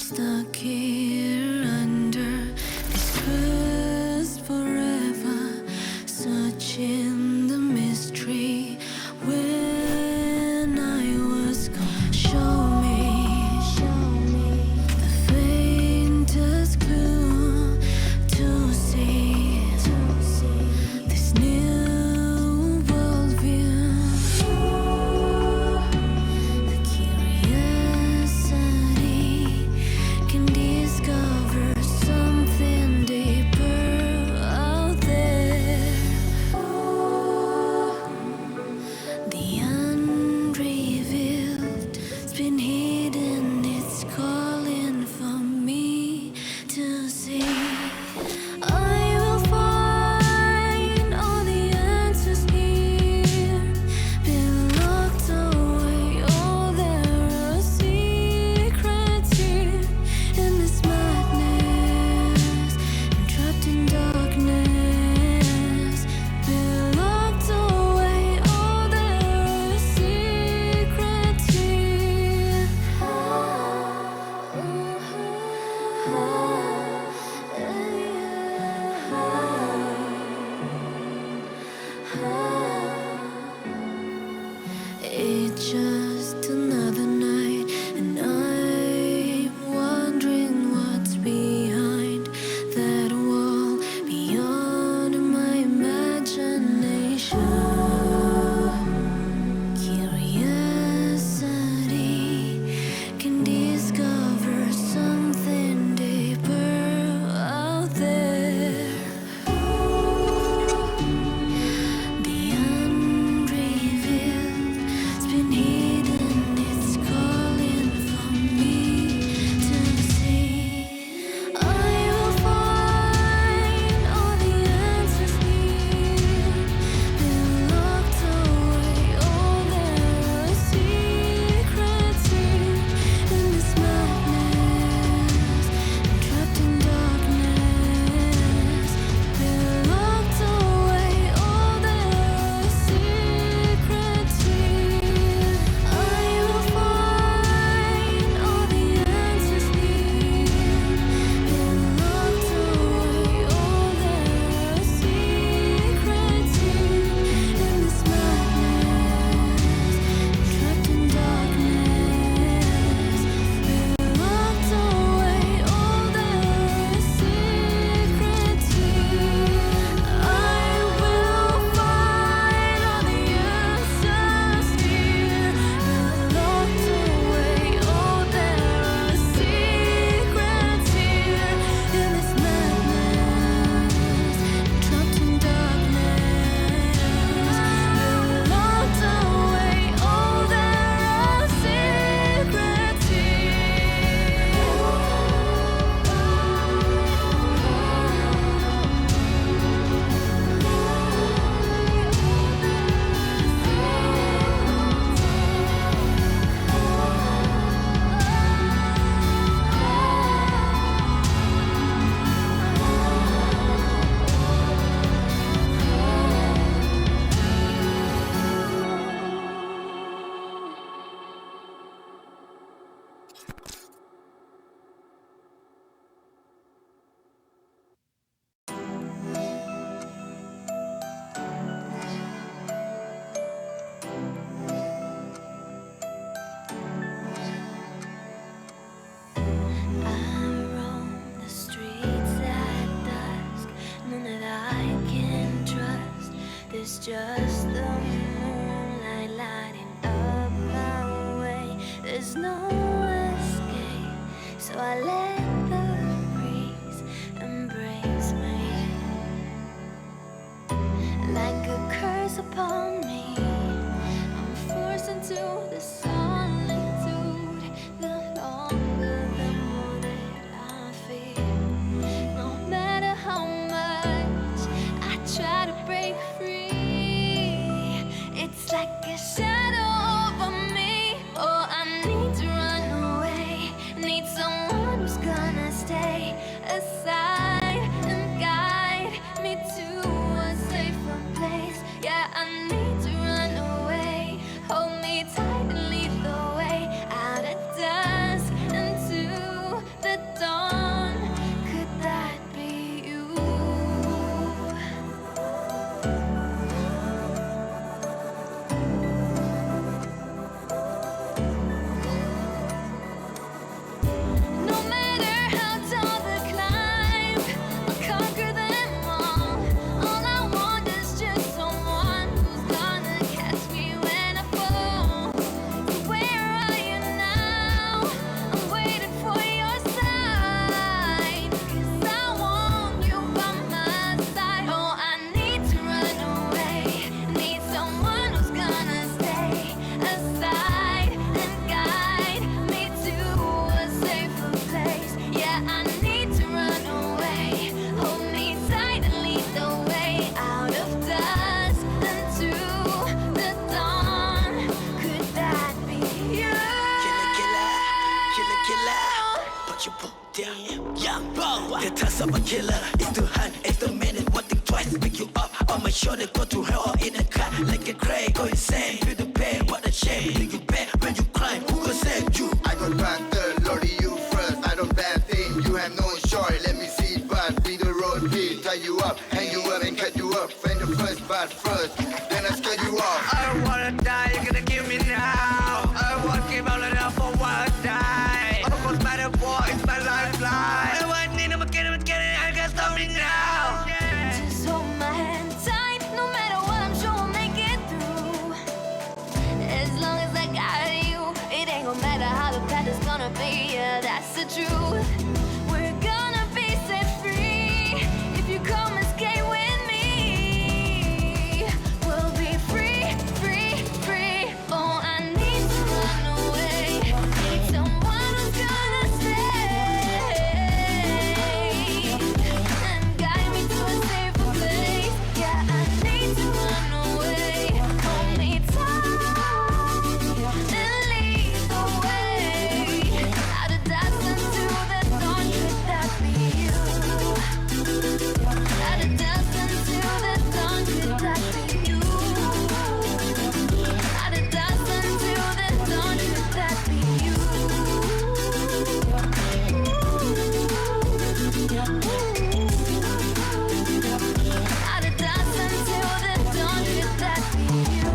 stuck here under this crust forever, searching the mystery. When I was gone, show me the faintest clue to see this new worldview. The curiosity can discover something deeper out there. The unrevealed's been hidden, it's calling for me to see. I will find all the answers here, been locked away. Oh, there are secrets here in this madness. I'm trapped in darkness, been locked away. Oh, there are secrets here. It's just another night, and I'm wondering what's behind that wall, beyond my imagination. Curiosity can discover something deeper out there. The unrevealed's been hidden, it's calling for me to see. I will find all the answers here, been locked away. Oh, there are secrets here in this madness. I'm trapped in darkness, been locked away. Oh, there are secrets here. I will find all the answers here, been locked away. Oh, there are secrets here in this madness. I'm trapped in darkness, been locked away. Oh, there are secrets here. I will find all the answers here, been locked away. Oh, there are secrets here in this madness. I'm trapped in darkness, been locked away. Oh, there are secrets I roam the streets at dusk, none that I can trust. There's just the moonlight lighting up my way. There's no escape, so I let the breeze embrace me. Like a curse upon me, I'm forced into the solitude. The longer, the more that I feel. No matter how much I try to break free, it's like a shadow over me. Oh, I need to run away, need someone who's you pull down. Young boy, the task of a killer is to hunt extra minute, one thing twice, pick you up on my shoulder, go to hell or in a car like a crack, go insane, feel the pain, what a shame, think you bad when you climb, who can save you? I got one third, Lordy, you first. I don't bad thing, you have no choice. Let me see, but be the road, beat, tie you up, hang you up, and cut you up. Find the first, but first, then I scare you off. I don't wanna die, you're gonna kill me now. I won't give all it up for a while, die. Almost matter what, it's my lifeline. I want need, I'm getting, I can't stop me now. Just hold my hand tight, no matter what, I'm sure we'll make it through. As long as I got you, it ain't gonna matter how the path is gonna be. Yeah, that's the truth. We're gonna be set free if you come and skate with me. We'll be free, free, free. Oh, I need to run away. Need someone who's gonna stay and guide me to a safer place. Yeah, I need to run away. Hold me tight and lead the way. Out of dust into the dawn, could that be you? Out of dust into the dawn, could that be you? Out of dust into the dawn, could that be you? Out of dust until the dawn, could that be you?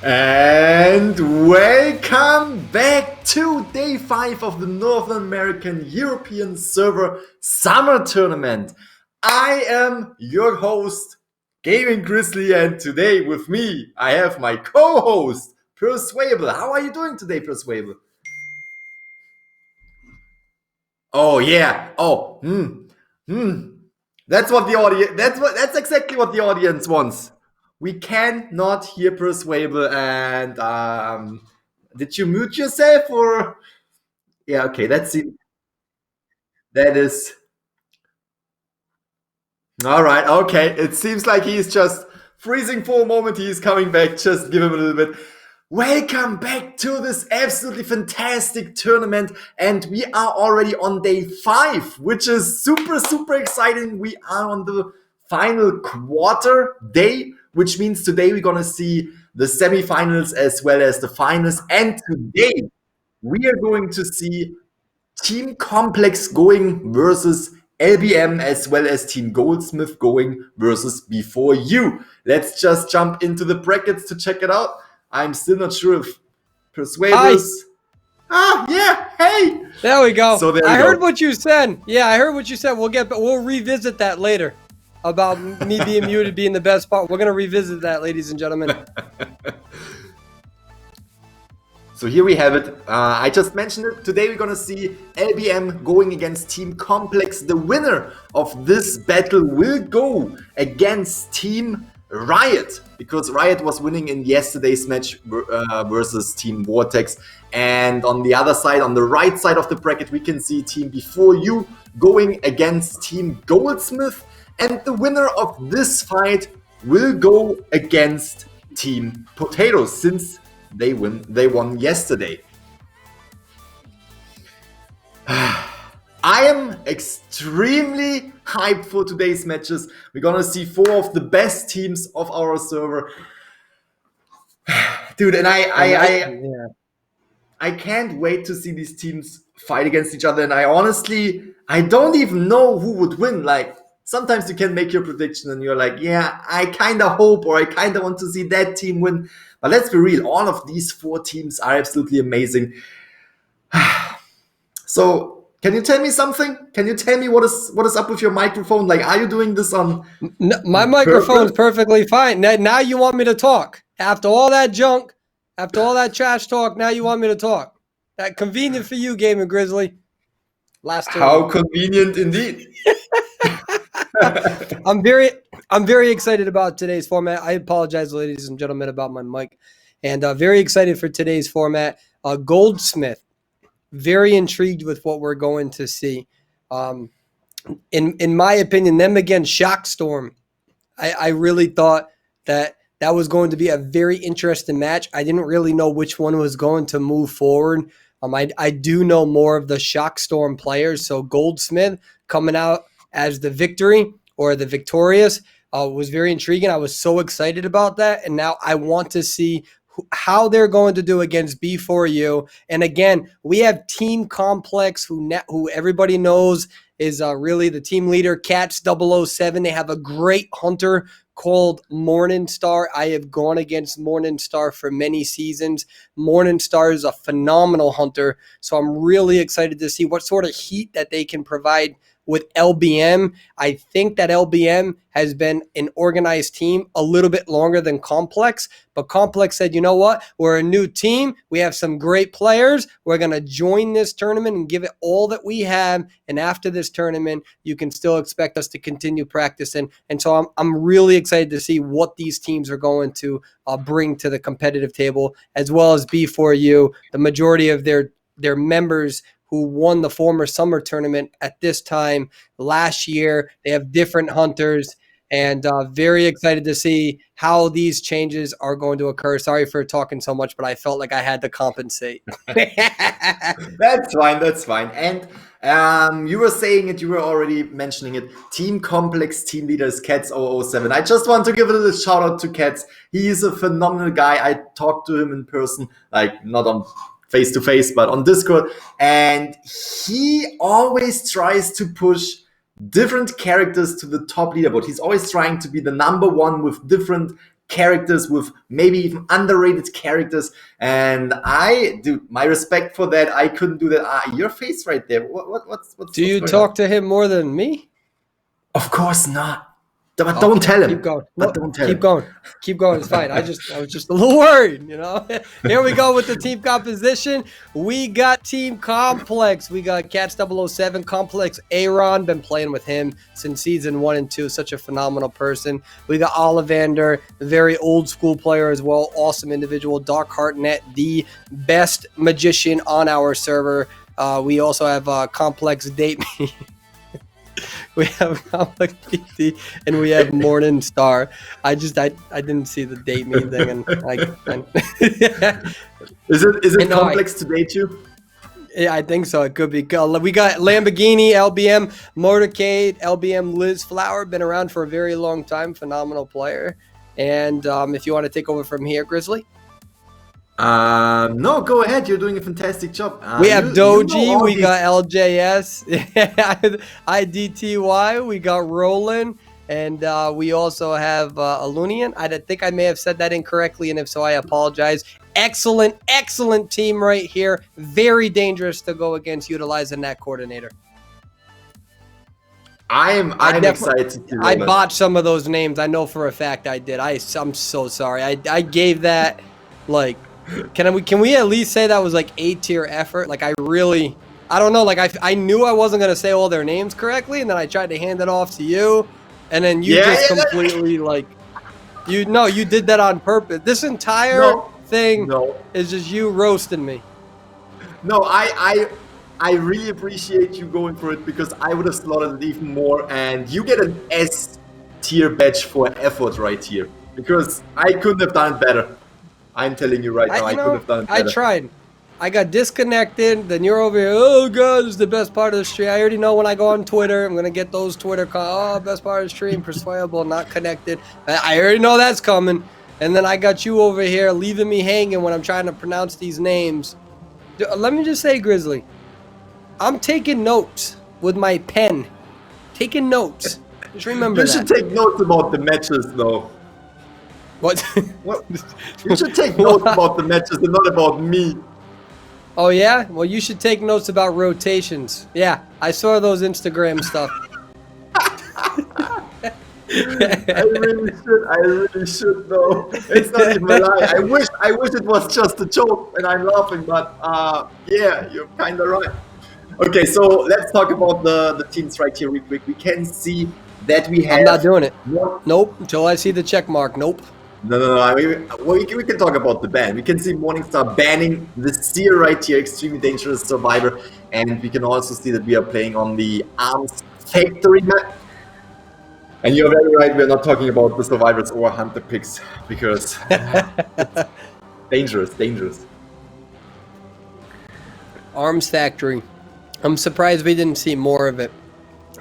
And welcome back to day 5 of the North American European Server Summer Tournament. I am your host, Gaming Grizzly, and today with me I have my co-host, Persuable. How are you doing today, Persuable? Oh yeah. Oh, That's what the audience. That's exactly what the audience wants. We cannot hear Persuable. And did you mute yourself or? Yeah. Okay. That is all right. Okay. It seems like he's just freezing for a moment. He's coming back. Just give him a little bit. Welcome back to this absolutely fantastic tournament, and we are already on day 5, which is super, super exciting. We are on the final quarter day, which means today we're gonna see the semifinals as well as the finals, and today we are going to see Team Complex going versus LBM as well as Team Goldsmith going versus Before You. Let's just jump into the brackets to check it out. I'm still not sure if Persuaders. Yeah, hey. There we go. So there we I go. heard what you said. Yeah, I heard what you said. We'll revisit that later about me being muted being the best part. We're gonna revisit that, ladies and gentlemen. So here we have it. I just mentioned it. Today we're gonna see LBM going against Team Complex. The winner of this battle will go against Team Riot, because Riot was winning in yesterday's match versus Team Vortex. And on the other side, on the right side of the bracket, we can see Team Before You going against Team Goldsmith. And the winner of this fight will go against Team Potatoes, since they won yesterday. I am extremely hyped for today's matches. We're gonna see 4 of the best teams of our server. Dude, and I can't wait to see these teams fight against each other. And I don't even know who would win. Like, sometimes you can make your prediction and you're like, yeah, I kind of hope, or I kind of want to see that team win. But let's be real, all of these 4 teams are absolutely amazing. So, can you tell me something? Can you tell me what is up with your microphone? Like, are you doing this on? No, my microphone's perfectly fine. Now you want me to talk after all that junk, after all that trash talk. Now you want me to talk. That convenient for you, Gaming Grizzly. Last turn. How convenient indeed. I'm very I'm very excited about today's format. I apologize, ladies and gentlemen, about my mic. And very excited for today's format. Goldsmith, very intrigued with what we're going to see. In my opinion, them against Shockstorm, I really thought that was going to be a very interesting match. I didn't really know which one was going to move forward. I do know more of the Shockstorm players, so Goldsmith coming out as the victory or the victorious was very intriguing. I was so excited about that, and now I want to see how they're going to do against B4U. And again, we have Team Complex, who everybody knows is really the team leader, Cats 007. They have a great hunter called Morningstar. I have gone against Morningstar for many seasons. Morningstar is a phenomenal hunter, so I'm really excited to see what sort of heat that they can provide with LBM. I think that LBM has been an organized team a little bit longer than Complex, but Complex said, you know what? We're a new team. We have some great players. We're going to join this tournament and give it all that we have. And after this tournament, you can still expect us to continue practicing. And so I'm really excited to see what these teams are going to bring to the competitive table, as well as B4U. The majority of their members who won the former summer tournament at this time last year. They have different hunters, and very excited to see how these changes are going to occur. Sorry for talking so much, but I felt like I had to compensate. That's fine. That's fine. And you were saying it, you were already mentioning it. Team Complex team leaders, Cats 007. I just want to give a little shout out to Cats. He is a phenomenal guy. I talked to him in person, like not on face to face, but on Discord. And he always tries to push different characters to the top leaderboard. He's always trying to be the number one with different characters, with maybe even underrated characters. And my respect for that. I couldn't do that. Your face right there. What's Do you talk to him more than me? Of course not. But don't tell him. Keep going. But don't tell him. Keep going. It's fine. I was just a little worried, you know. Here we go with the team composition. We got Team Complex. We got Cats 007, Complex Aaron. Been playing with him since season 1 and 2. Such a phenomenal person. We got Ollivander, a very old school player as well. Awesome individual. Dark Heartnet, the best magician on our server. We also have Complex Date Me. We have Complex PT and we have Morningstar. I didn't see the date me thing, and is it Complex today too? Yeah, I think so. It could be. We got Lamborghini, LBM, Motorcade, LBM, Liz Flower. Been around for a very long time. Phenomenal player. And if you want to take over from here, Grizzly. No, go ahead. You're doing a fantastic job. We have Doji, we got LJS, IDTY, we got Roland, and we also have Alunian. I think I may have said that incorrectly, and if so, I apologize. Excellent team right here. Very dangerous to go against utilizing that coordinator. I'm excited. I botched some of those names. I know for a fact I did. I'm so sorry. I gave that like. Can we at least say that was like A-tier effort? Like I don't know. Like I knew I wasn't gonna say all their names correctly, and then I tried to hand it off to you, and then you completely like you did that on purpose. This entire thing is just you roasting me. No, I really appreciate you going for it, because I would have slaughtered it even more, and you get an S-tier badge for effort right here, because I couldn't have done it better. I'm telling you right now, I could have done it better. I tried. I got disconnected. Then you're over here. Oh, God, this is the best part of the stream. I already know when I go on Twitter, I'm going to get those Twitter calls. Oh, best part of the stream, persuadable, not connected. I already know that's coming. And then I got you over here leaving me hanging when I'm trying to pronounce these names. Let me just say, Grizzly, I'm taking notes with my pen. Taking notes. Just remember that. You should take notes about the matches, though. What? You should take notes about the matches and not about me. Oh, yeah? Well, you should take notes about rotations. Yeah, I saw those Instagram stuff. I really should though. It's not even a lie. I wish it was just a joke and I'm laughing, but yeah, you're kinda right. Okay, so let's talk about the teams right here real quick. We can see that we have. I'm not doing it. more- Nope. Until I see the check mark. Nope. No. I mean, we can talk about the ban. We can see Morningstar banning the Seer right here, extremely dangerous survivor, and we can also see that we are playing on the Arms Factory map. And you're very right. We're not talking about the survivors or hunter picks because dangerous. Arms Factory. I'm surprised we didn't see more of it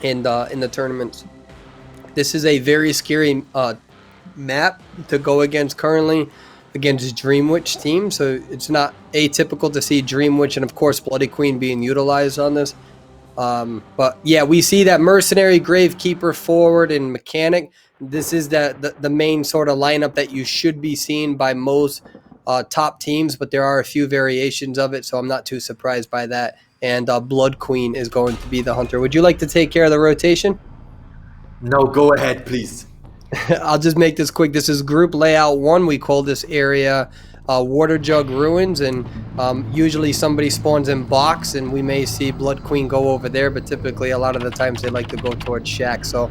in the tournaments. This is a very scary map to go against currently against Dreamwitch team, so it's not atypical to see Dreamwitch and of course Bloody Queen being utilized on this. But yeah, we see that Mercenary, Gravekeeper, Forward, and Mechanic. This is the main sort of lineup that you should be seeing by most top teams, but there are a few variations of it, so I'm not too surprised by that. And Blood Queen is going to be the hunter. Would you like to take care of the rotation? No, go ahead, please. I'll just make this quick. This is group layout 1. We call this area Water Jug Ruins, and usually somebody spawns in box, and we may see Blood Queen go over there, but typically a lot of the times they like to go towards Shack. So,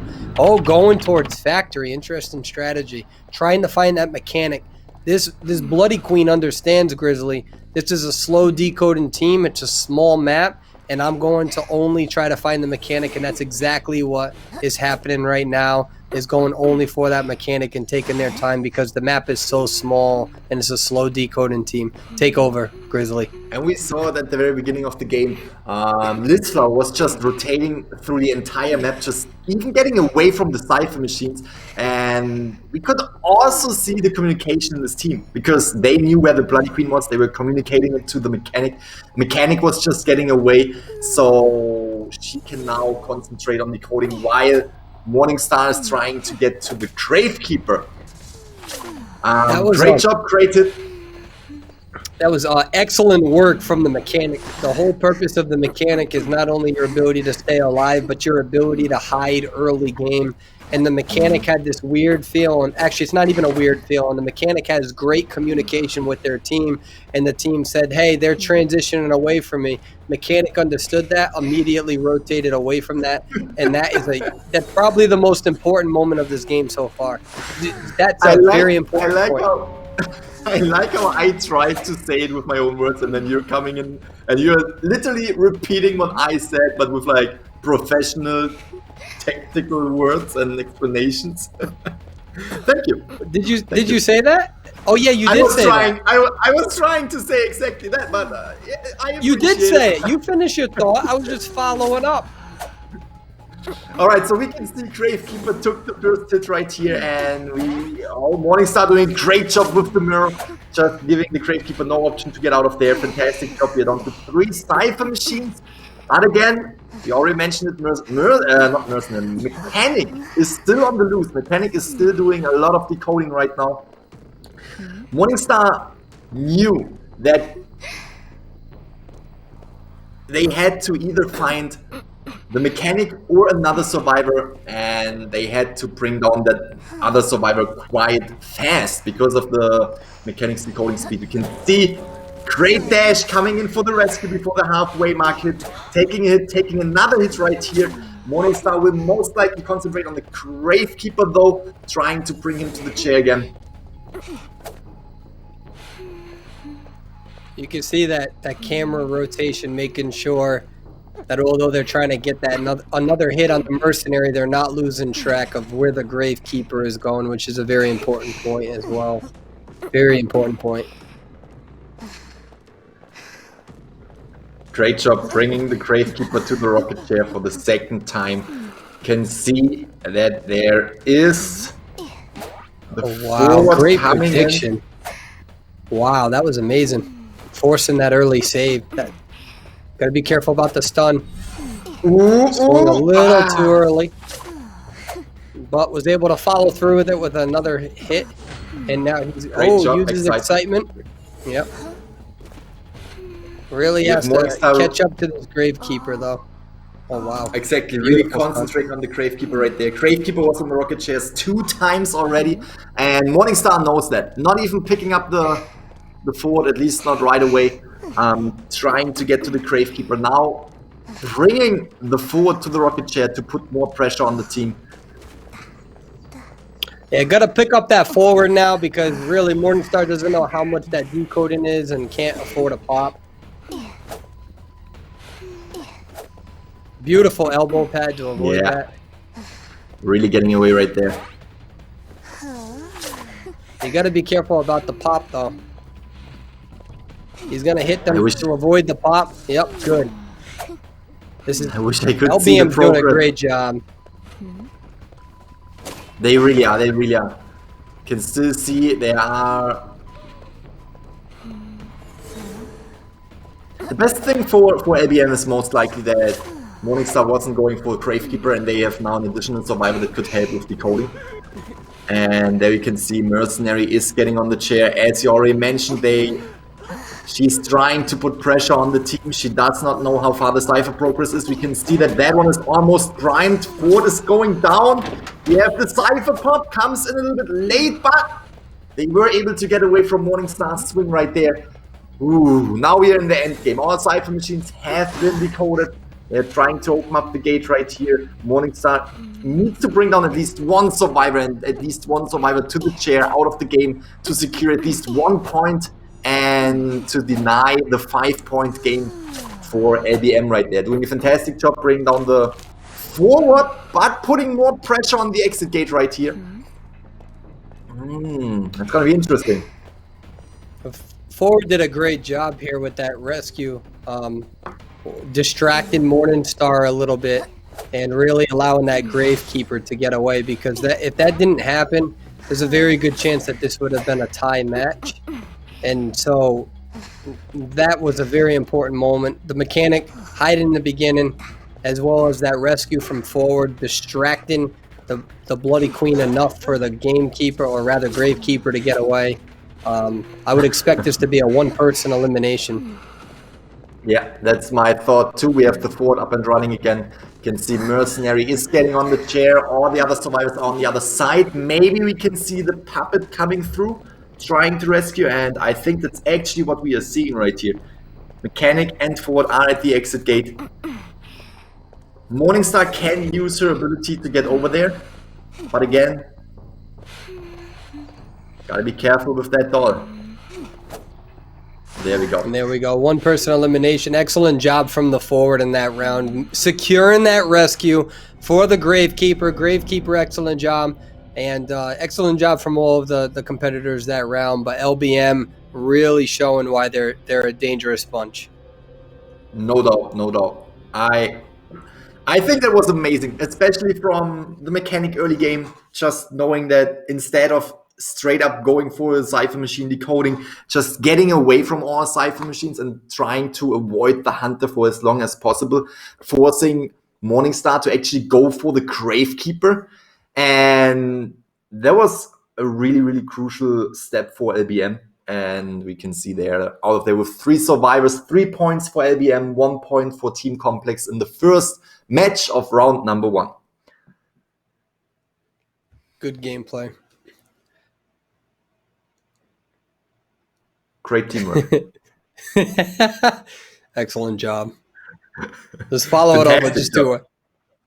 going towards Factory. Interesting strategy. Trying to find that mechanic. This Bloody Queen understands Grizzly. This is a slow decoding team. It's a small map, and I'm going to only try to find the mechanic, and that's exactly what is happening right now, is going only for that mechanic and taking their time because the map is so small and it's a slow decoding team. Take over, Grizzly. And we saw that at the very beginning of the game, Litzflower was just rotating through the entire map, just even getting away from the Cypher machines. And we could also see the communication in this team because they knew where the Bloody Queen was. They were communicating it to the mechanic. Mechanic was just getting away, so she can now concentrate on decoding while Morningstar is trying to get to the Gravekeeper. Great job, Creative. That was excellent work from the mechanic. The whole purpose of the mechanic is not only your ability to stay alive, but your ability to hide early game. And the mechanic had this weird feel, and actually it's not even a weird feel, and the mechanic has great communication with their team, and the team said, hey, they're transitioning away from me. Mechanic understood that, immediately rotated away from that, and that's probably the most important moment of this game so far. That's a very important point. I like how I tried to say it with my own words, and then you're coming in and you're literally repeating what I said, but with like professional technical words and explanations. Thank you. Did you say that? Oh yeah, you did say that. I was trying to say exactly that, but I you did say it. You finished your thought. I was just following up. All right, so we can see Gravekeeper took the first hit right here, and Morningstar doing a great job with the mirror, just giving the Gravekeeper no option to get out of there. Fantastic job. We're down to 3 Cypher machines. But again, we already mentioned it, Mechanic is still on the loose. Mechanic is still doing a lot of decoding right now. Morningstar knew that they had to either find the mechanic or another survivor, and they had to bring down that other survivor quite fast because of the mechanic's decoding speed. You can see great dash coming in for the rescue before the halfway mark hit, taking a hit, taking another hit right here. Morningstar will most likely concentrate on the Gravekeeper though, trying to bring him to the chair again. You can see that camera rotation, making sure that although they're trying to get that another hit on the Mercenary, they're not losing track of where the Gravekeeper is going, which is a very important point as well. Very important point. Great job bringing the Gravekeeper to the rocket chair for the second time. Can see that there is the forward great coming prediction. in. Wow, that was amazing. Forcing that early save. Gotta be careful about the stun. Swung a little too early, but was able to follow through with it with another hit. And now he's uses excitement. Yep. Really has to catch up to this Gravekeeper though. Oh wow. Exactly, really concentrating on the Gravekeeper right there. Gravekeeper was on the rocket chairs 2 times already, and Morningstar knows that. Not even picking up the forward, at least not right away. Trying to get to the Gravekeeper now, bringing the forward to the rocket chair to put more pressure on the team. Yeah, got to pick up that forward now because really Morningstar doesn't know how much that decoding is and can't afford a pop. Beautiful elbow pad to avoid Yeah. that. Really getting away right there. You got to be careful about the pop, though. He's going to hit them to avoid the pop. Yep, good. I wish I could see the LBM's doing a progress. great job. They really are. They really are. Can still see they are. The best thing for LBM is most likely that Morningstar wasn't going for a Gravekeeper and they have now an additional survivor that could help with decoding. And there you can see Mercenary is getting on the chair. As you already mentioned, she's trying to put pressure on the team. She does not know how far the Cypher progress is. We can see that one is almost primed. Ford is going down. We have the Cypher pop, comes in a little bit late, but they were able to get away from Morningstar's swing right there. Ooh, now we are in the end game. All Cypher machines have been decoded. They're trying to open up the gate right here. Morningstar needs to bring down at least one survivor and at least one survivor to the chair out of the game to secure at least 1 point and to deny the 5-point game for LBM right there. Doing a fantastic job bringing down the forward, but putting more pressure on the exit gate right here. That's gonna be interesting. Forward did a great job here with that rescue, distracting Morningstar a little bit and really allowing that Gravekeeper to get away, because if that didn't happen, there's a very good chance that this would have been a tie match. And so that was a very important moment. The mechanic hiding in the beginning, as well as that rescue from forward, distracting the Bloody Queen enough for the Gamekeeper, or rather Gravekeeper, to get away. I would expect this to be a one-person elimination. Yeah, that's my thought too. We have the Ford up and running again. You can see Mercenary is getting on the chair. All the other survivors are on the other side. Maybe we can see the puppet coming through, trying to rescue, and I think that's actually what we are seeing right here. Mechanic and Ford are at the exit gate. Morningstar can use her ability to get over there, but again, gotta be careful with that doll. There we go. And there we go. One-person elimination. Excellent job from the forward in that round. Securing that rescue for the Gravekeeper. Gravekeeper, excellent job. And excellent job from all of the competitors that round. But LBM really showing why they're a dangerous bunch. No doubt, no doubt. I think that was amazing, especially from the mechanic early game, just knowing that instead of straight up going for a Cypher machine decoding, just getting away from all Cypher machines and trying to avoid the Hunter for as long as possible, forcing Morningstar to actually go for the Gravekeeper. And that was a really, really crucial step for LBM. And we can see there, out of there with 3 survivors, 3 points for LBM, 1 point for Team Complex in the first match of round number 1. Good gameplay. Great teamwork. Excellent job. Just follow it up with just do it.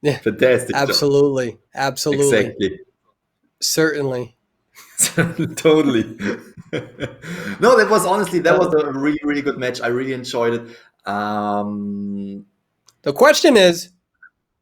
Yeah. Fantastic Absolutely. job. Absolutely. Exactly. Certainly. Totally. No, that was a really, really good match. I really enjoyed it. The question is,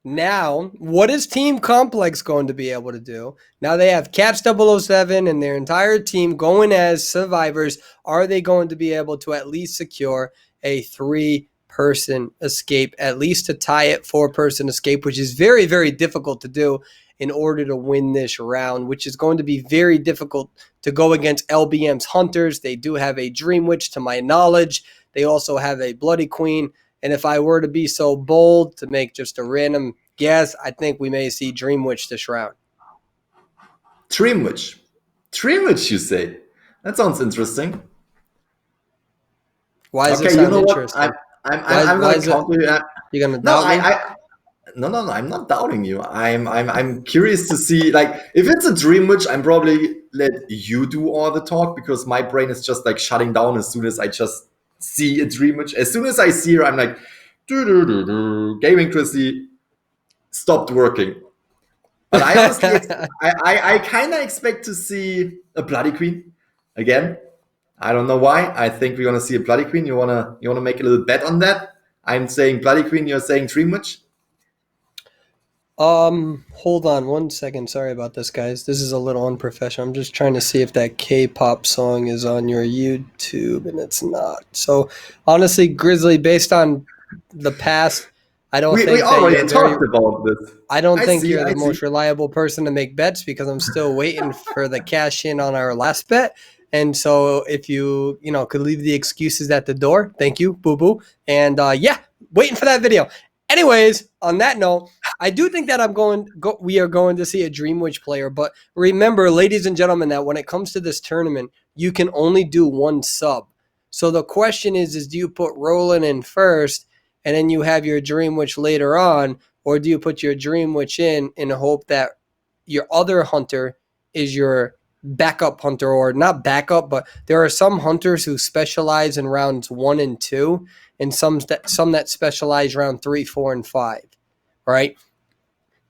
now, what is Team Complex going to be able to do? Now they have Caps 007 and their entire team going as survivors. Are they going to be able to at least secure a 3-person escape, at least to tie it 4-person escape, which is very, very difficult to do in order to win this round, which is going to be very difficult to go against LBM's Hunters. They do have a Dream Witch, to my knowledge. They also have a Bloody Queen. And if I were to be so bold to make just a random guess, I think we may see Dream Witch this round. Dream Witch. Dream Witch, you say? That sounds interesting. Why does it sound interesting? I'm going to counter you. You're going to doubt me? No, I'm not doubting you. I'm curious to see, like, if it's a Dream Witch, I'm probably let you do all the talk, because my brain is just like shutting down as soon as I just see a Dream Witch. As soon as I see her, I'm like, gaming Chrissy stopped working. But I honestly, I kind of expect to see a Bloody Queen again. I don't know why. I think we're gonna see a Bloody Queen. You wanna make a little bet on that? I'm saying Bloody Queen. You're saying Dream Witch. Hold on one second. Sorry about this, guys. This is a little unprofessional. I'm just trying to see if that K-pop song is on your YouTube, and it's not. So, honestly, Grizzly, based on the past, I don't think We that already you're talked about this. I don't think see, you're the I most see. reliable person to make bets because I'm still waiting for the cash in on our last bet. And so if you could leave the excuses at the door, thank you, boo boo. And yeah, waiting for that video. Anyways, on that note, I do think that we are going to see a Dream Witch player. But remember, ladies and gentlemen, that when it comes to this tournament, you can only do one sub. So the question is do you put Roland in first and then you have your Dream Witch later on? Or do you put your Dream Witch in the hope that your other hunter is your backup hunter, or not backup, but there are some hunters who specialize in rounds 1 and 2, and some that specialize round 3, 4, and 5, right?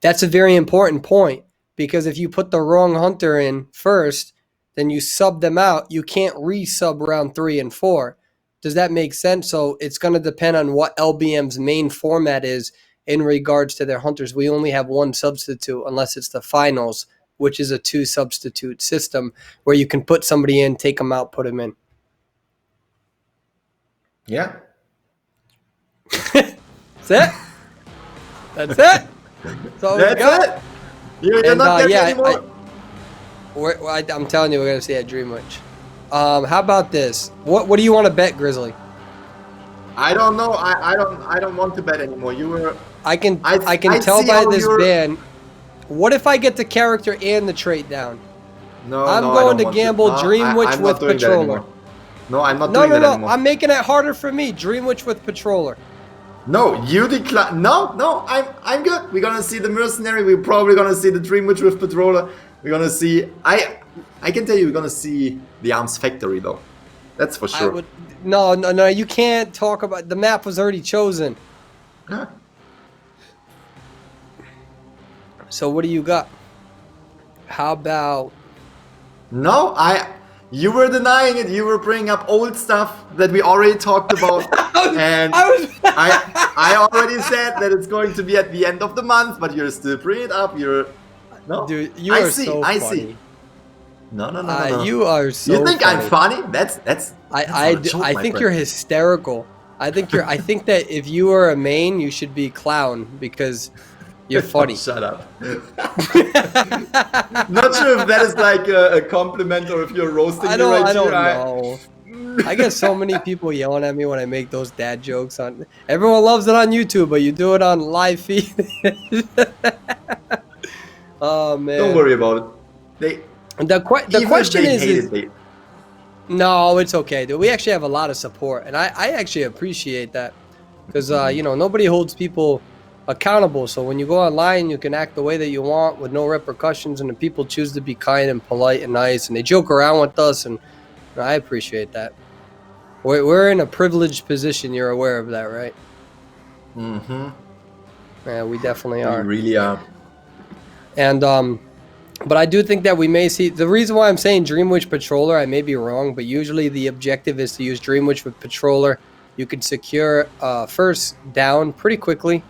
That's a very important point because if you put the wrong hunter in first, then you sub them out. You can't re-sub round 3 and 4. Does that make sense? So it's going to depend on what LBM's main format is in regards to their hunters. We only have one substitute unless it's the finals, which is a 2 substitute system where you can put somebody in, take them out, put them in. Yeah. That's it. That's it. So That's it. You're not getting anymore. I'm telling you, we're gonna see that Dream Witch. How about this? What do you want to bet, Grizzly? I don't know. I don't want to bet anymore. I can tell by this band. What if I get the character and the trait down? No, I'm going to gamble Dream Witch with Patroller. No, I'm not doing that anymore. No, I'm making it harder for me. Dream Witch with Patroller. No, you decline. No, I'm good. We're gonna see the Mercenary. We're probably gonna see the Dream Witch with Patroller. We're gonna see. I can tell you, we're gonna see the Arms Factory though. That's for sure. No. You can't talk about. The map was already chosen. Huh. So what do you got? How about? No, you were denying it. You were bringing up old stuff that we already talked about, and I already said that it's going to be at the end of the month, but you're still bringing it up. Dude, you are so funny. I see. No. You are so. You think funny. I'm funny? That's I think you're hysterical. I think that if you were a main, you should be clown because you're funny. Shut up. Not sure if that is like a compliment or if you're roasting me right I don't here. know. I get so many people yelling at me when I make those dad jokes on. Everyone loves it on YouTube, but you do it on live feed. Oh man! Don't worry about it. The question is no, it's okay, dude. We actually have a lot of support, and I actually appreciate that because nobody holds people accountable. So when you go online, you can act the way that you want with no repercussions, and the people choose to be kind and polite and nice, and they joke around with us, and I appreciate that. We're in a privileged position. You're aware of that, right? Mm-hmm. Yeah, we definitely are. We really are. And but I do think that we may see. The reason why I'm saying Dream Witch Patroller, I may be wrong, but usually the objective is to use Dream Witch with Patroller. You can secure first down pretty quickly,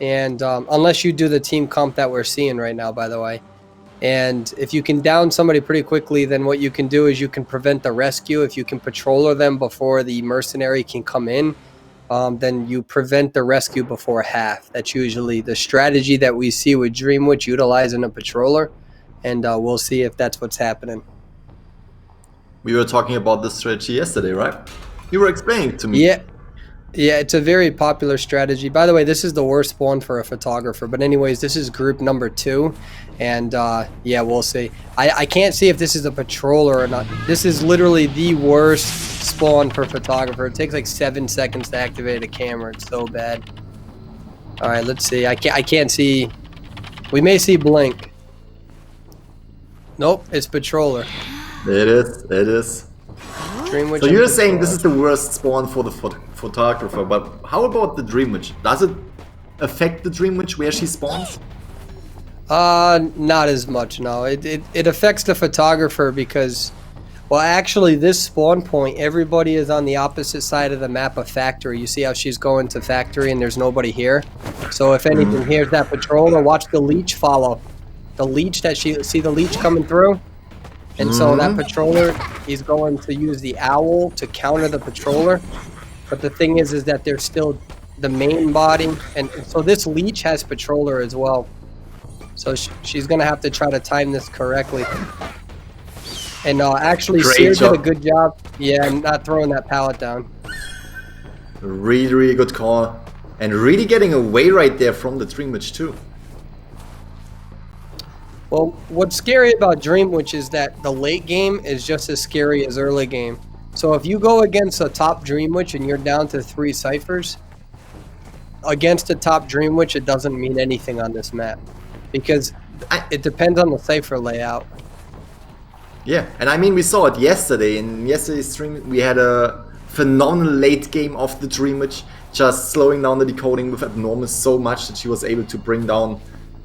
and unless you do the team comp that we're seeing right now, by the way. And if you can down somebody pretty quickly, then what you can do is you can prevent the rescue. If you can Patroller them before the Mercenary can come in, then you prevent the rescue before half. That's usually the strategy that we see with Dream Witch utilizing a Patroller, and we'll see if that's what's happening. We were talking about this strategy yesterday, right? You were explaining it to me. Yeah, it's a very popular strategy. By the way, this is the worst spawn for a photographer. But anyways, this is group number 2. And yeah, we'll see. I can't see if this is a Patroller or not. This is literally the worst spawn for photographer. It takes like 7 seconds to activate a camera. It's so bad. All right, let's see. I can't see. We may see Blink. Nope, it's Patroller. It is. Dream Witch. So you're saying this is the worst spawn for the photographer, but how about the Dream Witch? Does it affect the Dream Witch where she spawns? Not as much, no. It affects the photographer because, well, actually, this spawn point, everybody is on the opposite side of the map of factory. You see how she's going to factory and there's nobody here? So if anything, here's that patroller. Watch the leech follow. The leech see the leech coming through? And so that patroller, he's going to use the owl to counter the patroller. But the thing is that there's still the main body. And so this leech has patroller as well. So she's going to have to try to time this correctly. And actually, Sear did a good job. Yeah, I'm not throwing that pallet down. Really, really good call. And really getting away right there from the Dream Witch too. Well, what's scary about Dream Witch is that the late game is just as scary as early game. So if you go against a top Dream Witch and you're down to 3 ciphers, against a top Dream Witch, it doesn't mean anything on this map. Because it depends on the cipher layout. Yeah, and I mean, we saw it yesterday. In yesterday's stream, we had a phenomenal late game of the Dream Witch, just slowing down the decoding with Abnormus so much that she was able to bring down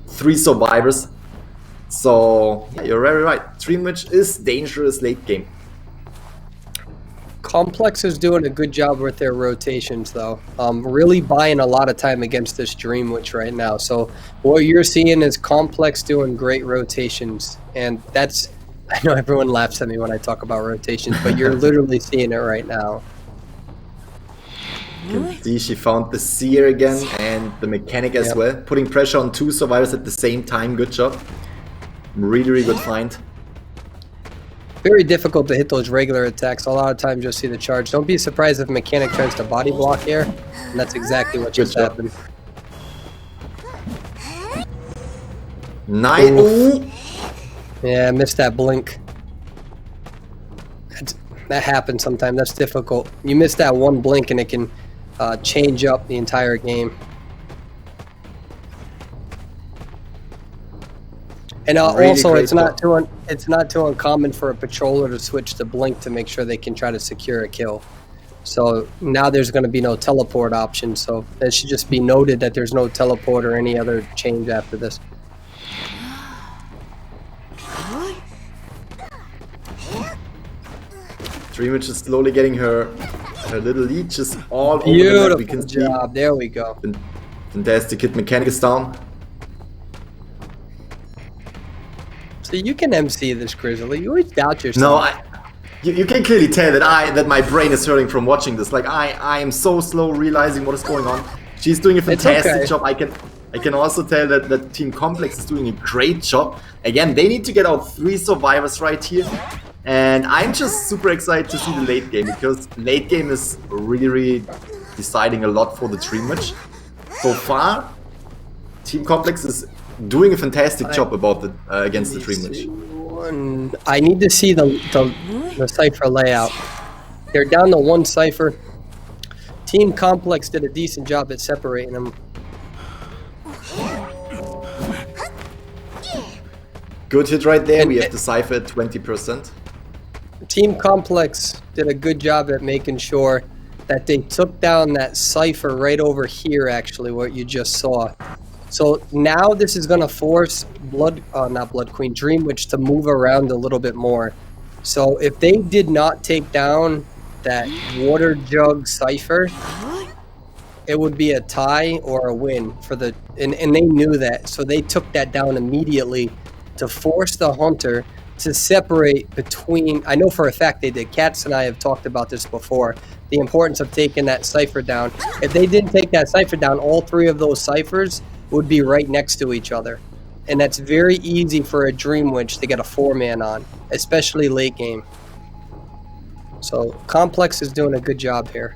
3 survivors. So, yeah, you're very right. Dream Witch is dangerous late game. Complex is doing a good job with their rotations, though. Really buying a lot of time against this Dream Witch right now. So what you're seeing is Complex doing great rotations, and that's, I know everyone laughs at me when I talk about rotations, but you're literally seeing it right now. You can see she found the Seer again and the Mechanic as well, putting pressure on 2 survivors at the same time. Good job. Really, really good find. Very difficult to hit those regular attacks. A lot of times you'll see the charge. Don't be surprised if Mechanic tries to body block here, and that's exactly what just happened. Nice. Ooh. Yeah, I missed that blink. That happens sometimes. That's difficult. You miss that one blink and it can change up the entire game. And Really also, great it's not too uncommon for a patroller to switch to blink to make sure they can try to secure a kill. So now there's going to be no teleport option. So it should just be noted that there's no teleport or any other change after this. Dream Witch is slowly getting her little leeches all over the map. We can Beautiful job. There we go. Fantastic hit. Mechanic is down. So you can MC this, Grizzly. You always doubt yourself. No, you can clearly tell that my brain is hurting from watching this. Like I am so slow realizing what is going on. She's doing a fantastic job. I can also tell that Team Complex is doing a great job. Again, they need to get out 3 survivors right here. And I'm just super excited to see the late game, because late game is really, really deciding a lot for the Dream Witch. So far, Team Complex is doing a fantastic job about against the Dream Witch. I need to see the cipher layout. They're down to 1 cipher. Team Complex did a decent job at separating them. Good hit right there. We have the cipher at 20%. Team Complex did a good job at making sure that they took down that cipher right over here, actually, what you just saw. So now this is going to force Dream Witch to move around a little bit more. So if they did not take down that water jug cipher, it would be a tie or a win for the, and they knew that. So they took that down immediately to force the hunter to separate between, I know for a fact they did. Katz and I have talked about this before, the importance of taking that cipher down. If they didn't take that cipher down, all 3 of those ciphers would be right next to each other. And that's very easy for a Dream Witch to get a 4-man on, especially late game. So Complex is doing a good job here.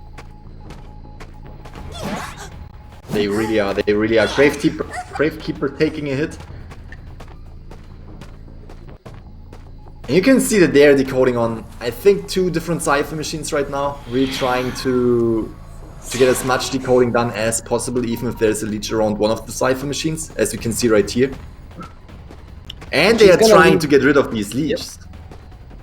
They really are. Gravekeeper taking a hit. And you can see that they're decoding on, I think, 2 different cipher machines right now. Really trying to get as much decoding done as possible, even if there's a leech around one of the cipher machines, as you can see right here. And they are trying to get rid of these leeches.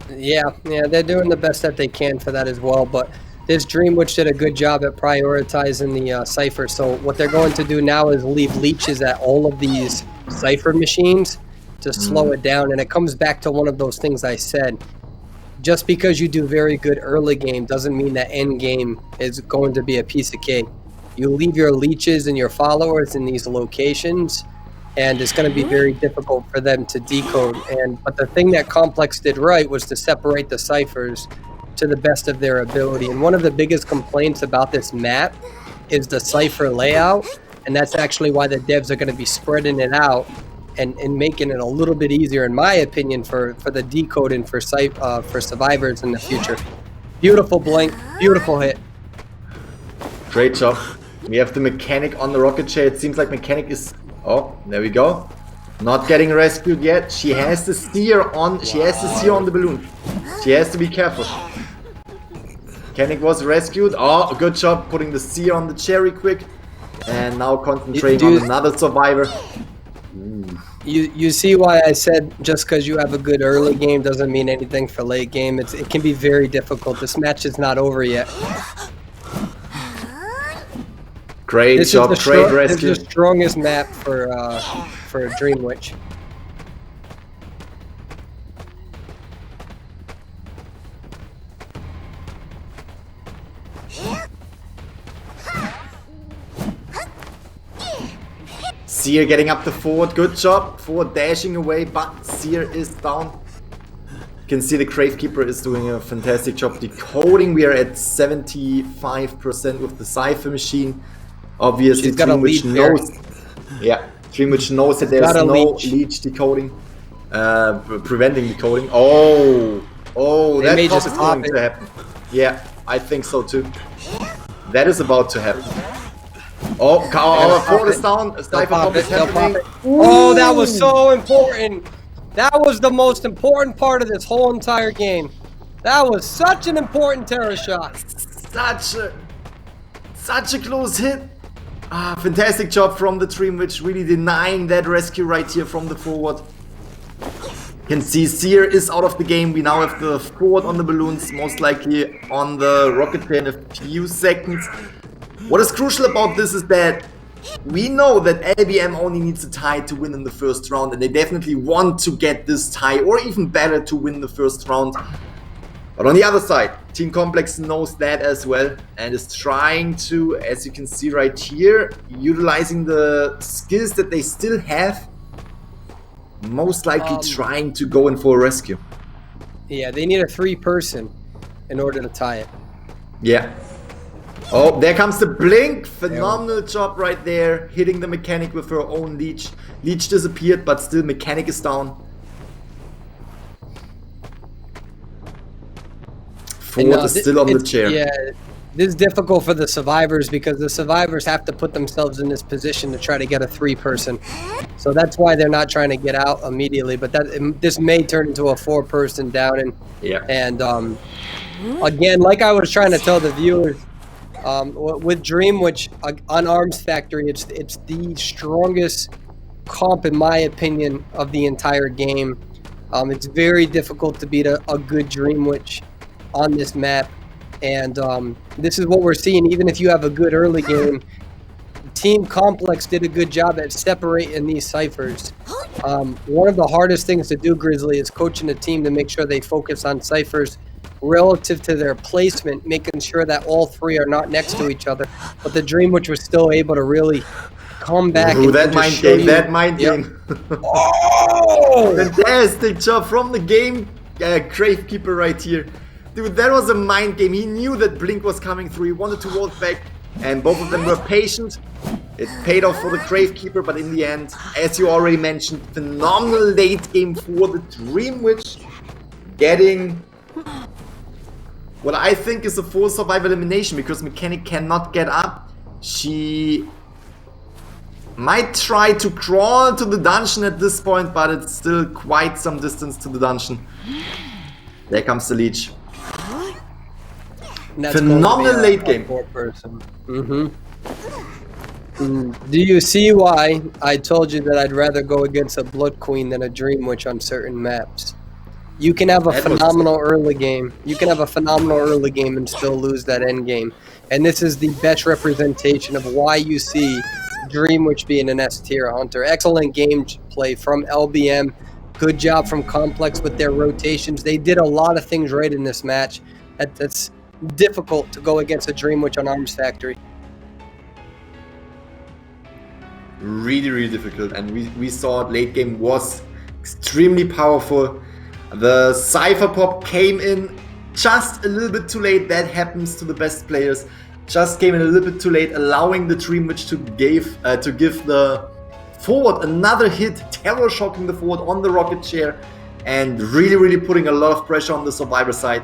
Yeah, they're doing the best that they can for that as well. But this Dream Witch did a good job at prioritizing the cipher. So what they're going to do now is leave leeches at all of these cipher machines to slow it down. And it comes back to one of those things I said. Just because you do very good early game doesn't mean that end game is going to be a piece of cake. You leave your leeches and your followers in these locations, and it's going to be very difficult for them to decode. But the thing that Complex did right was to separate the ciphers to the best of their ability. And one of the biggest complaints about this map is the cipher layout, and that's actually why the devs are going to be spreading it out and making it a little bit easier, in my opinion, for the decoding for survivors in the future. Beautiful blink, beautiful hit. Great job. We have the mechanic on the rocket chair. It seems like mechanic is... Oh, there we go. Not getting rescued yet. She has the sear on. She has the sear on the balloon. She has to be careful. Mechanic was rescued. Oh, good job putting the sear on the cherry quick. And now concentrating on another survivor. You see why I said just because you have a good early game doesn't mean anything for late game. It can be very difficult. This match is not over yet. Great job, great rescue. This is the strongest map for Dream Witch. Seer getting up the forward, good job. Forward dashing away, but Seer is down. You can see the Gravekeeper is doing a fantastic job decoding. We are at 75% with the Cipher machine. Obviously, Dream Witch knows. Yeah, Dream Witch knows that there's no leech decoding, preventing decoding. Oh, that is going to happen. Yeah, I think so too. That is about to happen. Oh, our forward is down. Cipher pop is happening. Oh, that was so important. That was the most important part of this whole entire game. That was such an important terror shot. Such a close hit. Fantastic job from the Dream Witch, really denying that rescue right here from the forward. You can see Seer is out of the game. We now have the forward on the balloons, most likely on the rocket in a few seconds. What is crucial about this is that we know that LBM only needs a tie to win in the first round, and they definitely want to get this tie, or even better, to win the first round. But on the other side, Team Complex knows that as well, and is trying to, as you can see right here, utilizing the skills that they still have, most likely trying to go in for a rescue. Yeah, they need a 3-person in order to tie it. Yeah. Oh, there comes the blink. Phenomenal job right there. Hitting the mechanic with her own leech. Leech disappeared, but still mechanic is down. Forward is still on the chair. Yeah, this is difficult for the survivors because the survivors have to put themselves in this position to try to get a 3-person. So that's why they're not trying to get out immediately. But this may turn into a 4-person down. And again, like I was trying to tell the viewers, with Dream Witch on Arms Factory, it's the strongest comp, in my opinion, of the entire game. It's very difficult to beat a good Dream Witch on this map, and this is what we're seeing. Even if you have a good early game, Team Complex did a good job at separating these ciphers. One of the hardest things to do, Grizzly, is coaching a team to make sure they focus on ciphers relative to their placement, making sure that all 3 are not next to each other. But the Dream Witch was still able to really come back. Ooh, that mind game. Oh! Fantastic job from the game Gravekeeper right here. Dude, that was a mind game. He knew that Blink was coming through. He wanted to walk back, and both of them were patient. It paid off for the Gravekeeper, but in the end, as you already mentioned, phenomenal late game for the Dream Witch, getting what I think is a full survival elimination, because Mechanic cannot get up. She might try to crawl to the dungeon at this point, but it's still quite some distance to the dungeon. There comes the leech. Phenomenal late game. Do you see why I told you that I'd rather go against a Blood Queen than a Dream Witch on certain maps? You can have a That was phenomenal early game. You can have a phenomenal early game and still lose that end game. And this is the best representation of why you see Dreamwich being an S tier hunter. Excellent game play from LBM. Good job from Complex with their rotations. They did a lot of things right in this match. That's difficult to go against a Dreamwich on Arms Factory. really, really difficult. And we saw it, late game was extremely powerful. The Cypher Pop came in just a little bit too late. That happens to the best players. Just came in a little bit too late, allowing the Dreamwich to give the forward another hit, terror shocking the forward on the rocket chair, and really, really putting a lot of pressure on the Survivor side.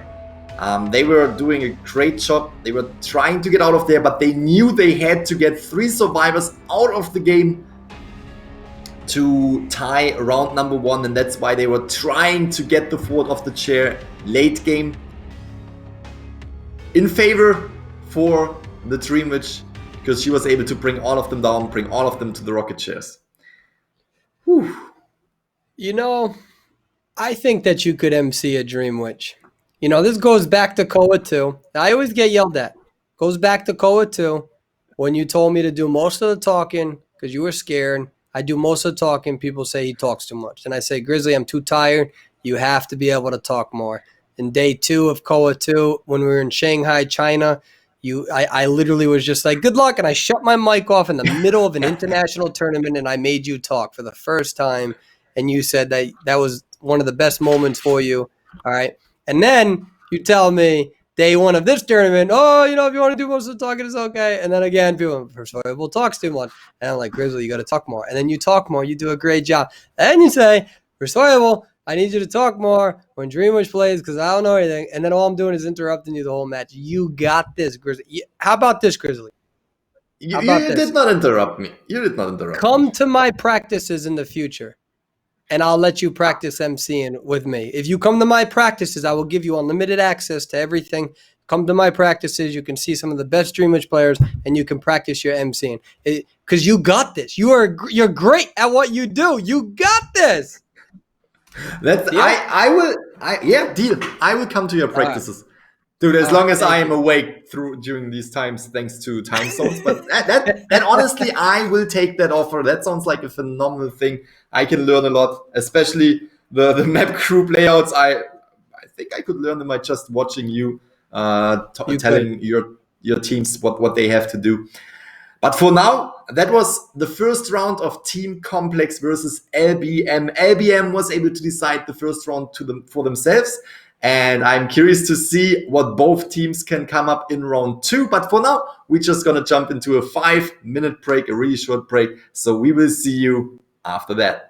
They were doing a great job. They were trying to get out of there, but they knew they had to get 3 survivors out of the game to tie round number 1, and that's why they were trying to get the forward off the chair late game in favor for the Dreamwich, because she was able to bring all of them down, bring all of them to the rocket chairs. Whew. You know, I think that you could MC a Dreamwich. You know, this goes back to Koa 2. I always get yelled at. Goes back to Koa 2 when you told me to do most of the talking because you were scared. I do most of the talking. People say he talks too much. And I say, Grizzly, I'm too tired. You have to be able to talk more. In day 2 of Koa 2, when we were in Shanghai, China, I literally was just like, good luck. And I shut my mic off in the middle of an international tournament and I made you talk for the first time. And you said that was one of the best moments for you. All right. And then you tell me day 1 of this tournament, oh, you know, if you want to do most of the talking, it's okay. And then again, people, Persuadable talks too much. And I'm like, Grizzly, you got to talk more. And then you talk more. You do a great job. And you say, Persuadable, I need you to talk more when Dreamwich plays because I don't know anything. And then all I'm doing is interrupting you the whole match. You got this, Grizzly. How about this, Grizzly? You did not interrupt me. You did not interrupt me. Come to my practices in the future, and I'll let you practice MCing with me. If you come to my practices, I will give you unlimited access to everything. Come to my practices. You can see some of the best Dreamwich players, and you can practice your MCing. Because you got this. You're great at what you do. You got this. That's Deal? Deal. I will come to your practices. Dude, as long as I am awake during these times, thanks to time zones. But that honestly, I will take that offer. That sounds like a phenomenal thing. I can learn a lot, especially the map group layouts. I think I could learn them by just watching you, telling your teams what they have to do. But for now, that was the first round of Team Complex versus LBM. LBM was able to decide the first round for themselves. And I'm curious to see what both teams can come up in round 2. But for now, we're just going to jump into a 5-minute break, a really short break. So we will see you after that.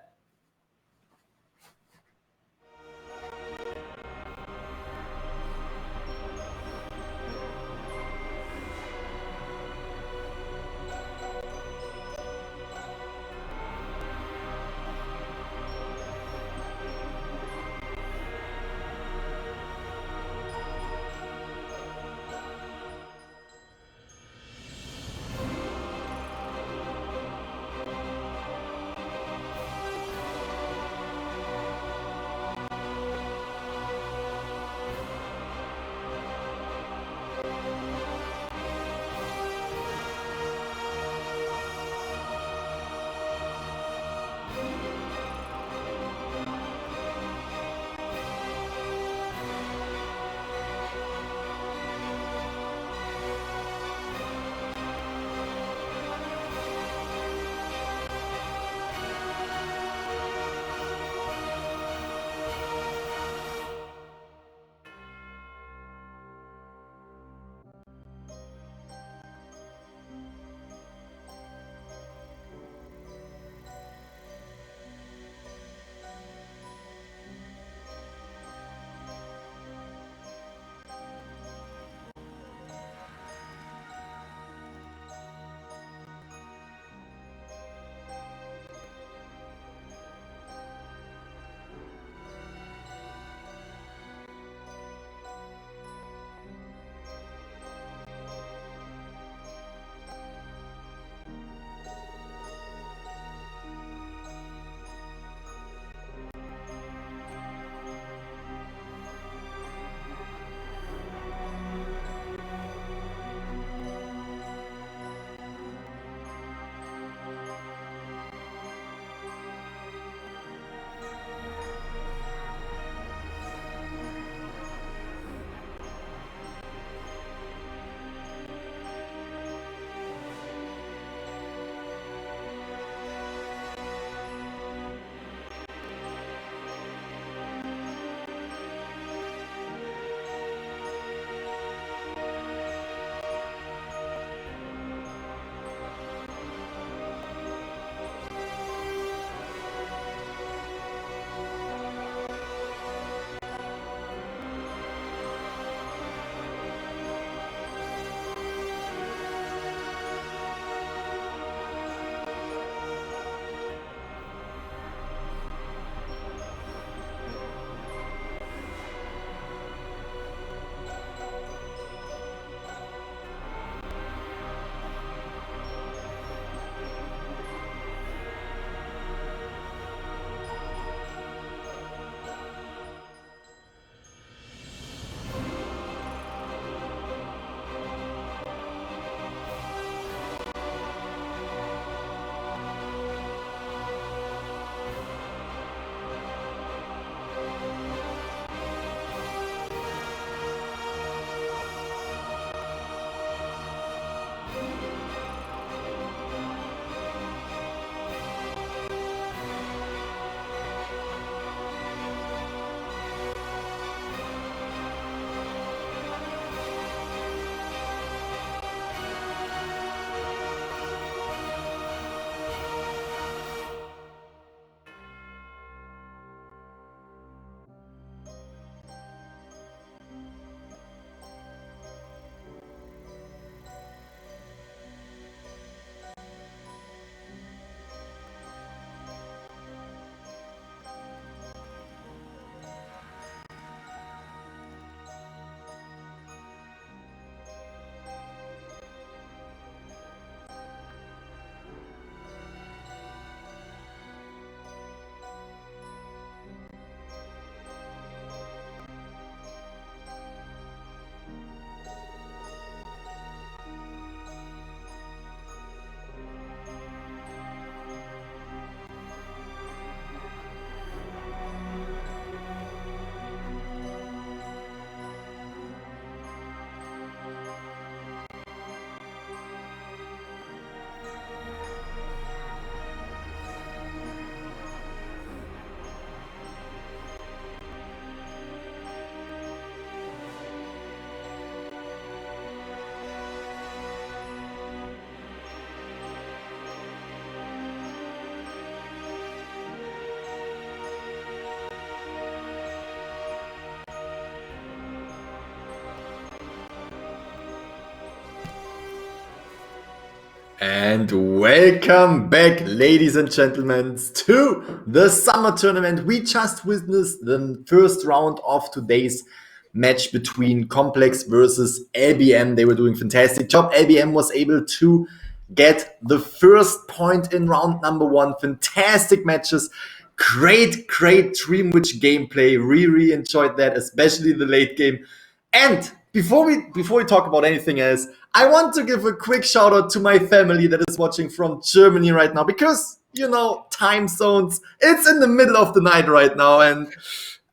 And welcome back, ladies and gentlemen, to the summer tournament. We just witnessed the first round of today's match between Complex versus LBM. They were doing fantastic job. LBM was able to get the first point in round number 1. Fantastic matches. Great Dreamwitch gameplay. Really enjoyed that, especially the late game. And before we talk about anything else, I want to give a quick shout out to my family that is watching from Germany right now, because, you know, time zones, it's in the middle of the night right now, and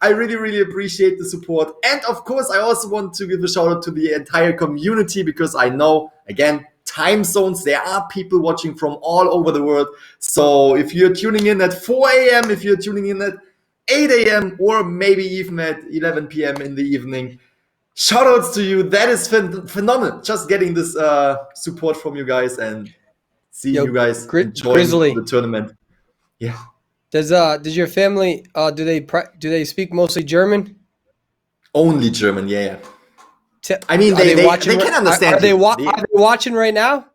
I really appreciate the support. And of course, I also want to give a shout out to the entire community, because I know, again, time zones, there are people watching from all over the world. So if you're tuning in at 4 a.m., if you're tuning in at 8 a.m., or maybe even at 11 p.m. in the evening, shoutouts to you. That is phenomenal. Just getting this support from you guys and seeing you guys enjoying Grizzly. the tournament. Yeah. Does your family do they speak mostly German? Only German, yeah. I mean, they can understand. Are they watching right now?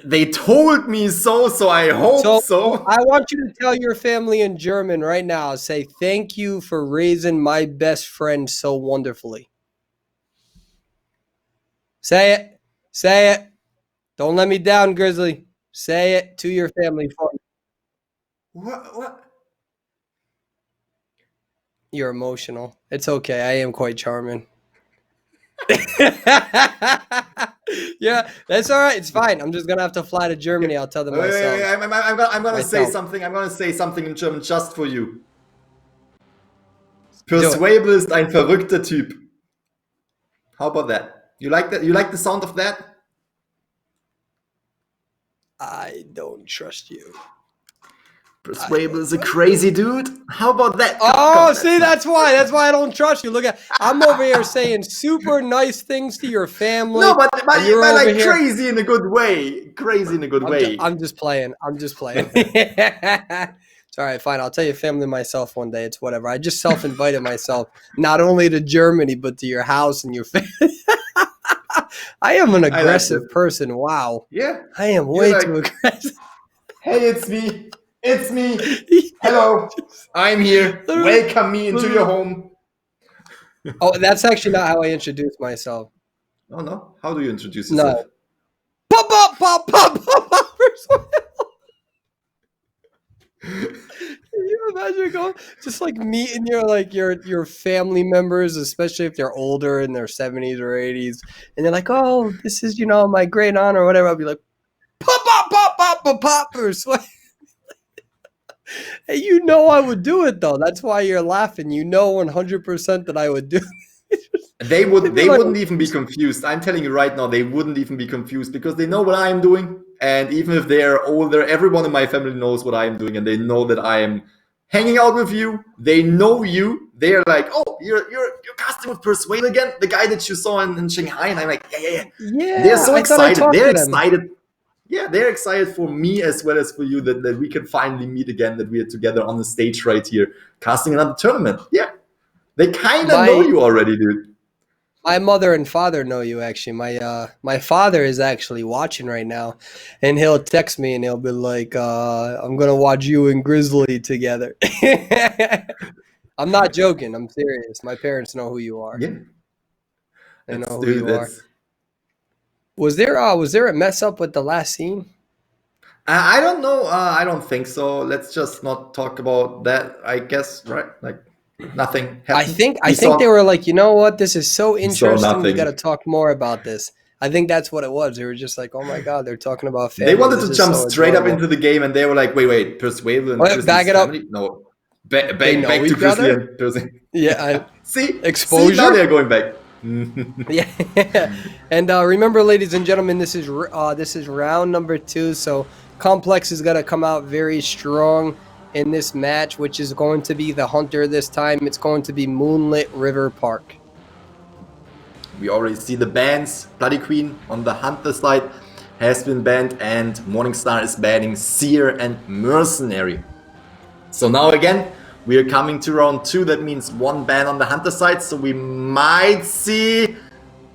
They told me so I hope so. I want you to tell your family in German right now. Say, thank you for raising my best friend so wonderfully. Say it. Say it. Don't let me down, Grizzly. Say it to your family for me. What? You're emotional. It's okay. I am quite charming. Yeah, that's all right. It's fine. I'm just gonna have to fly to Germany. I'll tell them myself. I'm gonna say something. I'm gonna say something in German just for you. Persuable ist ein verrückter Typ. How about that? You like that? You like the sound of that? I don't trust you. Persuable is a crazy dude. How about that? Oh, see, that's why I don't trust you. Look at, I'm over here saying super nice things to your family. No, but you're like here. crazy in a good way. Crazy in a good way. I'm just playing. It's all right, fine. I'll tell your family myself one day. It's whatever. I just self-invited myself, not only to Germany, but to your house and your family. I am an aggressive person. Wow. Yeah. I am way too aggressive. Hey, it's me. It's me. Hello. I'm here. Welcome me into your home. Oh, that's actually not how I introduce myself. Oh, no? How do you introduce yourself? No. Pop. Can you imagine going just like meeting your family members, especially if they're older in their 70s or 80s, and they're like, oh, this is, my great aunt or whatever. I'll be like, pop or sweat. Hey, I would do it though. That's why you're laughing. 100% that I would do it. They wouldn't even be confused. I'm telling you right now, they wouldn't even be confused, because they know what I am doing. And even if they're older, everyone in my family knows what I am doing, and they know that I am hanging out with you. They know you. They're like, oh, you're casting with Persuade again, the guy that you saw in Shanghai. And I'm like, yeah. They're so excited. They're excited. Yeah, they're excited for me as well as for you that we can finally meet again, that we are together on the stage right here, casting another tournament. Yeah. They kind of know you already, dude. My mother and father know you, actually. My father is actually watching right now, and he'll text me and he'll be like, I'm going to watch you and Grizzly together. I'm not joking. I'm serious. My parents know who you are. Yeah. They know who you are. Was there a mess up with the last scene? I don't know. I don't think so. Let's just not talk about that, I guess, right? Like, nothing happened. I think they were like, you know what? This is so interesting. We got to talk more about this. I think that's what it was. They were just like, oh my God, they're talking about family. They wanted to jump straight up into the game, and they were like, wait, Persuade and Grizzly's back it up. Family? No. Back to Grizzly and Persuade. Yeah. See? Exposure? See, now they're going back. Yeah. And remember, ladies and gentlemen, this is round number 2. So Complex is going to come out very strong in this match, which is going to be the Hunter this time. It's going to be Moonlit River Park. We already see the bans. Bloody Queen on the Hunter side has been banned, and Morningstar is banning Seer and Mercenary. So now again, we are coming to round 2. That means 1 ban on the Hunter side. So we might see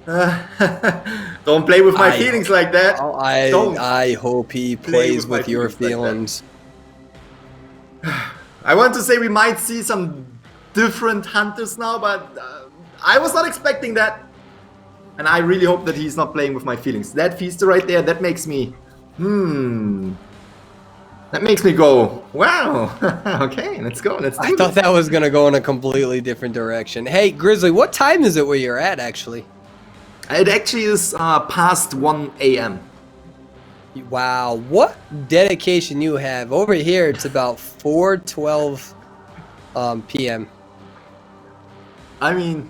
Don't play with my feelings like that. Don't I hope he play plays with with my your feelings like feelings. I want to say we might see some different hunters now, but I was not expecting that. And I really hope that he's not playing with my feelings. That feaster right there, that makes me, that makes me go, wow. Okay, let's go. Let's do I thought this. that was gonna go in a completely different direction. Hey, Grizzly, what time is it where you're at, actually? It actually is past 1 a.m. Wow, what dedication you have. Over here, it's about 4:12 p.m. I mean,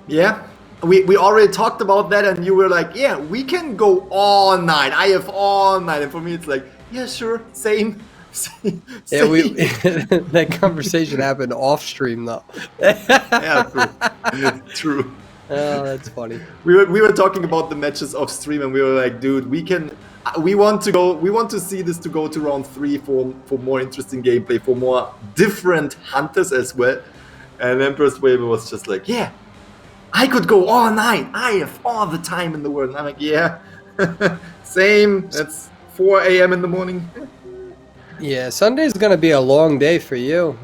yeah. We already talked about that, and you were like, yeah, we can go all night. I have all night. And for me, it's like, yeah, sure, same. Same. Yeah, that conversation happened off stream though. Yeah, true. Oh, that's funny. We were talking about the matches off stream, and we were like, dude, we want to see this to go to round 3 for more interesting gameplay, for more different hunters as well. And Emperor's Wave was just like, yeah, I could go all night. I have all the time in the world. And I'm like, yeah, same. That's 4 a.m. in the morning. Yeah, Sunday's gonna be a long day for you.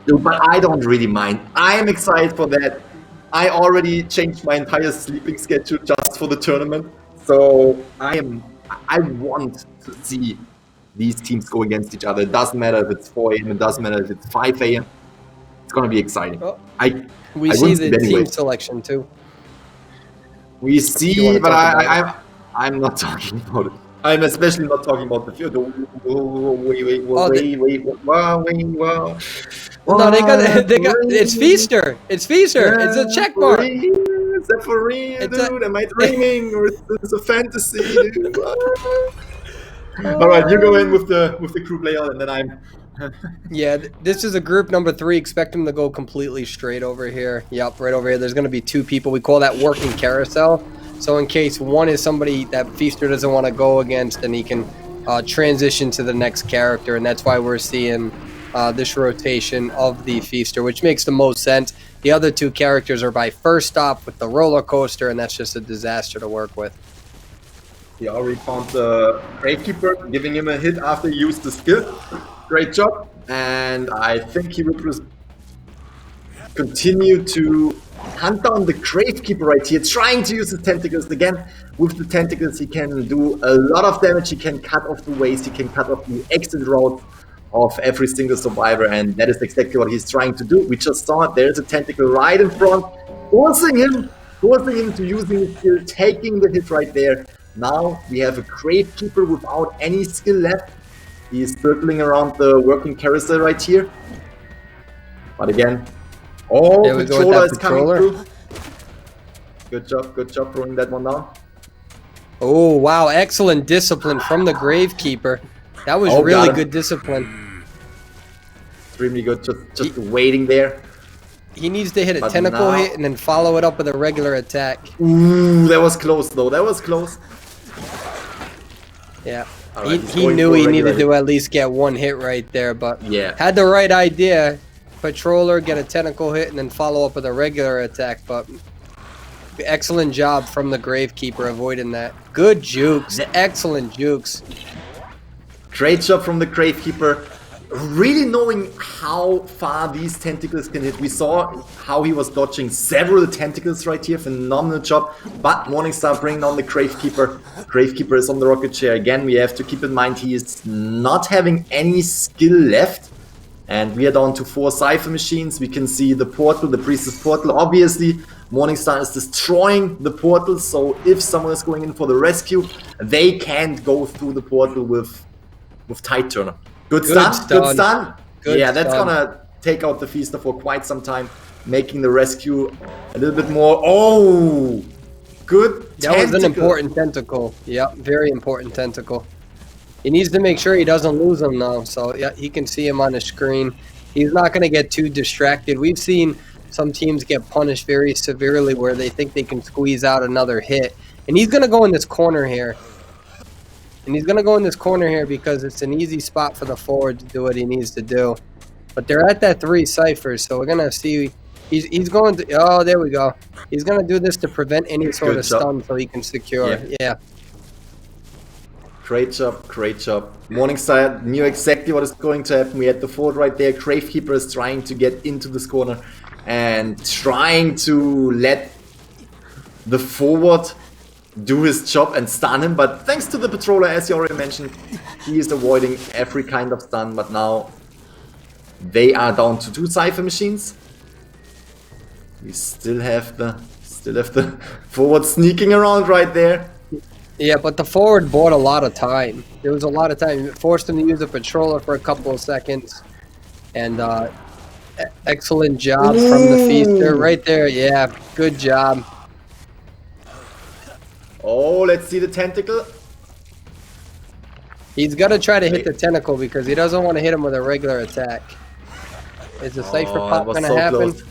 Dude, but I don't really mind. I am excited for that. I already changed my entire sleeping schedule just for the tournament. So I want to see these teams go against each other. It doesn't matter if it's 4 a.m. It doesn't matter if it's 5 a.m. It's gonna be exciting. Oh, I we see wouldn't the sleep anyway. team selection too. We You see, wanna but talk about I'm not talking about it. I'm especially not talking about the field. Wait. Wow. No, they got. It's Feaster. It's Feaster. It's a check mark. Is that for real, dude? Am I dreaming, or is this a fantasy, dude? All right, you go in with the group layout, and then I'm. Yeah, this is a group number 3. Expect them to go completely straight over here. Yep, right over here. There's going to be 2 people. We call that working carousel. So in case one is somebody that Feaster doesn't want to go against, then he can transition to the next character. And that's why we're seeing this rotation of the Feaster, which makes the most sense. The other 2 characters are by first stop with the roller coaster, and that's just a disaster to work with. He already found the Gravekeeper, giving him a hit after he used the skill. Great job. And I think he will just continue to hunt down the Gravekeeper right here, trying to use his tentacles again. With the tentacles, he can do a lot of damage. He can cut off the ways, he can cut off the exit route of every single survivor, and that is exactly what he's trying to do. We just saw it. There's a tentacle right in front, forcing him to using his skill, taking the hit right there. Now we have a Gravekeeper without any skill left. He's circling around the working carousel right here. But again, Patroller is coming through. Good job throwing that one down. Oh, wow. Excellent discipline from the Gravekeeper. That was really good discipline. Extremely good. Just waiting there. He needs to hit a tentacle hit and then follow it up with a regular attack. Ooh, that was close, though. That was close. Yeah. Right, he knew he needed to at least get 1 hit right there, but had the right idea. Patroller, get a tentacle hit, and then follow up with a regular attack, but excellent job from the Gravekeeper avoiding that. Good jukes. Excellent jukes. Great job from the Gravekeeper. Really knowing how far these tentacles can hit. We saw how he was dodging several tentacles right here. Phenomenal job. But Morningstar bringing down the Gravekeeper. Gravekeeper is on the rocket chair. Again, we have to keep in mind he is not having any skill left. And we are down to 4 Cypher machines. We can see the portal, the Priestess portal. Obviously, Morningstar is destroying the portal. So if someone is going in for the rescue, they can't go through the portal with Tide Turner. Good stun. Yeah, that's gonna take out the Feaster for quite some time, making the rescue a little bit more. Oh, good. That was an important tentacle. Yep, very important tentacle. He needs to make sure he doesn't lose him now. So yeah, he can see him on the screen. He's not going to get too distracted. We've seen some teams get punished very severely where they think they can squeeze out another hit. And he's going to go in this corner here. Because it's an easy spot for the forward to do what he needs to do. But they're at that 3 ciphers, so we're going to see He's going to. Oh, there we go. He's going to do this to prevent any sort Good of job. stun, so he can secure. Yeah. Great job, great job. Morningstar knew exactly what is going to happen. We had the fort right there. Gravekeeper is trying to get into this corner and trying to let the forward do his job and stun him. But thanks to the Patroller, as you already mentioned, he is avoiding every kind of stun. But now they are down to 2 Cypher machines. We still have the forward sneaking around right there. Yeah, but the forward bought a lot of time. There was a lot of time. It forced him to use the Patroller for a couple of seconds. And excellent job from the Feaster right there. Yeah, good job. Oh, let's see the tentacle. He's got to try to hit the tentacle because he doesn't want to hit him with a regular attack. Is the Cypher pop going to happen? Close.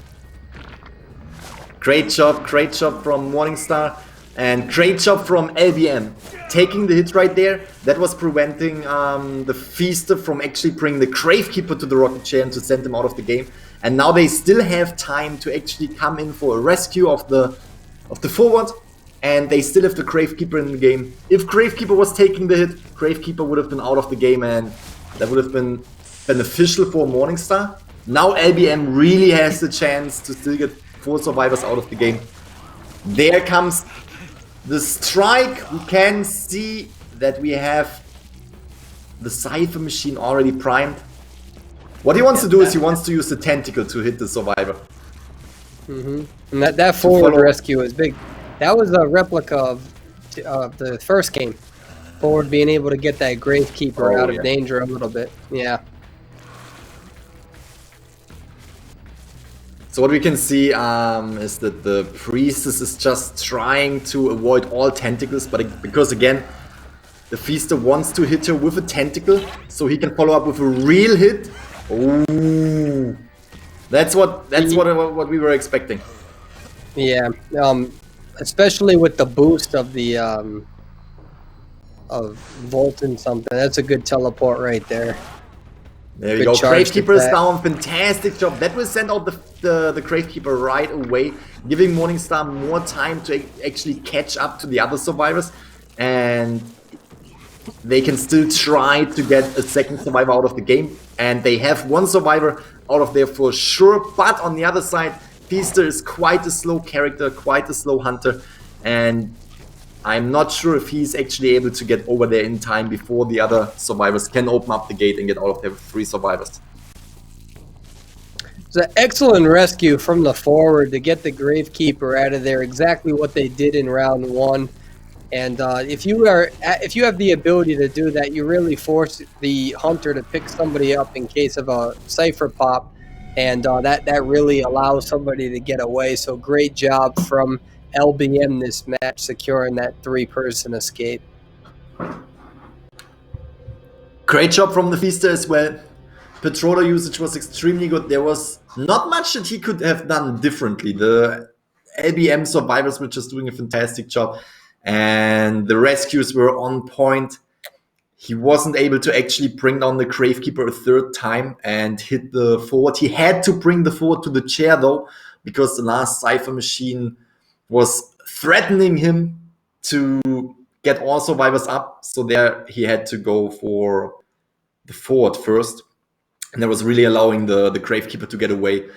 Great job from Morningstar. And great job from LBM. Taking the hit right there, that was preventing the Feaster from actually bringing the Gravekeeper to the rocket chair and to send him out of the game. And now they still have time to actually come in for a rescue of the forward. And they still have the Gravekeeper in the game. If Gravekeeper was taking the hit, Gravekeeper would have been out of the game and that would have been beneficial for Morningstar. Now LBM really has the chance to still get 4 survivors out of the game. There comes the strike. We can see that we have the Cypher machine already primed. What he wants to do is he wants to use the tentacle to hit the survivor. And that forward rescue is big. That was a replica of the first game. Forward being able to get that Gravekeeper out of danger a little bit. Yeah. So what we can see is that the Priestess is just trying to avoid all tentacles, but because again, the Feaster wants to hit her with a tentacle, so he can follow up with a real hit. Ooh, that's what we were expecting. Yeah, especially with the boost of the of Volt and something. That's a good teleport right there. There you go. Gravekeeper is down. Fantastic job. That will send out the Gravekeeper right away, giving Morningstar more time to actually catch up to the other survivors. And they can still try to get a second survivor out of the game. And they have 1 survivor out of there for sure. But on the other side, Feaster is quite a slow character, quite a slow hunter. And I'm not sure if he's actually able to get over there in time before the other survivors can open up the gate and get out of there with 3 survivors. It's an excellent rescue from the forward to get the Gravekeeper out of there. Exactly what they did in round 1. And if you have the ability to do that, you really force the hunter to pick somebody up in case of a Cypher pop, and that really allows somebody to get away. So great job from LBM this match, securing that 3-person escape. Great job from the Feaster as well. Patroller usage was extremely good. There was not much that he could have done differently. The LBM survivors were just doing a fantastic job, and the rescues were on point. He wasn't able to actually bring down the Gravekeeper a 3rd time and hit the forward. He had to bring the forward to the chair though, because the last Cypher machine was threatening him to get all survivors up. So there he had to go for the forward first. And that was really allowing the Gravekeeper to get away.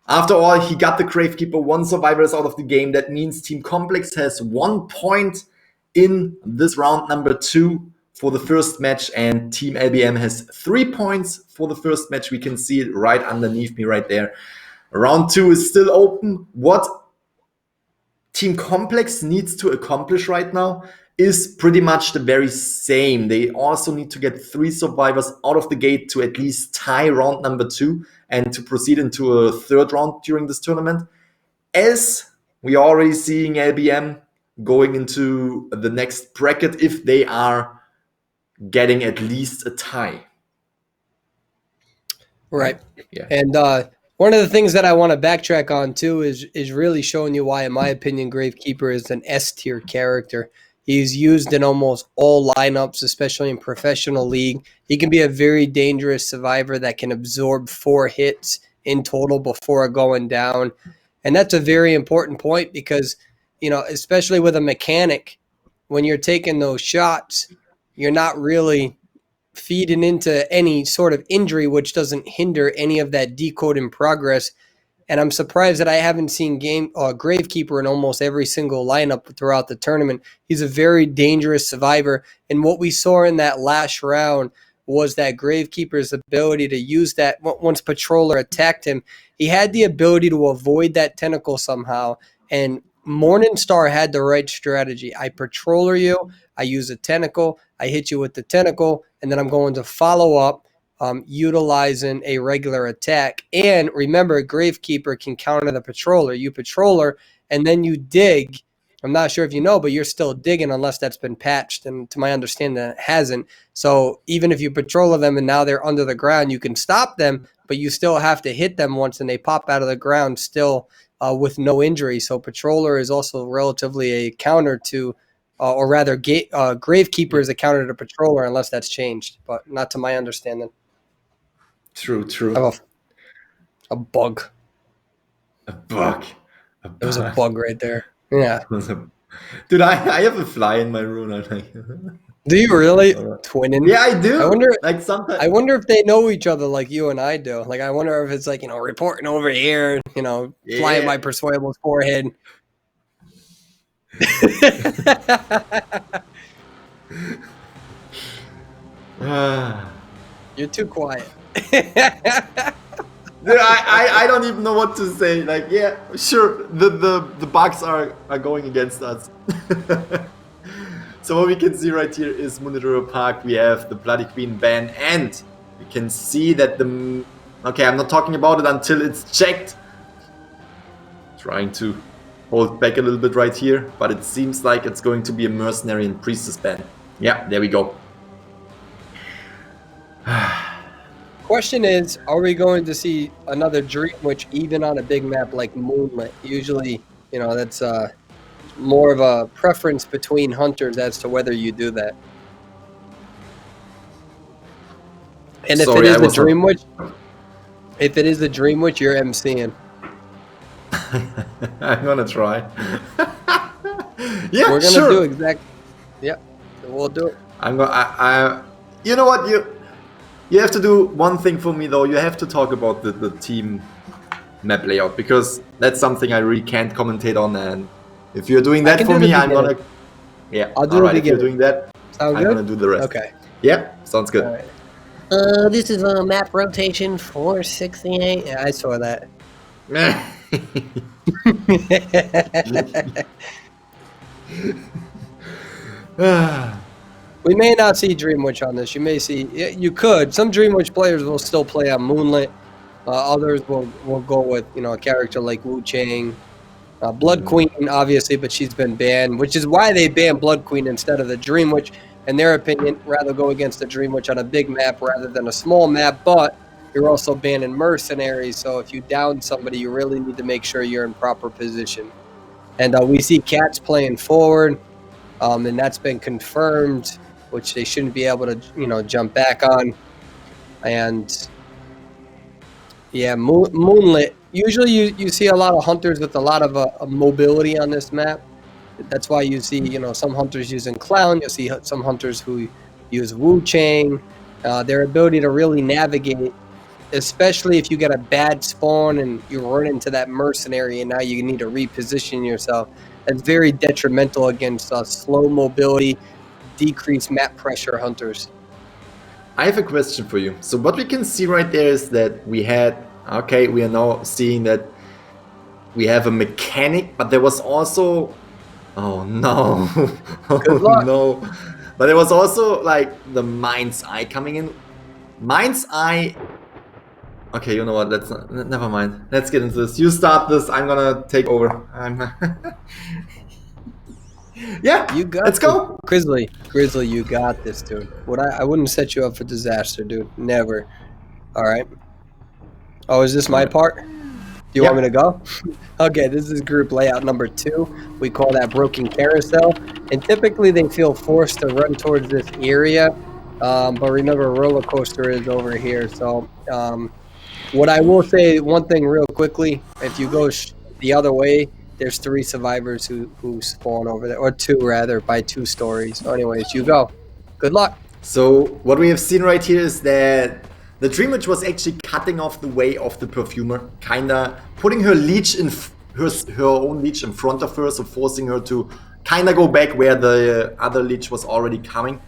After all, he got the Gravekeeper. 1 survivor is out of the game. That means Team Complex has 1 point in this round number 2 for the first match. And Team LBM has 3 points for the first match. We can see it right underneath me right there. Round 2 is still open. What Team Complex needs to accomplish right now is pretty much the very same. They also need to get 3 survivors out of the gate to at least tie round number 2 and to proceed into a 3rd round during this tournament. As we are already seeing LBM going into the next bracket if they are getting at least a tie. Right. Yeah. And one of the things that I want to backtrack on too is really showing you why, in my opinion, Gravekeeper is an S-tier character. He's used in almost all lineups, especially in professional league. He can be a very dangerous survivor that can absorb 4 hits in total before going down. And that's a very important point because, especially with a mechanic, when you're taking those shots, you're not really feeding into any sort of injury, which doesn't hinder any of that decode in progress. And I'm surprised that I haven't seen Gravekeeper in almost every single lineup throughout the tournament. He's a very dangerous survivor. And what we saw in that last round was that Gravekeeper's ability to use that once Patroller attacked him. He had the ability to avoid that tentacle somehow. And Morningstar had the right strategy. I Patroller you, I use a tentacle, I hit you with the tentacle, and then I'm going to follow up utilizing a regular attack. And remember, Gravekeeper can counter the Patroller. You Patroller, and then you dig. I'm not sure if you know, but you're still digging unless that's been patched. And to my understanding, it hasn't. So even if you Patroller them and now they're under the ground, you can stop them, but you still have to hit them once and they pop out of the ground still with no injury. So Patroller is also relatively a counter to or rather, Gravekeeper is a counter to Patroller unless that's changed, but not to my understanding. True. A bug. A bug. There was a bug right there. Yeah. Dude, I have a fly in my room. I'm like, do you really? Twinning? yeah, I do. I wonder. Like sometimes. I wonder if they know each other like you and I do. Like I wonder if it's like reporting over here. Flying my Persuadable's forehead. You're too quiet. Dude, I don't even know what to say. Like, yeah, sure, the bugs are going against us. So what we can see right here is Munedura Park. We have the Bloody Queen ban, and we can see that okay, I'm not talking about it until it's checked. Trying to hold back a little bit right here, but it seems like it's going to be a Mercenary and Priestess ban. Yeah, there we go. Question is, are we going to see another Dream Witch even on a big map like Moonlit? Usually, that's more of a preference between hunters as to whether you do that. And if it is the Dream Witch, you're MCing. I'm gonna try. Yeah, we're gonna sure. do exactly. Yep, we'll do it. You know what, you have to do one thing for me though. You have to talk about the team map layout, because that's something I really can't commentate on. And if you're doing that for me, I'm gonna. Yeah, I'll do it. If you're doing that, I'm gonna do the rest. Okay. Yeah, sounds good. All right. This is a map rotation 468. Yeah, I saw that. We may not see Dream Witch on this. You may see. You could. Some Dream Witch players will still play on Moonlit. Others will go with a character like Wu Chang. Blood Queen, obviously, but she's been banned, which is why they banned Blood Queen instead of the Dream Witch. In their opinion, rather go against the Dream Witch on a big map rather than a small map. But you're also banning mercenaries, so if you down somebody, you really need to make sure you're in proper position. And we see Cats playing forward, and that's been confirmed, which they shouldn't be able to, jump back on. And yeah, Moonlit. Usually, you see a lot of hunters with a lot of mobility on this map. That's why you see, some hunters using Clown. You'll see some hunters who use Wu Chang. Their ability to really navigate, especially if you get a bad spawn and you run into that mercenary and now you need to reposition yourself. That's very detrimental against slow mobility, decreased map pressure hunters. I have a question for you. So what we can see right there is that we are now seeing that we have a mechanic, but there was also, oh no, oh no. But there was also like the Mind's Eye coming in. Mind's Eye. Okay, you know what? Never mind. Let's get into this. You start this. I'm gonna take over. Yeah, you got. Let's go, Grizzly. You got this, dude. I wouldn't set you up for disaster, dude. Never. All right. Oh, is this my part? Do you want me to go? Okay, this is group layout number 2. We call that Broken Carousel. And typically they feel forced to run towards this area. But remember, Roller Coaster is over here. So What I will say, one thing real quickly, if you go the other way, there's 3 survivors who spawn over there, or 2 rather, by 2 stories. So anyways, you go. Good luck. So what we have seen right here is that the Dream Witch was actually cutting off the way of the Perfumer, kinda putting her leech in her own leech in front of her, so forcing her to kinda go back where the other leech was already coming.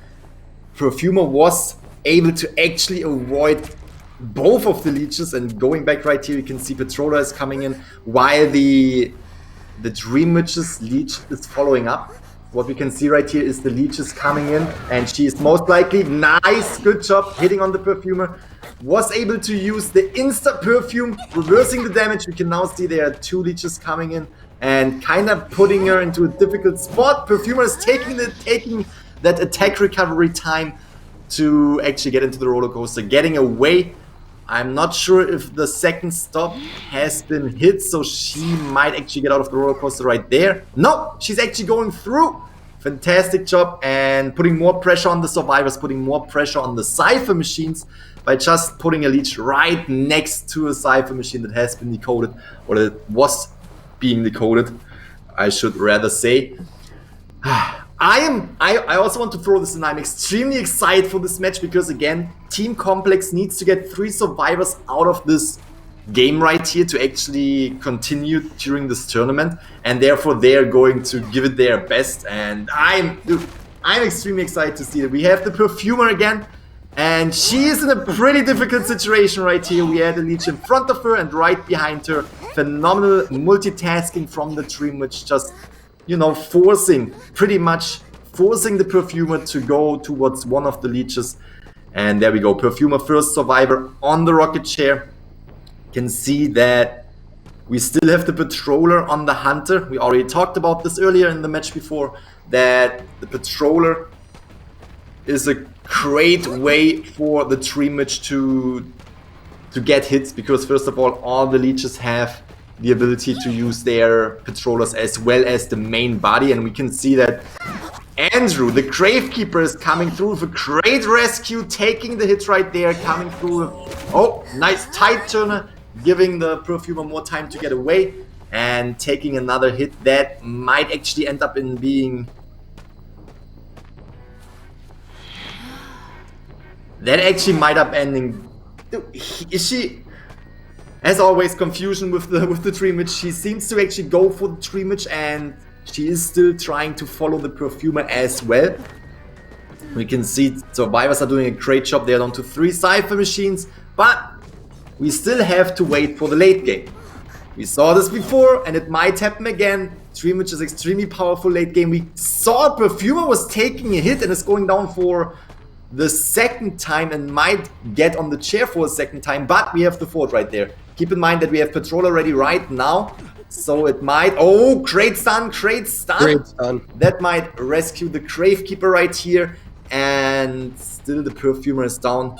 Perfumer was able to actually avoid both of the leeches, and going back right here, you can see Patroller is coming in while the Dream Witch's leech is following up. What we can see right here is the leech is coming in, and she is most likely, nice, good job, hitting on the Perfumer. Was able to use the Insta Perfume, reversing the damage. We can now see there are 2 leeches coming in and kind of putting her into a difficult spot. Perfumer is taking that attack recovery time to actually get into the roller coaster, getting away. I'm not sure if the second stop has been hit, so she might actually get out of the roller coaster right there. No, she's actually going through. Fantastic job, and putting more pressure on the survivors, putting more pressure on the Cypher machines by just putting a leech right next to a Cypher machine that has been decoded, or that was being decoded, I should rather say. I also want to throw this in. I'm extremely excited for this match because, again, Team Complex needs to get 3 survivors out of this game right here to actually continue during this tournament, and therefore they're going to give it their best. And I'm extremely excited to see that we have the Perfumer again, and she is in a pretty difficult situation right here. We had a leech in front of her and right behind her. Phenomenal multitasking from the Dream Witch, just, you know, pretty much forcing the Perfumer to go towards one of the leeches. And there we go, Perfumer first survivor on the rocket chair. Can see that we still have the Patroller on the Hunter. We already talked about this earlier in the match before, that the Patroller is a great way for the Dream Witch to get hits, because first of all the leeches have the ability to use their Patrollers as well as the main body, and we can see that Andrew, the Gravekeeper, is coming through with a great rescue, taking the hits right there, coming through with, oh, nice tight turner, giving the Perfumer more time to get away, and taking another hit that might actually end up in being... That actually might up ending... Is she... As always, confusion with the Dream Witch. She seems to actually go for the Dream Witch, and she is still trying to follow the Perfumer as well. We can see survivors are doing a great job. They're down to 3 Cypher machines, but we still have to wait for the late game. We saw this before, and it might happen again. Dream Witch is extremely powerful late game. We saw Perfumer was taking a hit and is going down for the second time and might get on the chair for a second time, but we have the fort right there. Keep in mind that we have Patroller ready right now, so it might... Oh, great stun, great stun! Great stun. That might rescue the Gravekeeper right here, and still the Perfumer is down.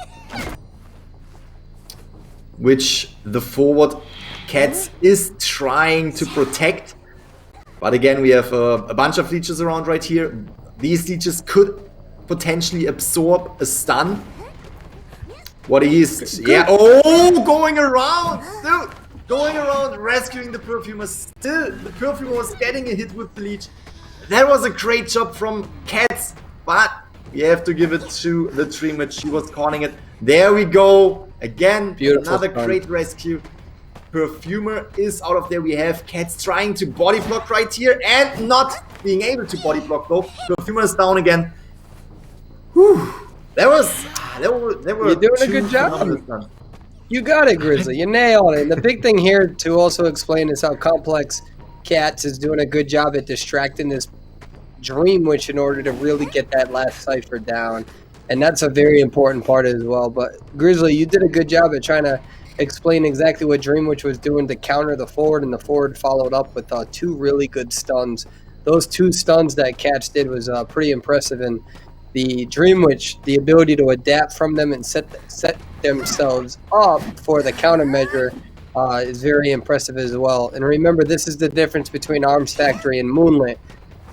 Which the forward Cats is trying to protect. But again, we have a bunch of leeches around right here. These leeches could potentially absorb a stun. What is... Yeah, oh, going around! Dude, going around, rescuing the Perfumer. Still, the Perfumer was getting a hit with the leech. That was a great job from Cats, but we have to give it to the Dream Witch. She was calling it. There we go. Again, beautiful another stun. Great rescue. Perfumer is out of there. We have Cats trying to body block right here and not being able to body block though. Perfumer is down again. Whew. They were You're doing a good job. You got it, Grizzly. You nailed it. And the big thing here to also explain is how Complex Cats is doing a good job at distracting this Dream Witch in order to really get that last cipher down. And that's a very important part as well. But Grizzly, you did a good job at trying to explain exactly what Dream Witch was doing to counter the forward, and the forward followed up with 2 really good stuns. Those 2 stuns that Cats did was pretty impressive, and the Dream Witch, the ability to adapt from them and set themselves up for the countermeasure is very impressive as well. And remember, this is the difference between Arms Factory and Moonlit.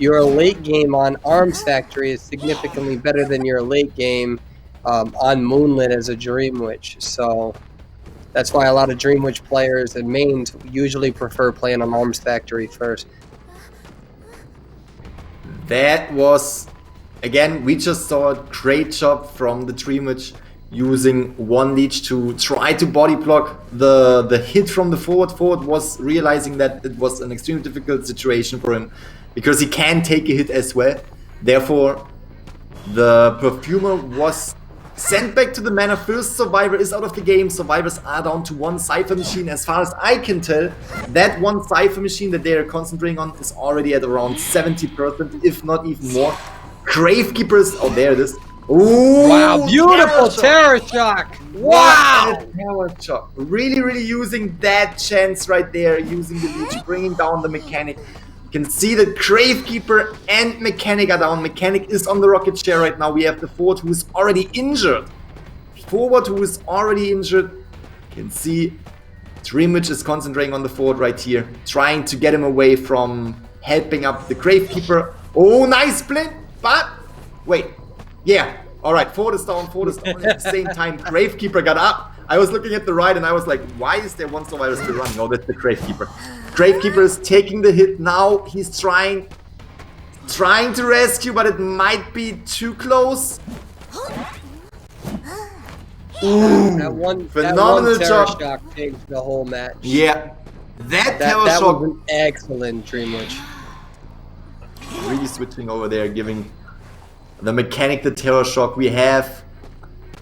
Your late game on Arms Factory is significantly better than your late game on Moonlit as a Dream Witch. So That's why a lot of Dream Witch players and mains usually prefer playing on Arms Factory first. That was, again, we just saw a great job from the Dream Witch using one leech to try to body block the hit from the forward. Forward was realizing that it was an extremely difficult situation for him because he can take a hit as well. Therefore, the Perfumer was sent back to the mana. First Survivor is out of the game. Survivors are down to one Cypher Machine. As far as I can tell, that one Cypher Machine that they are concentrating on is already at around 70%, if not even more. Gravekeepers, oh, there it is. Ooh, Wow, beautiful Terror Shock! Wow! What a Terror Shock. Really, really using that chance right there, using the leech, bringing down the Mechanic. You can see that Gravekeeper and Mechanic are down. Mechanic is on the rocket chair right now. We have the Forward who is already injured. Forward who is already injured. You can see Dream Witch is concentrating on the Forward right here, trying to get him away from helping up the Gravekeeper. Oh, nice blink, but wait. Yeah, alright, Forward is down at the same time. Gravekeeper got up. I was looking at the right and I was like, why is there one Survivor still running? Oh, that's the Gravekeeper. Gravekeeper is taking the hit now. He's trying to rescue, but it might be too close. Ooh, That one phenomenal Terror job. Shock changed the whole match. Yeah, that Terror That Shock. was an excellent Dream Witch. Really switching over there, giving the Mechanic the Terror Shock. We have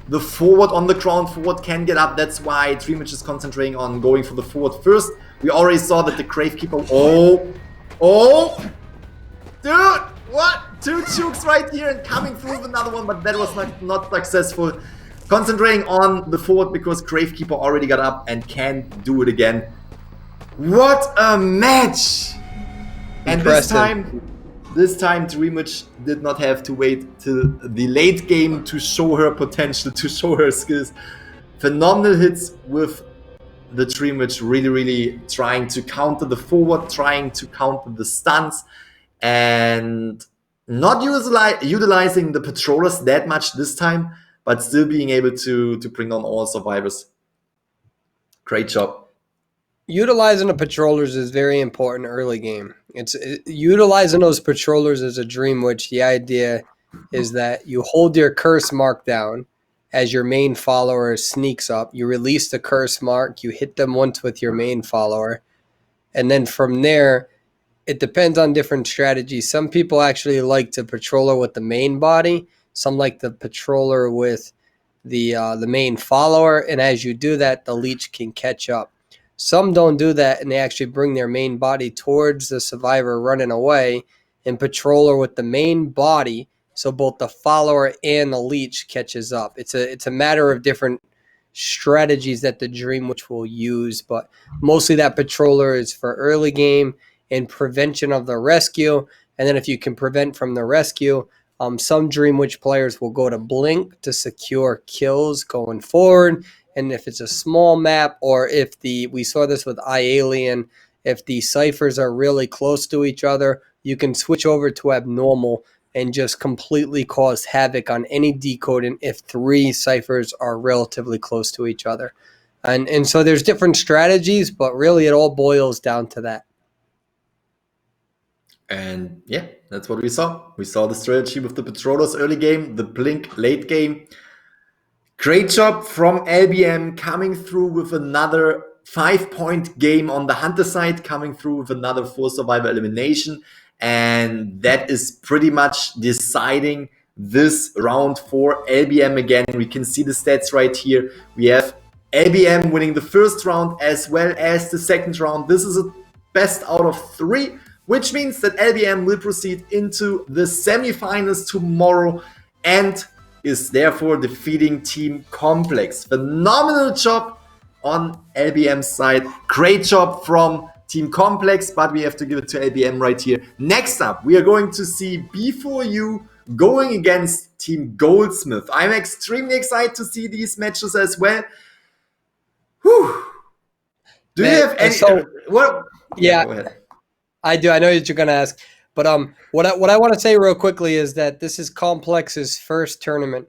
the Forward on the ground. Forward can get up. That's why Dream Witch is concentrating on going for the Forward first. We already saw that the Gravekeeper. Oh, dude, what? Two chukes right here and coming through with another one, but that was not successful. Concentrating on the Forward because Gravekeeper already got up and can do it again. What a match! And this time Dream Witch did not have to wait till the late game to show her potential, to show her skills. Phenomenal hits with the Dream Witch, really trying to counter the Forward, trying to counter the stuns, and not utilizing the Patrollers that much this time, but still being able to bring down all Survivors. Great job. Utilizing the Patrollers is very important early game. Utilizing those Patrollers as a Dream Witch, the idea is that you hold your curse mark down as your main follower sneaks up. You release the curse mark, you hit them once with your main follower, and then from there, it depends on different strategies. Some people actually like to Patroller with the main body. Some like the Patroller with the main follower, and as you do that, the leech can catch up. Some don't do that, and they actually bring their main body towards the Survivor running away and Patroller with the main body, so both the follower and the leech catches up. It's a matter of different strategies that the Dream Witch will use, but mostly that Patroller is for early game and prevention of the rescue. And then if you can prevent from the rescue, some Dream Witch players will go to Blink to secure kills going forward. And if it's a small map, or if we saw this with iAlien, if the ciphers are really close to each other, you can switch over to Abnormal and just completely cause havoc on any decoding if 3 ciphers are relatively close to each other. And so there's different strategies, but really it all boils down to that. And yeah, that's what we saw. We saw the strategy with the Patrollers early game, the Blink late game. Great job from LBM coming through with another 5-point game on the Hunter side, coming through with another 4 Survivor elimination. And that is pretty much deciding this round for LBM again. We can see the stats right here. We have LBM winning the first round as well as the second round. This is a best out of 3, which means that LBM will proceed into the semifinals tomorrow and is therefore defeating Team Complex. Phenomenal job on LBM's side. Great job from Team Complex, but we have to give it to LBM right here. Next up, we are going to see B4U going against Team Goldsmith. I'm extremely excited to see these matches as well. Whew. Do you have any... What? Yeah, go ahead. I do. I know that you're going to ask. But what I want to say real quickly is that this is Complex's first tournament.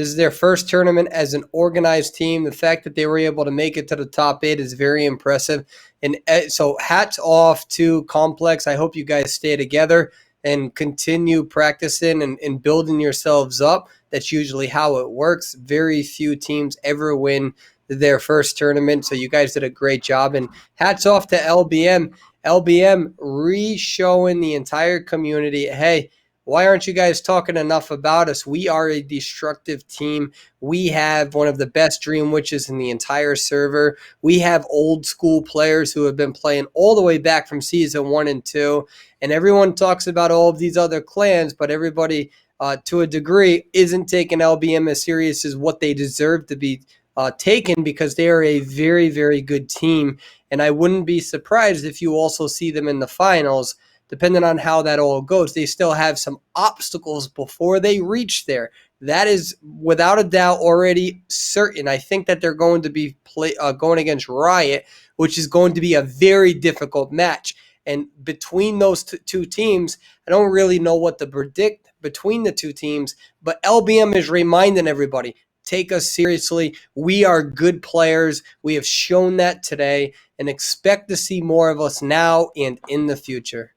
This is their first tournament as an organized team. The fact that they were able to make it to the top 8 is very impressive. And so hats off to Complex. I hope you guys stay together and continue practicing and building yourselves up. That's usually how it works. Very few teams ever win their first tournament. So you guys did a great job. And hats off to LBM. LBM re-showing the entire community, hey, why aren't you guys talking enough about us? We are a destructive team. We have one of the best Dream Witches in the entire server. We have old school players who have been playing all the way back from season 1 and 2. And everyone talks about all of these other clans, but everybody, to a degree, isn't taking LBM as serious as what they deserve to be taken, because they are a very, very good team. And I wouldn't be surprised if you also see them in the finals. Depending on how that all goes, they still have some obstacles before they reach there. That is without a doubt already certain. I think that they're going to be going against Riot, which is going to be a very difficult match. And between those two teams, I don't really know what to predict between the two teams, but LBM is reminding everybody, take us seriously. We are good players. We have shown that today, and expect to see more of us now and in the future.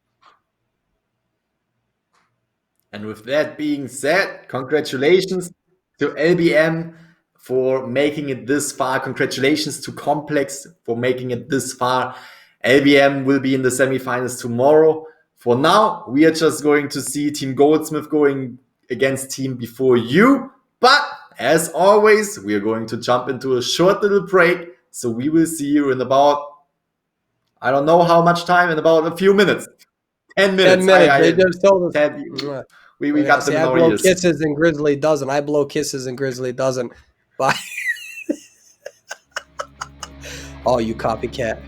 And with that being said, congratulations to LBM for making it this far. Congratulations to Complex for making it this far. LBM will be in the semifinals tomorrow. For now, we are just going to see Team Goldsmith going against Team Before You. But as always, we are going to jump into a short little break. So we will see you in about, I don't know how much time, in about a few minutes. 10 minutes. 10 minutes. They just told us. We got them in I our blow ears. kisses and Grizzly doesn't. I blow kisses and Grizzly doesn't. Bye. Oh, you copycat.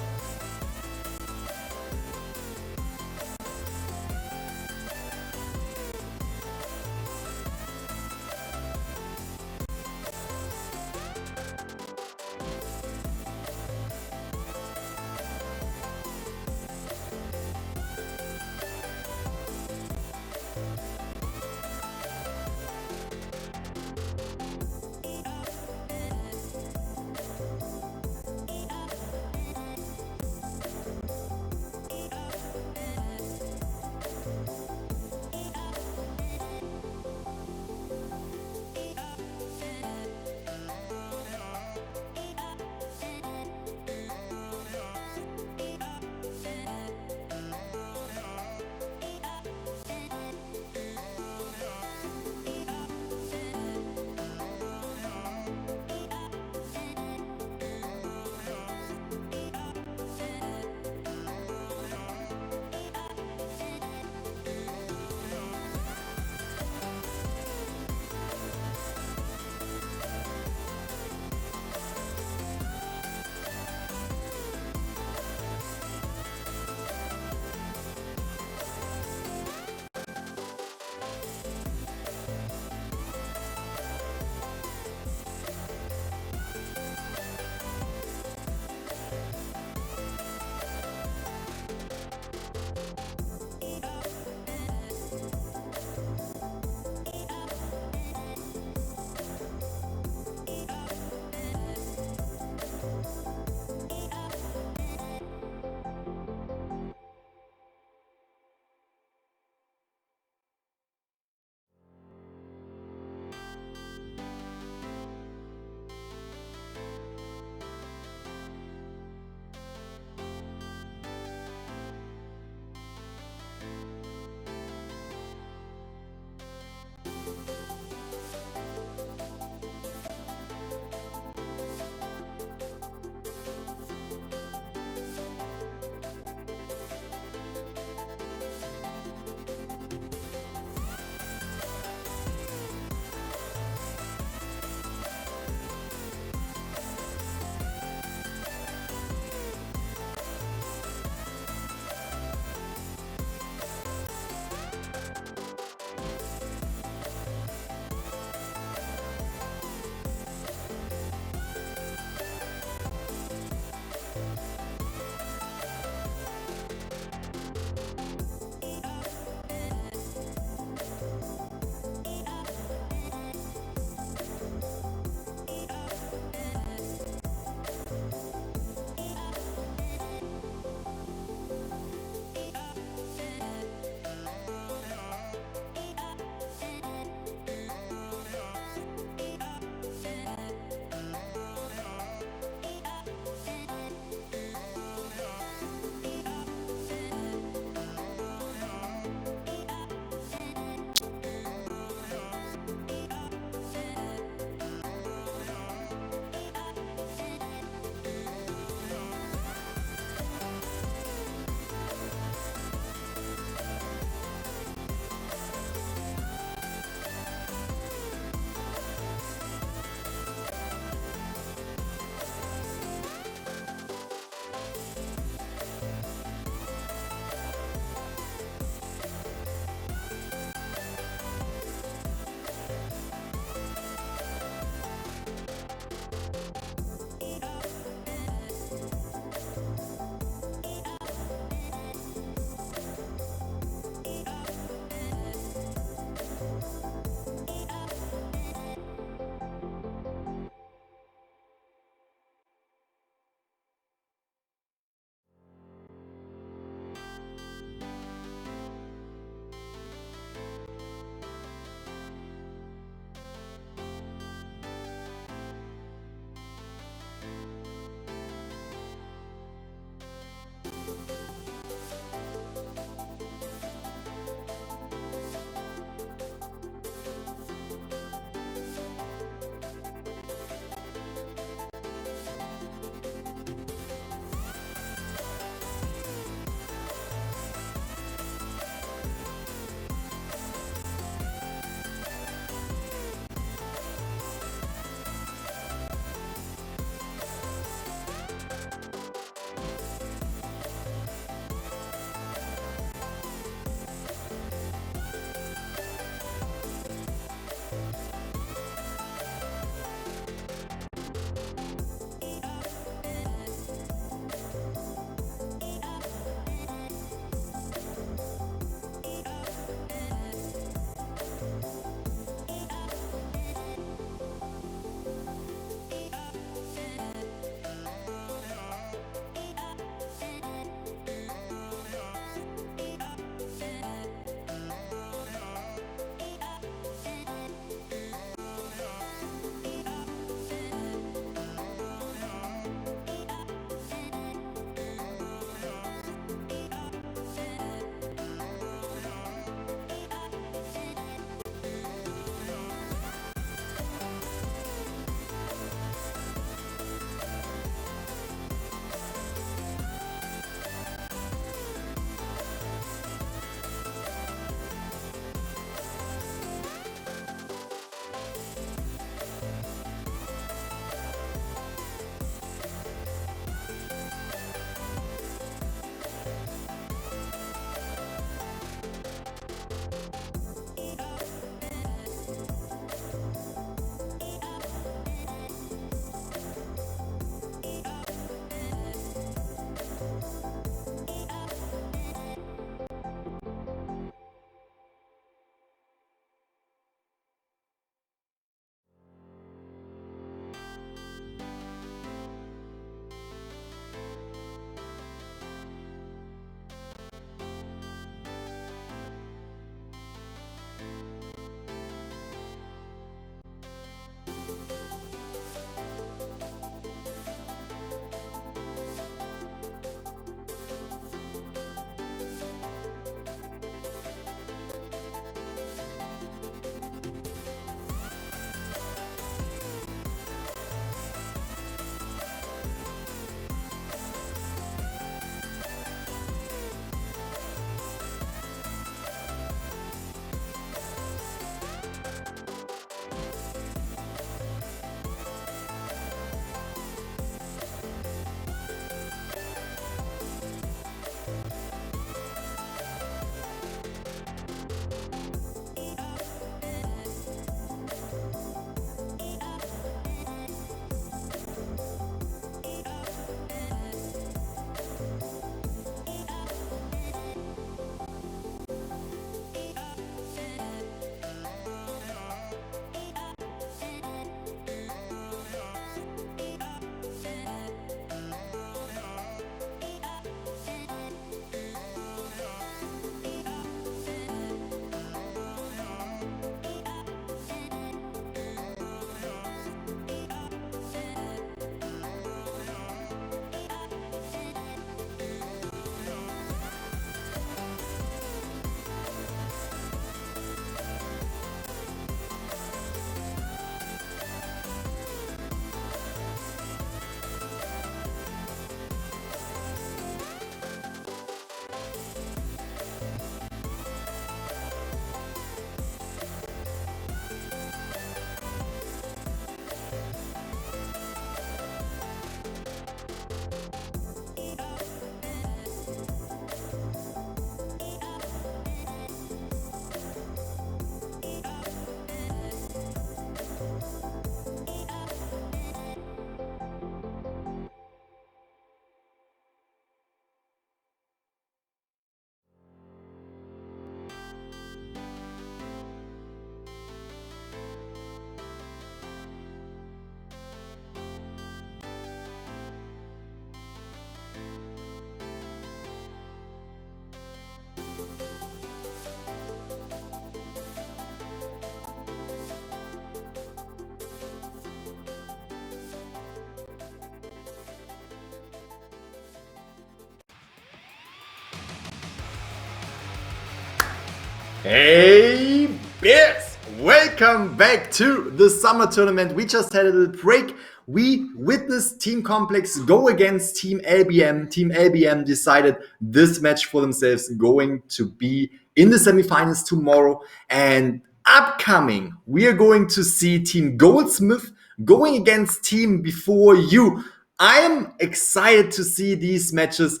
Hey, Bears! Welcome back to the summer tournament. We just had a little break. We witnessed Team Complex go against Team LBM. Team LBM decided this match for themselves, going to be in the semifinals tomorrow. And upcoming, we are going to see Team Goldsmith going against Team Before You. I am excited to see these matches.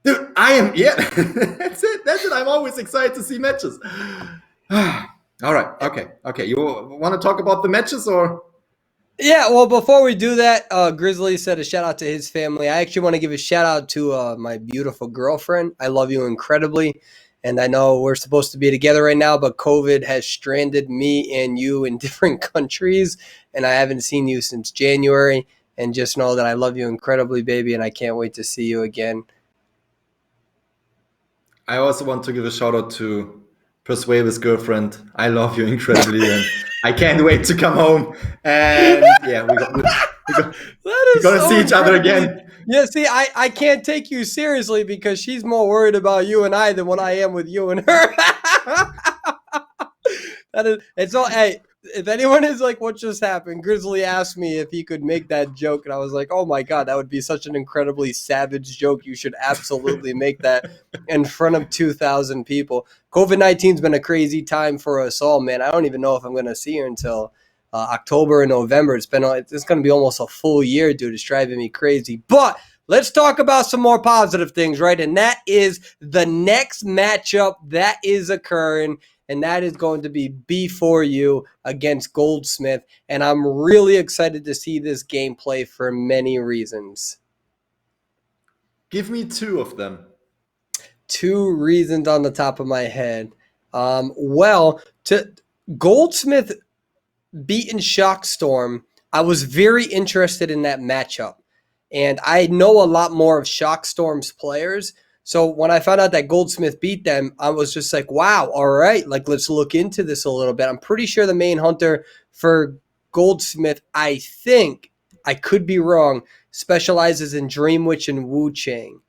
Dude, that's it. I'm always excited to see matches. All right, okay. You want to talk about the matches or? Yeah, well, before we do that, Grizzly said a shout out to his family. I actually want to give a shout out to my beautiful girlfriend. I love you incredibly. And I know we're supposed to be together right now, but COVID has stranded me and you in different countries. And I haven't seen you since January. And just know that I love you incredibly, baby. And I can't wait to see you again. I also want to give a shout out to Persuave's girlfriend. I love you incredibly, and I can't wait to come home. And yeah, we're gonna see each other again. Yeah, see, I can't take you seriously because she's more worried about you and I than what I am with you and her. It's all. Hey, if anyone is like, what just happened? Grizzly asked me if he could make that joke, and I was like, oh my god, that would be such an incredibly savage joke. You should absolutely make that in front of 2,000 people. COVID-19's been a crazy time for us all, man. I don't even know if I'm going to see her until October and November. It's going to be almost a full year, dude. It's driving me crazy. But let's talk about some more positive things, right? And that is the next matchup that is occurring. And that is going to be B4U against Goldsmith. And I'm really excited to see this gameplay for many reasons. Give me two of them. Two reasons on the top of my head. To Goldsmith beating Shockstorm, I was very interested in that matchup. And I know a lot more of Shockstorm's players. So when I found out that Goldsmith beat them, I was just like, wow, all right, like let's look into this a little bit. I'm pretty sure the main hunter for Goldsmith, I think, I could be wrong, specializes in Dream Witch and Wu Chang.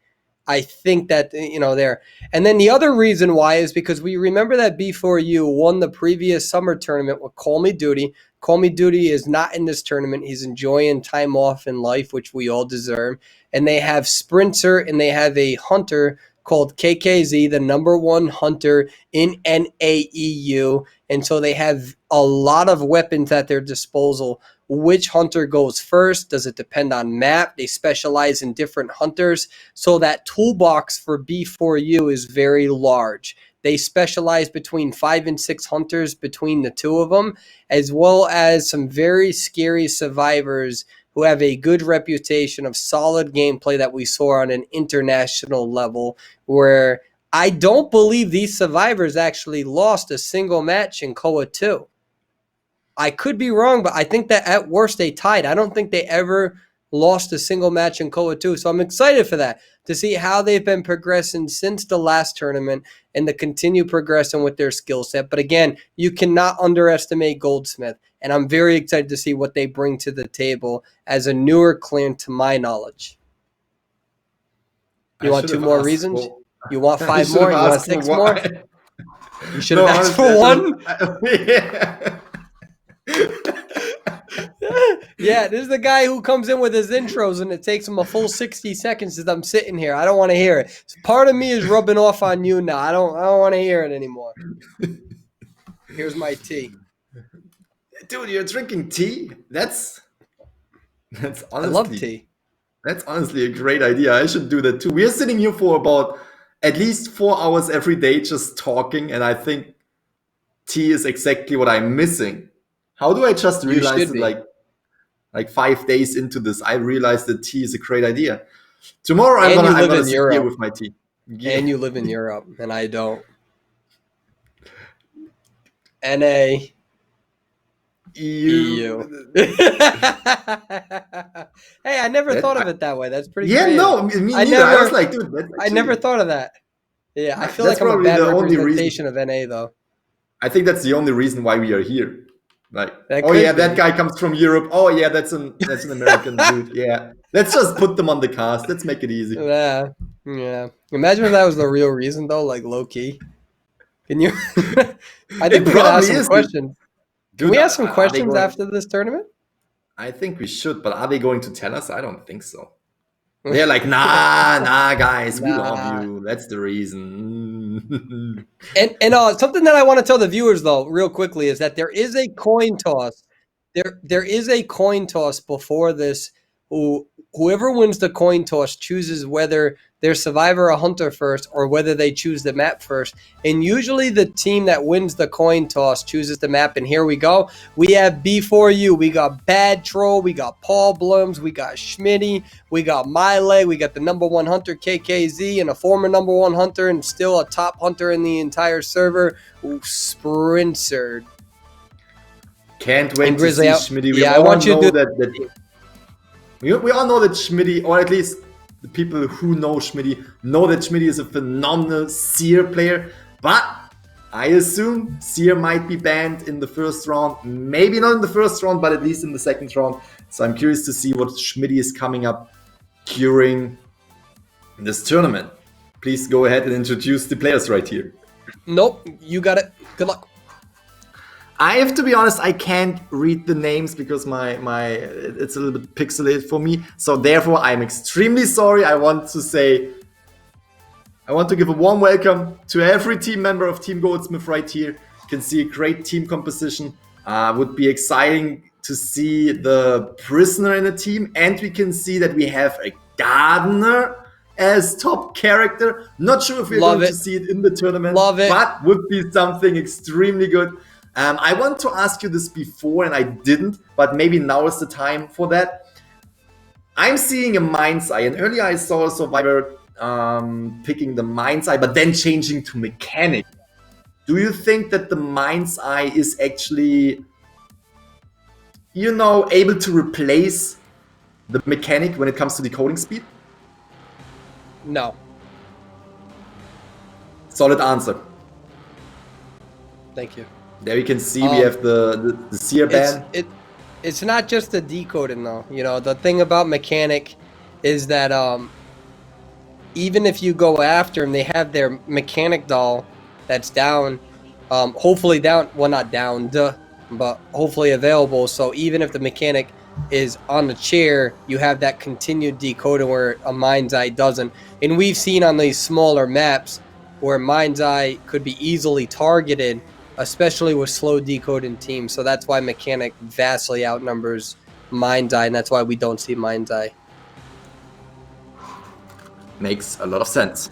I think that, there. And then the other reason why is because we remember that B4U won the previous summer tournament with Call Me Duty. Call Me Duty is not in this tournament. He's enjoying time off in life, which we all deserve. And they have Sprinter and they have a hunter called KKZ, the number one hunter in NAEU. And so they have a lot of weapons at their disposal. Which hunter goes first? Does it depend on map? They specialize in different hunters. So that toolbox for B4U is very large. They specialize between 5 and 6 hunters between the two of them, as well as some very scary survivors who have a good reputation of solid gameplay that we saw on an international level, where I don't believe these survivors actually lost a single match in KOA 2. I could be wrong, but I think that at worst they tied. I don't think they ever lost a single match in KOA 2. So I'm excited for that, to see how they've been progressing since the last tournament and to continue progressing with their skill set. But again, you cannot underestimate Goldsmith. And I'm very excited to see what they bring to the table as a newer clan to my knowledge. You want 2 more reasons? You want 5 more? You want 6 more? You should have asked for 1? Yeah. Yeah, this is the guy who comes in with his intros and it takes him a full 60 seconds as I'm sitting here. I don't want to hear it. So part of me is rubbing off on you now. I don't want to hear it anymore. Here's my tea. Dude, you're drinking tea? That's honestly, I love tea. That's honestly a great idea. I should do that too. We are sitting here for about at least 4 hours every day just talking, and I think tea is exactly what I'm missing. How do I just realize it like 5 days into this? I realized that tea is a great idea. Tomorrow I'm gonna sit here with my tea. Yeah. And you live in Europe, and I don't. NA. EU. Hey, I never thought of it that way. That's pretty creative. No, me neither. I was like, dude, I never thought of that. Yeah, I feel like I'm a bad representation of NA, though. I think that's the only reason why we are here. Like, that guy comes from Europe. Oh yeah, that's an American dude. Yeah, let's just put them on the cast. Let's make it easy. Yeah. Imagine if that was the real reason, though, like low key. Can you? I think It we gotta ask probably some is, questions. Can dude. we ask some Are they questions going? after this tournament? I think we should, but are they going to tell us? I don't think so. They're like, nah, guys, we love Nah. you. That's the reason. And something that I want to tell the viewers though, real quickly, is that there is a coin toss. There is a coin toss before this. Whoever wins the coin toss chooses whether they're survivor or hunter first, or whether they choose the map first. And usually the team that wins the coin toss chooses the map. And here we go. We have before you. We got Bad Troll. We got Paul Blums. We got Schmitty. We got Mile. We got the #1 hunter KKZ, and a former #1 hunter and still a top hunter in the entire server, Sprinter. Can't wait And to Grizzly see out. Schmitty. We Yeah, I all want you to know do. that we all know that Schmitty, or at least the people who know Schmitty, know that Schmitty is a phenomenal Seer player. But I assume Seer might be banned in the first round. Maybe not in the first round, but at least in the second round. So I'm curious to see what Schmitty is coming up during this tournament. Please go ahead and introduce the players right here. Nope, you got it. Good luck. I have to be honest, I can't read the names because my it's a little bit pixelated for me. So therefore, I'm extremely sorry. I want to give a warm welcome to every team member of Team Goldsmith right here. You can see a great team composition. Would be exciting to see the prisoner in the team, and we can see that we have a gardener as top character. Not sure if we're Love going it. to see it in the tournament, Love it. but would be something extremely good. I want to ask you this before, and I didn't, but maybe now is the time for that. I'm seeing a Mind's Eye, and earlier I saw a Survivor picking the Mind's Eye, but then changing to Mechanic. Do you think that the Mind's Eye is actually, able to replace the Mechanic when it comes to decoding speed? No. Solid answer. Thank you. There you can see we have the Seer ban. It's not just the decoding though. The thing about Mechanic is that even if you go after them, they have their Mechanic doll that's down, hopefully down, well not down, but hopefully available. So even if the Mechanic is on the chair, you have that continued decoding where a Mind's Eye doesn't. And we've seen on these smaller maps where Mind's Eye could be easily targeted, especially with slow decoding teams. So that's why Mechanic vastly outnumbers Mind's Eye, and that's why we don't see Mind's Eye. Makes a lot of sense.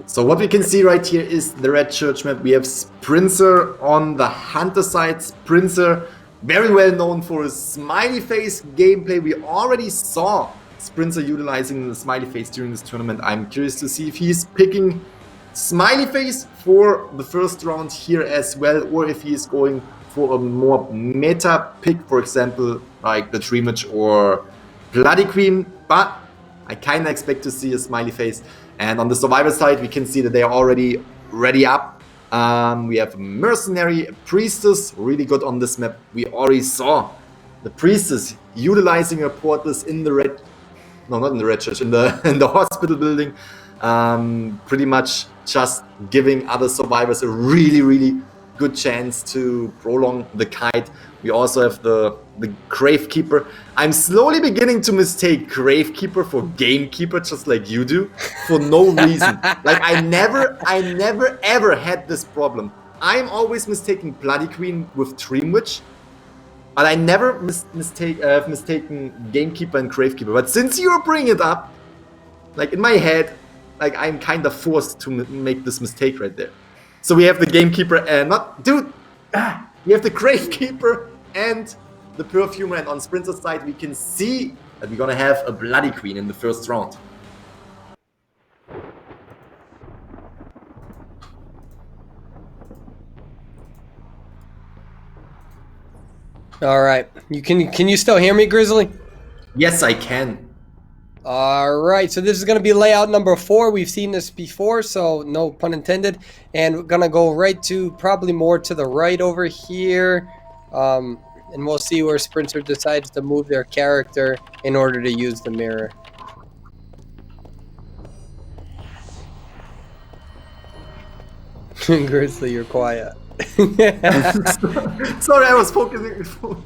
So what we can see right here is the Red Church map. We have Sprinter on the Hunter side. Sprinter, very well known for his smiley face gameplay. We already saw Sprinter utilizing the smiley face during this tournament. I'm curious to see if he's picking smiley face for the first round here as well, or if he's going for a more meta pick, for example, like the Dreamage or Bloody Queen. But I kind of expect to see a smiley face. And on the Survivor side, we can see that they are already ready up. We have Mercenary, Priestess, really good on this map. We already saw the Priestess utilizing her portals in the red, no, not in the Red Church, in the hospital building. Pretty much just giving other survivors a really, really good chance to prolong the kite. We also have the Gravekeeper. I'm slowly beginning to mistake Gravekeeper for Gamekeeper, just like you do, for no reason. Like I never ever had this problem. I'm always mistaking Bloody Queen with Dream Witch, but I never have mistaken Gamekeeper and Gravekeeper. But since you're bringing it up, like in my head, like I'm kind of forced to make this mistake right there. So we have the Gamekeeper and we have the Gravekeeper and the Perfumer, and on Sprinter's side we can see that we're gonna have a Bloody Queen in the first round. All right. Can you still hear me, Grizzly? Yes, I can. All right, so this is going to be layout number 4. We've seen this before, so no pun intended. And we're going to go right to probably more to the right over here. And we'll see where Sprinter decides to move their character in order to use the mirror. Grizzly, you're quiet. Sorry, I was focusing before.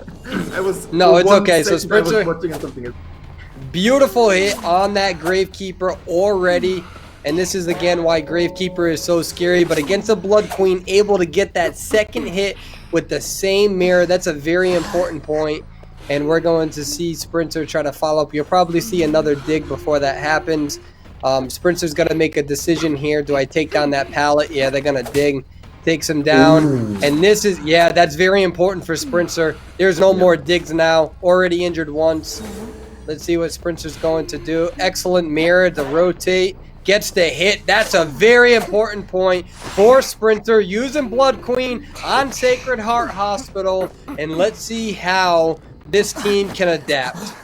I was. No, for it's one okay. So second, I was Spritzer, watching something else. beautiful hit on that Gravekeeper already. And this is again why Gravekeeper is so scary. But against the Blood Queen, able to get that second hit with the same mirror. That's a very important point. And we're going to see Sprinter try to follow up. You'll probably see another dig before that happens. Sprinter's going to make a decision here. Do I take down that pallet? Yeah, they're going to dig. Takes him down. Ooh. And this is, yeah, that's very important for Sprinter. There's no more digs now. Already injured once. Let's see what Sprinter's going to do. Excellent mirror to rotate. Gets the hit. That's a very important point for Sprinter. Using Blood Queen on Sacred Heart Hospital. And let's see how this team can adapt.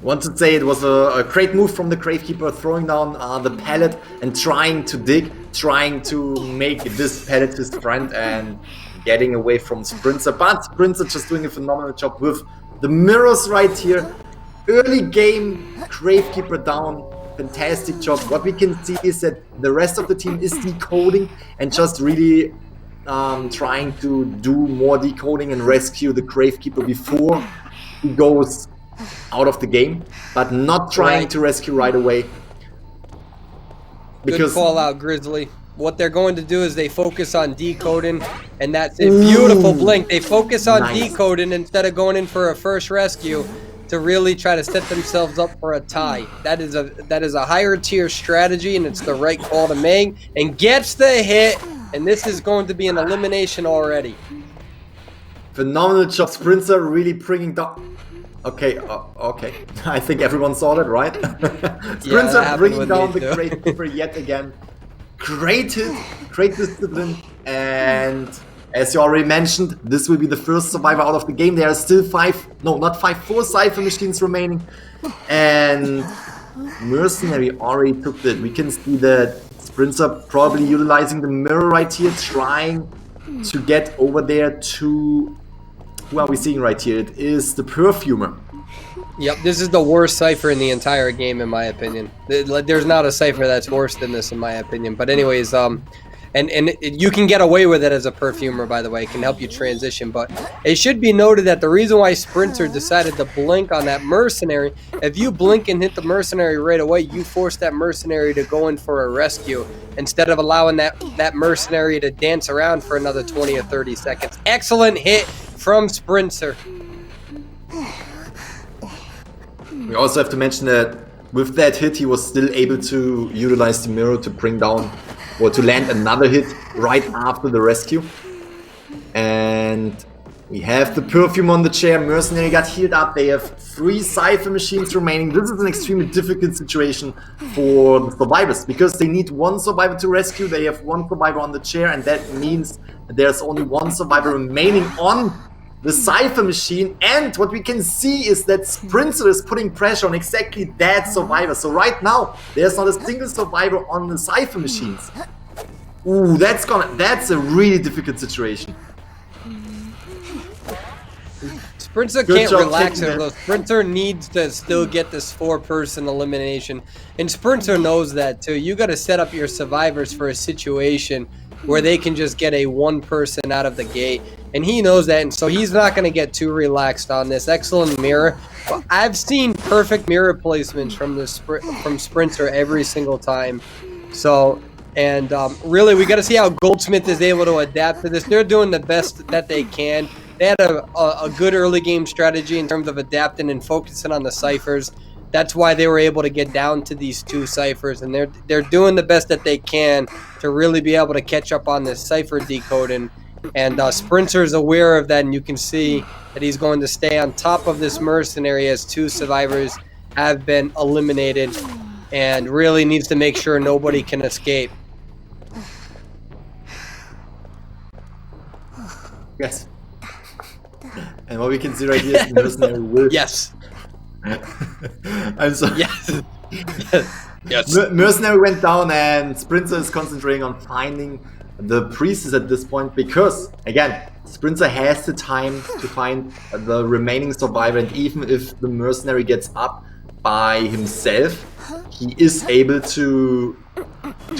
Want to say it was a great move from the Gravekeeper, throwing down the pallet and trying to dig, trying to make this pallet his friend and getting away from Sprinter. But Sprinter just doing a phenomenal job with the mirrors right here. Early game, Gravekeeper down, fantastic job. What we can see is that the rest of the team is decoding and just really trying to do more decoding and rescue the Gravekeeper before he goes out of the game, but not trying to rescue right away. Because good call out, Grizzly. What they're going to do is they focus on decoding, and that's a beautiful blink. They focus on decoding instead of going in for a first rescue to really try to set themselves up for a tie. That is a higher tier strategy, and it's the right call to make. And gets the hit, and this is going to be an elimination already. Phenomenal job, Sprinter, really bringing down. Okay, okay. I think everyone saw that, right? Sprinter bringing down the Gravekeeper yet again. Great hit, great discipline, and as you already mentioned, this will be the first survivor out of the game. There are still four Cypher machines remaining, and Mercenary already took that. We can see that Sprinter probably utilizing the mirror right here, trying to get over there to... Who are we seeing right here? It is the Perfumer. Yep, this is the worst Cypher in the entire game, in my opinion. There's not a Cypher that's worse than this, in my opinion. But anyways, and you can get away with it as a Perfumer, by the way. It can help you transition. But it should be noted that the reason why Sprinter decided to blink on that Mercenary, if you blink and hit the Mercenary right away, you force that Mercenary to go in for a rescue instead of allowing that Mercenary to dance around for another 20 or 30 seconds. Excellent hit from Sprinter. We also have to mention that with that hit, he was still able to utilize the mirror to bring down or to land another hit right after the rescue. And we have the Perfume on the chair. Mercenary got healed up. They have 3 Cypher machines remaining. This is an extremely difficult situation for the survivors because they need 1 survivor to rescue. They have 1 survivor on the chair, and that means that there's only 1 survivor remaining on the Cypher machine. And what we can see is that Sprinter is putting pressure on exactly that survivor. So right now, there's not a single survivor on the Cypher machines. Ooh, that's a really difficult situation. Sprinter can't relax it though. Sprinter needs to still get this 4-person elimination. And Sprinter knows that too. You got to set up your survivors for a situation where they can just get a 1-person out of the gate. And he knows that, and so he's not going to get too relaxed on this. Excellent mirror. I've seen perfect mirror placements from Sprinter every single time. So, and really, we got to see how Goldsmith is able to adapt to this. They're doing the best that they can. They had a good early game strategy in terms of adapting and focusing on the Cyphers. That's why they were able to get down to these 2 Cyphers, and they're doing the best that they can to really be able to catch up on this Cypher decoding. And Sprinter's aware of that, and you can see that he's going to stay on top of this Mercenary as 2 survivors have been eliminated, and really needs to make sure nobody can escape. Yes. And what we can see right here is the Mercenary will... Yes. I'm sorry. Yes. Yes. Mercenary went down, and Sprinter is concentrating on finding the priestess at this point because, again, Sprinter has the time to find the remaining survivor, and even if the Mercenary gets up, by himself. He is able to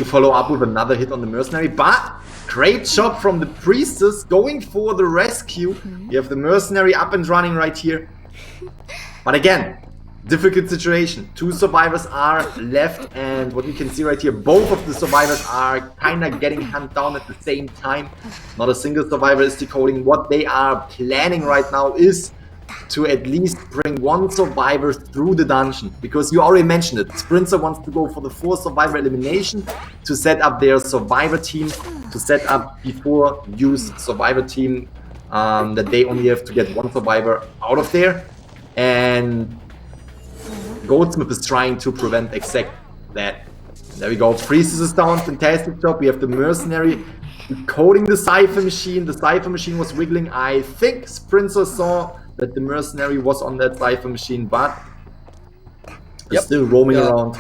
follow up with another hit on the mercenary, but great job from the priestess going for the rescue. You have the mercenary up and running right here. But again, difficult situation. 2 survivors are left, and what you can see right here, both of the survivors are kind of getting hunted down at the same time. Not a single survivor is decoding. What they are planning right now is to at least bring 1 survivor through the dungeon, because you already mentioned it. Sprinter wants to go for the 4 survivor elimination to set up their survivor team, to set up before use survivor team, that they only have to get 1 survivor out of there. And Goldsmith is trying to prevent exact that. There we go. Priestess is down. Fantastic job. We have the mercenary decoding the cipher machine. The cipher machine was wiggling. I think Sprinter saw that the mercenary was on that cipher machine, but still roaming around.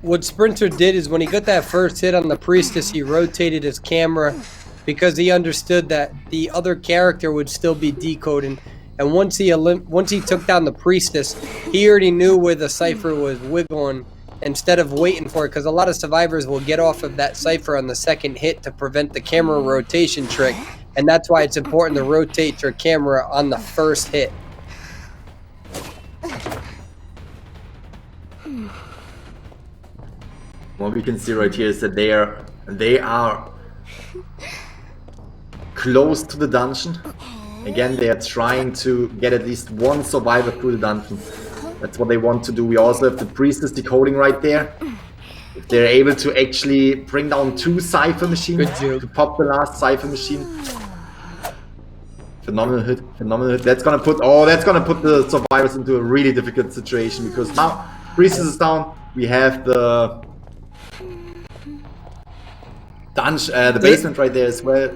What Sprinter did is when he got that first hit on the priestess, he rotated his camera because he understood that the other character would still be decoding. And once he took down the priestess, he already knew where the cipher was wiggling instead of waiting for it, because a lot of survivors will get off of that cipher on the second hit to prevent the camera rotation trick. And that's why it's important to rotate your camera on the first hit. What we can see right here is that they are close to the dungeon. Again, they are trying to get at least 1 survivor through the dungeon. That's what they want to do. We also have the priestess decoding right there. If they're able to actually bring down 2 cipher machines to pop the last cipher machine. Phenomenal hit, phenomenal hit. That's gonna put the survivors into a really difficult situation, because now priestess is down. We have the dungeon, the basement right there as well.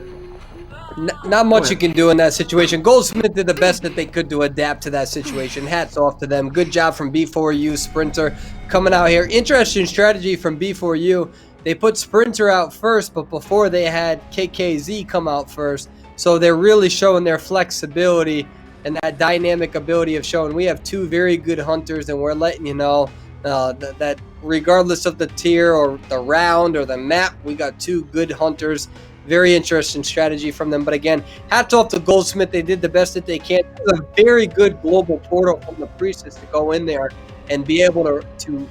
Not much you can do in that situation. Goldsmith did the best that they could to adapt to that situation. Hats off to them. Good job from B4U. Sprinter coming out here. Interesting strategy from B4U. They put Sprinter out first, but before they had KKZ come out first. So they're really showing their flexibility and that dynamic ability of showing we have 2 very good hunters, and we're letting you know that regardless of the tier or the round or the map, we got 2 good hunters. Very interesting strategy from them. But again, hats off to Goldsmith. They did the best that they can. It was a very good global portal from the priestess to go in there and be able to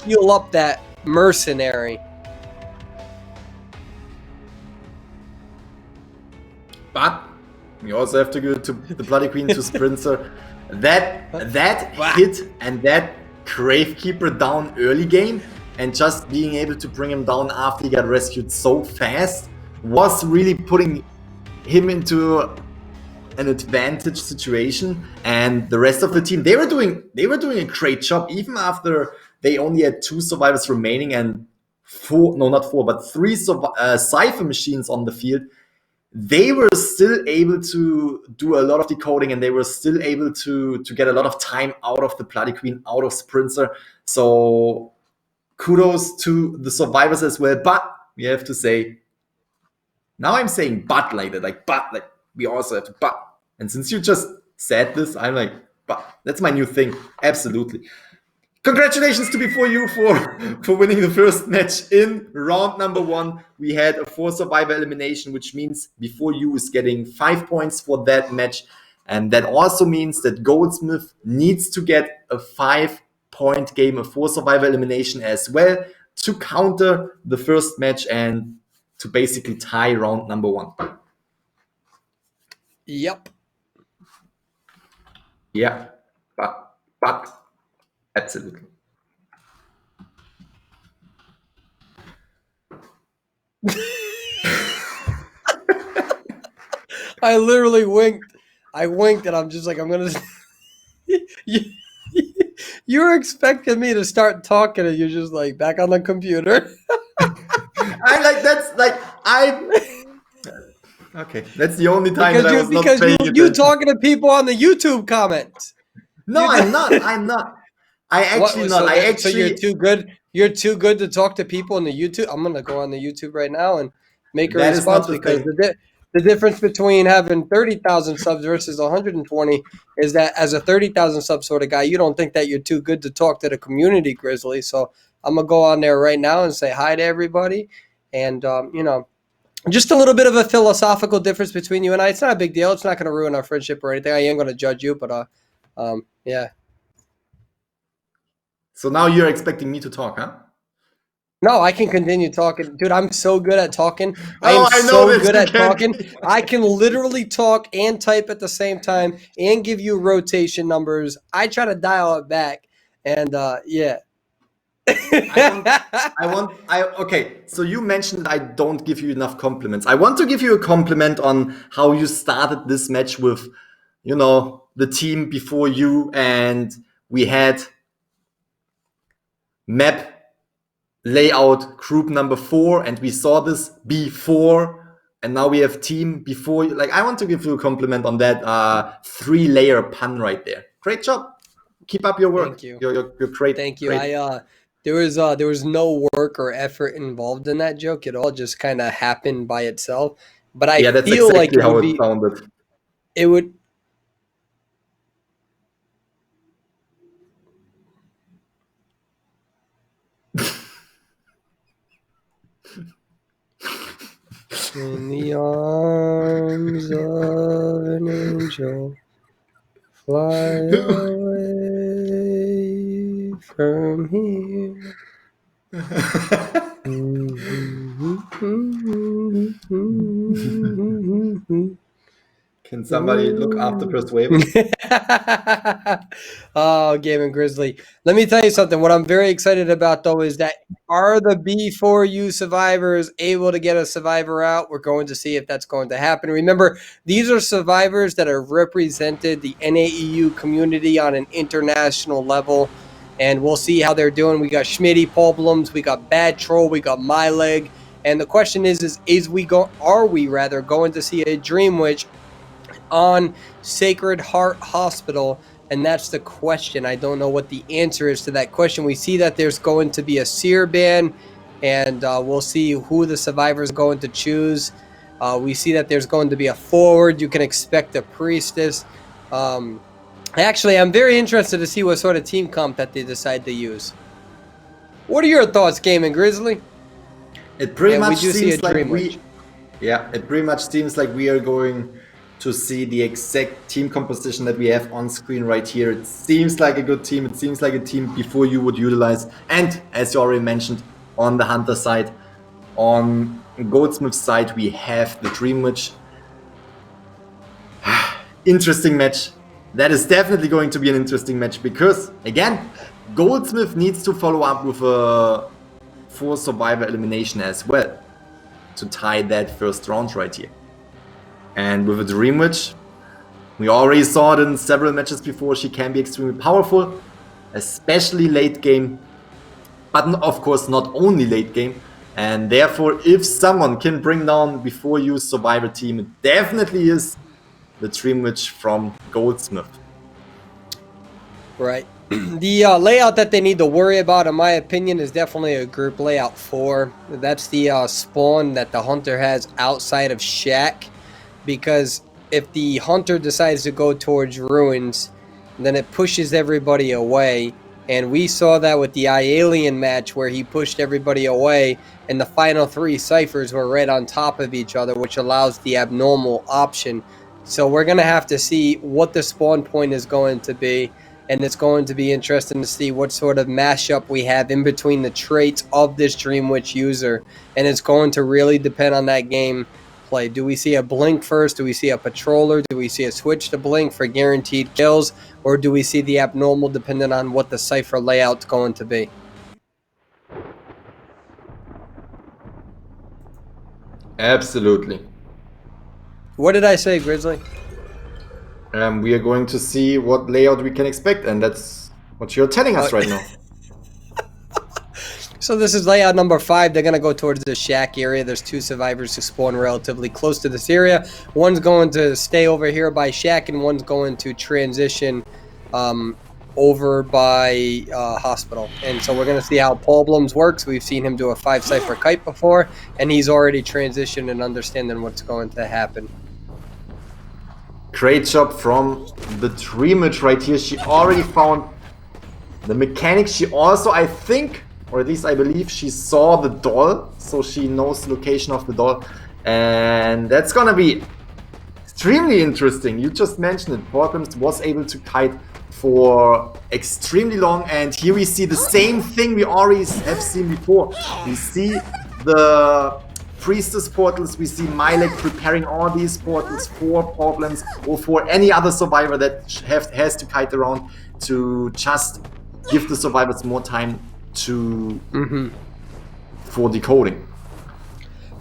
heal up that mercenary. But we also have to go to the Bloody Queen, to Sprinter. That hit and that Gravekeeper down early game, and just being able to bring him down after he got rescued so fast, was really putting him into an advantage situation. And the rest of the team, they were doing a great job, even after they only had 2 survivors remaining and 3 cipher machines on the field. They were still able to do a lot of decoding, and they were still able to get a lot of time out of the Bloody Queen, out of Sprinter. So kudos to the survivors as well. But we have to say, now I'm saying but like that, we also have to but. And since you just said this, I'm like, but. That's my new thing. Absolutely. Congratulations to B4U for winning the first match in round number 1. We had a 4 survivor elimination, which means B4U is getting 5 points for that match. And that also means that Goldsmith needs to get a 5-point game, a 4 survivor elimination as well, to counter the first match and to basically tie round number 1. Yep. Yeah, but absolutely. I literally winked. I winked, and I'm just like, I'm gonna. You were expecting me to start talking, and you're just like back on the computer. Okay, that's the only time because that I was not paying attention. you talking to people on the YouTube comments. No, I'm not. So you're too good. You're too good to talk to people on the YouTube. I'm gonna go on the YouTube right now and make a response, because The difference between having 30,000 subs versus 120 is that as a 30,000 sub sort of guy, you don't think that you're too good to talk to the community, Grizzly. So I'm going to go on there right now and say hi to everybody. And, just a little bit of a philosophical difference between you and I. It's not a big deal. It's not going to ruin our friendship or anything. I ain't going to judge you, but yeah. So now you're expecting me to talk, huh? No, I can continue talking. Dude, I'm so good at talking. I Oh, am I know so this. good You at can't talking. keep- I can literally talk and type at the same time and give you rotation numbers. I try to dial it back. And yeah. Okay, so you mentioned I don't give you enough compliments. I want to give you a compliment on how you started this match with, the team before you, and we had map layout group number 4, and we saw this before, and now we have team before. Like, I want to give you a compliment on that 3-layer pun right there. Great job. Keep up your work. Thank you. You're great. Thank you. Great. There was no work or effort involved in that joke. It all just kind of happened by itself. But I Yeah, that's feel like exactly it how would it be sounded. it would in the arms of an angel, fly away from here. Can somebody look after Persuasion? Oh, Game Grizzly. Let me tell you something. What I'm very excited about, though, is that are the B4U survivors able to get a survivor out? We're going to see if that's going to happen. Remember, these are survivors that have represented the NAEU community on an international level, and we'll see how they're doing. We got Schmitty, Paul Blums, we got Bad Troll, we got My Leg. And the question are we going to see a Dream Witch on Sacred Heart Hospital? And that's the question. I don't know what the answer is to that question. We see that there's going to be a seer ban, and we'll see who the survivors are going to choose. We see that there's going to be a forward. You can expect a priestess. Actually, I'm very interested to see what sort of team comp that they decide to use. What are your thoughts, Game Grizzly? It pretty Yeah, much we do see seems a like Dream Witch. it pretty much seems like we are going to see the exact team composition that we have on screen right here. It seems like a good team. It seems like a team before you would utilize. And as you already mentioned, on the Hunter side, on Goldsmith's side, we have the Dream Witch. Interesting match. That is definitely going to be an interesting match because, again, Goldsmith needs to follow up with a 4 survivor elimination as well to tie that first round right here. And with a Dream Witch, we already saw it in several matches before, she can be extremely powerful, especially late game, but of course not only late game. And therefore, if someone can bring down before you survivor team, it definitely is the Dream Witch from Goldsmith. Right. The layout that they need to worry about, in my opinion, is definitely a group layout 4. That's the spawn that the Hunter has outside of Shack. Because if the Hunter decides to go towards Ruins, then it pushes everybody away. And we saw that with the iAlien match where he pushed everybody away, and the final 3 ciphers were right on top of each other, which allows the abnormal option. So we're going to have to see what the spawn point is going to be. And it's going to be interesting to see what sort of mashup we have in between the traits of this Dream Witch user. And it's going to really depend on that game play. Do we see a blink first? Do we see a patroller? Do we see a switch to blink for guaranteed kills? Or do we see the abnormal depending on what the cipher layout's going to be? Absolutely. What did I say, Grizzly? We are going to see what layout we can expect, and that's what you're telling us right now. So this is layout number 5. They're going to go towards the Shack area. There's 2 survivors who spawn relatively close to this area. One's going to stay over here by Shack, and one's going to transition over by Hospital. And so we're going to see how Paul Blums works. We've seen him do a 5 cipher kite before, and he's already transitioned and understanding what's going to happen. Great job from the Dreamwitch right here. She already found the mechanic. She also, I think, or at least I believe, she saw the doll, so she knows the location of the doll. And that's gonna be extremely interesting. You just mentioned it. Portland was able to kite for extremely long, and here we see the same thing we already have seen before. We see the Priestess portals, we see Milek preparing all these portals for Portlands or for any other survivor that has to kite around to just give the survivors more time to for decoding.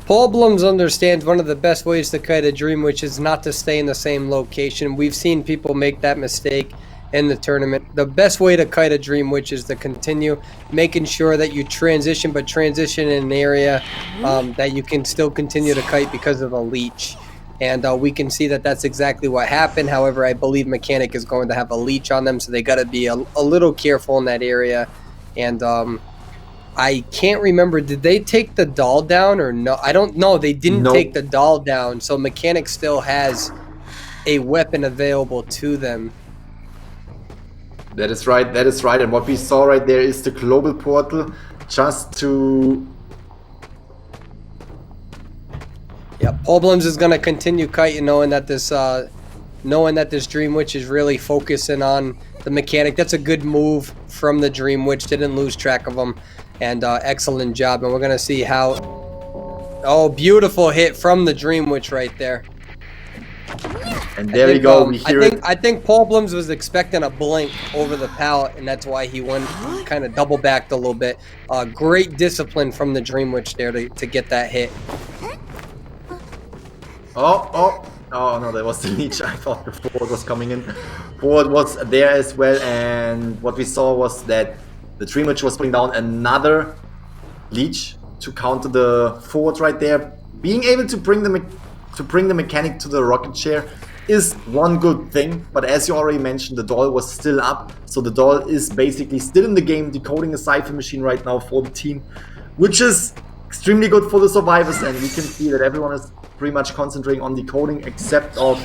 Paul Blums understands one of the best ways to kite a Dreamwitch is not to stay in the same location. We've seen people make that mistake in the tournament. The best way to kite a Dreamwitch is to continue making sure that you transition, but transition in an area that you can still continue to kite because of a leech. And we can see that that's exactly what happened. However, I believe Mechanic is going to have a leech on them, so they got to be a little careful in that area. And I can't remember, did they take the doll down or no? I don't know. They didn't take the doll down, so Mechanic still has a weapon available to them. That is right, that is right. And what we saw right there is the global portal just to... Yeah, Paul Blums is going to continue kiting, knowing that this Dreamwitch is really focusing on the Mechanic. That's a good move from the Dreamwitch. Didn't lose track of him. And excellent job. And we're going to see how... Oh, beautiful hit from the Dreamwitch right there. And there we go. We hear I think Paul Blums was expecting a blink over the pallet, and that's why he went kind of double backed a little bit. Great discipline from the Dreamwitch there to get that hit. Oh no, that was the leech. I thought the forward was coming in. Forward was there as well, and what we saw was that the Dreamwitch was putting down another leech to counter the forward right there. Being able to bring the Mechanic to the rocket chair is one good thing, but as you already mentioned, the doll was still up, so the doll is basically still in the game, decoding a cipher machine right now for the team, which is extremely good for the survivors. And we can see that everyone is pretty much concentrating on decoding except of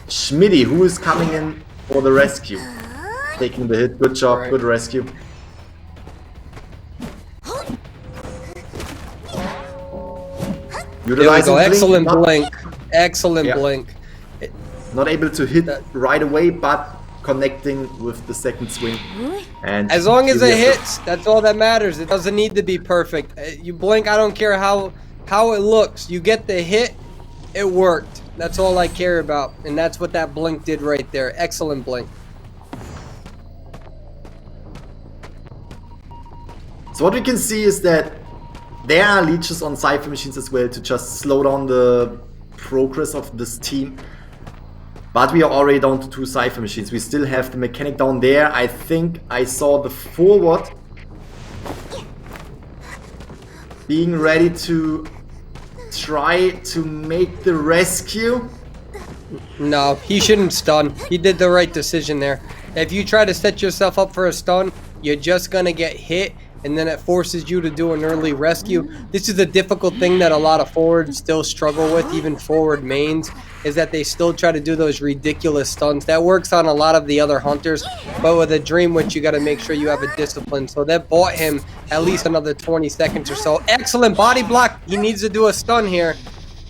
Schmidty, who is coming in for the rescue, taking the hit. Good job, good rescue. There we go. Excellent blink. Excellent blink. Not able to hit right away, but connecting with the second swing. And as long as it hits, that's all that matters. It doesn't need to be perfect. You blink, I don't care how it looks. You get the hit, it worked. That's all I care about. And that's what that blink did right there. Excellent blink. So what we can see is that there are leeches on cipher machines as well to just slow down the progress of this team. But we are already down to 2 cipher machines. We still have the Mechanic down there. I think I saw the forward being ready to try to make the rescue. No, he shouldn't stun. He did the right decision there. If you try to set yourself up for a stun, you're just gonna get hit, and then it forces you to do an early rescue. This is a difficult thing that a lot of forwards still struggle with, even forward mains, is that they still try to do those ridiculous stuns. That works on a lot of the other hunters, but with a Dreamwitch, you got to make sure you have a discipline. So that bought him at least another 20 seconds or so. Excellent body block. He needs to do a stun here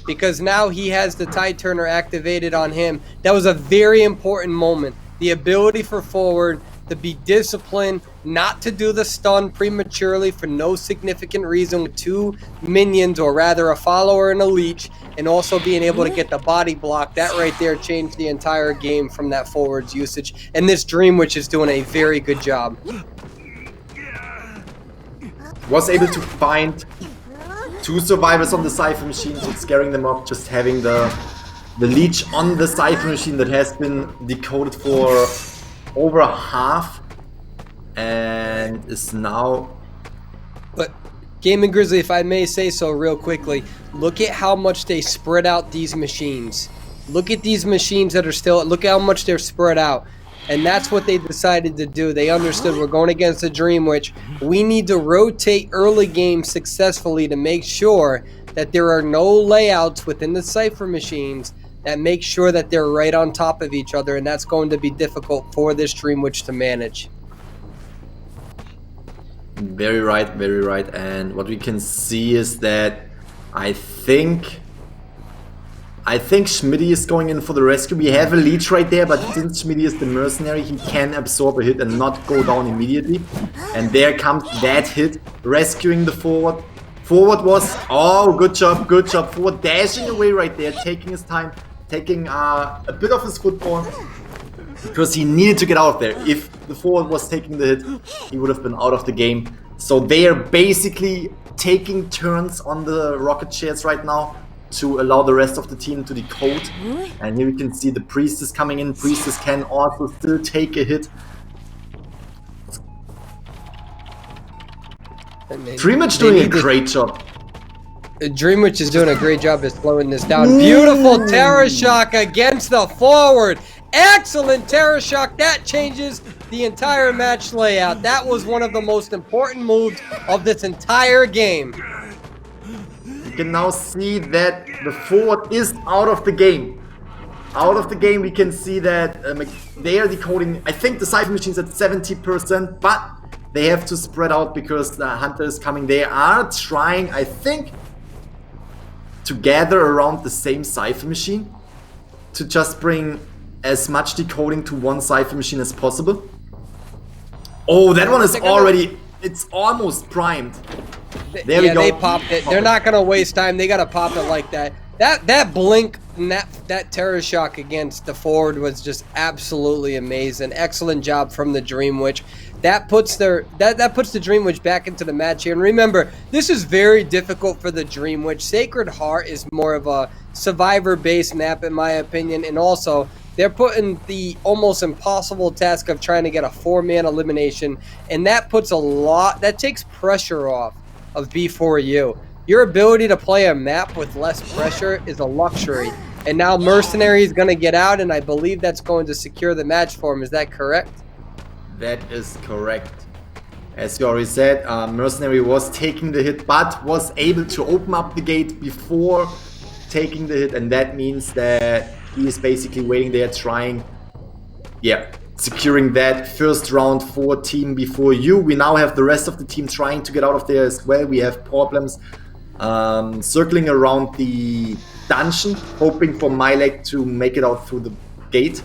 because now he has the Tide Turner activated on him. That was a very important moment. The ability for forward to be disciplined, not to do the stun prematurely for no significant reason with 2 minions, or rather a follower and a leech, and also being able to get the body block. That right there changed the entire game from that forward's usage. And this Dreamwitch is doing a very good job. Was able to find 2 survivors on the cipher machine, so scaring them off, just having the leech on the cipher machine that has been decoded for over half and is now... But Gaming Grizzly, if I may say so real quickly, look at how much they spread out these machines. Look at these machines that are still, look at how much they're spread out. And that's what they decided to do. They understood we're going against the Dream Witch. We need to rotate early game successfully to make sure that there are no layouts within the Cypher machines that make sure that they're right on top of each other, and that's going to be difficult for this Dream Witch to manage. Very right, very right. And what we can see is that I think Schmitty is going in for the rescue. We have a leech right there, but since Schmitty is the mercenary, he can absorb a hit and not go down immediately. And there comes that hit, rescuing the forward. Forward was, oh, good job. Forward dashing away right there, taking his time, taking a bit of his football, because he needed to get out of there. If the forward was taking the hit, he would have been out of the game. So they are basically taking turns on the rocket chairs right now to allow the rest of the team to decode. And here we can see the Priestess coming in. Priestess can also still take a hit. Dream Witch doing a great job. Dream Witch is doing a great job of slowing this down. Beautiful Terror Shock against the forward. Excellent Terror Shock. That changes the entire match layout. That was one of the most important moves of this entire game. You can now see that the forward is out of the game. Out of the game, we can see that they are decoding. I think the Cypher machine's at 70%, but they have to spread out because the Hunter is coming. They are trying, I think, to gather around the same Cypher machine to just bring as much decoding to one Cypher machine as possible. Oh, that one is already, it's almost primed. There we go. They popped it. They're not going to waste time. They got to pop it like that. That blink and that Terror Shock against the forward was just absolutely amazing. Excellent job from the Dream Witch. That puts the Dream Witch back into the match here. And remember, this is very difficult for the Dream Witch. Sacred Heart is more of a survivor-based map, in my opinion. And also, they're putting the almost impossible task of trying to get a 4-man elimination. And that puts that takes pressure off of B4U. Your ability to play a map with less pressure is a luxury. And now Mercenary is going to get out, and I believe that's going to secure the match for him. Is that correct? That is correct. As you already said, Mercenary was taking the hit, but was able to open up the gate before taking the hit, and that means that he is basically waiting there trying, securing that first round for team before you. We now have the rest of the team trying to get out of there as well. We have problems circling around the dungeon, hoping for my leg to make it out through the gate.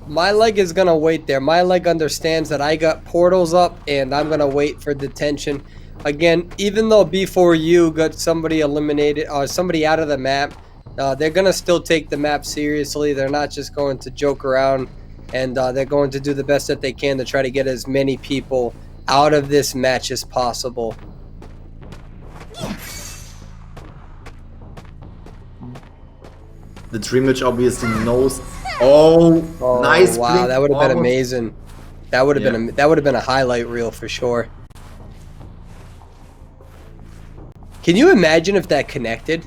My leg is going to wait there. My leg understands that I got portals up, and I'm going to wait for detention. Again, even though B4U got somebody eliminated, or somebody out of the map, they're going to still take the map seriously. They're not just going to joke around, and they're going to do the best that they can to try to get as many people out of this match as possible. The Dream Witch obviously knows. Oh, nice! Wow, blink. that would have been amazing. That would have been a highlight reel for sure. Can you imagine if that connected?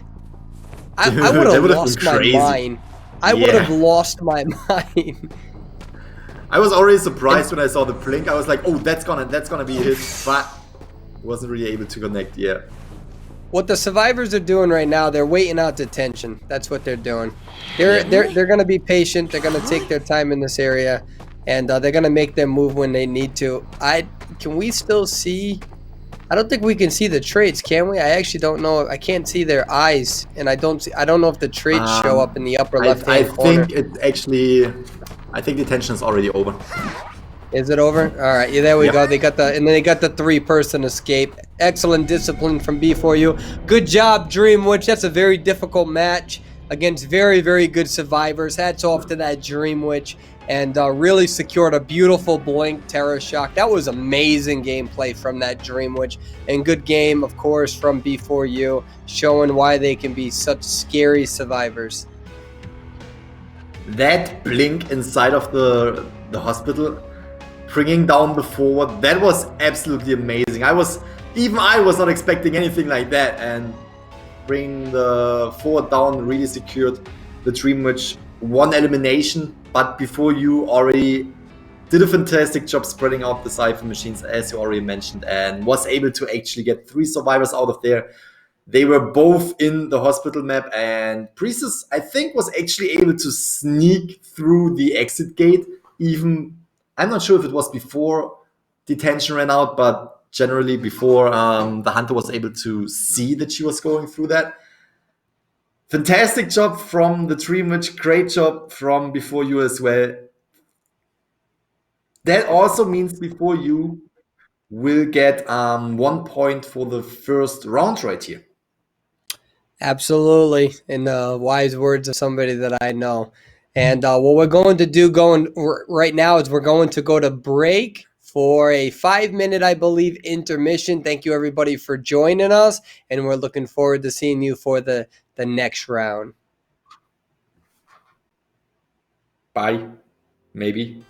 I would have lost my mind. I would have lost my mind. I was already surprised when I saw the blink. I was like, "Oh, that's gonna be a hit," but wasn't really able to connect. Yeah. What the survivors are doing right now, they're waiting out detention. That's what they're doing. They're going to be patient. They're going to take their time in this area, and they're going to make their move when they need to. Can we still see? I don't think we can see the traits, can we? I actually don't know. I can't see their eyes, and I don't know if the traits show up in the upper left-hand corner. I think detention is already over. Is it over? All right, there we go. They got the 3-person escape. Excellent discipline from B4U. Good job, Dream Witch. That's a very difficult match against very, very good survivors. Hats off to that Dream Witch, and really secured a beautiful blink Terror Shock. That was amazing gameplay from that Dream Witch, and good game, of course, from B4U, showing why they can be such scary survivors. That blink inside of the hospital, bringing down the forward, that was absolutely amazing. I was not expecting anything like that, and bringing the forward down really secured the Dream Witch one elimination, but before you already did a fantastic job spreading out the Cypher machines, as you already mentioned, and was able to actually get 3 survivors out of there. They were both in the hospital map, and Priestess, I think, was actually able to sneak through the exit gate. Even, I'm not sure if it was before detention ran out, but generally before the hunter was able to see that she was going through that. Fantastic job from the Dream Witch. Great job from before you as well. That also means before you will get 1 point for the first round right here. Absolutely, in the wise words of somebody that I know. And what we're going to do right now is we're going to go to break for a 5-minute, I believe, intermission. Thank you, everybody, for joining us, and we're looking forward to seeing you for the next round. Bye. Maybe.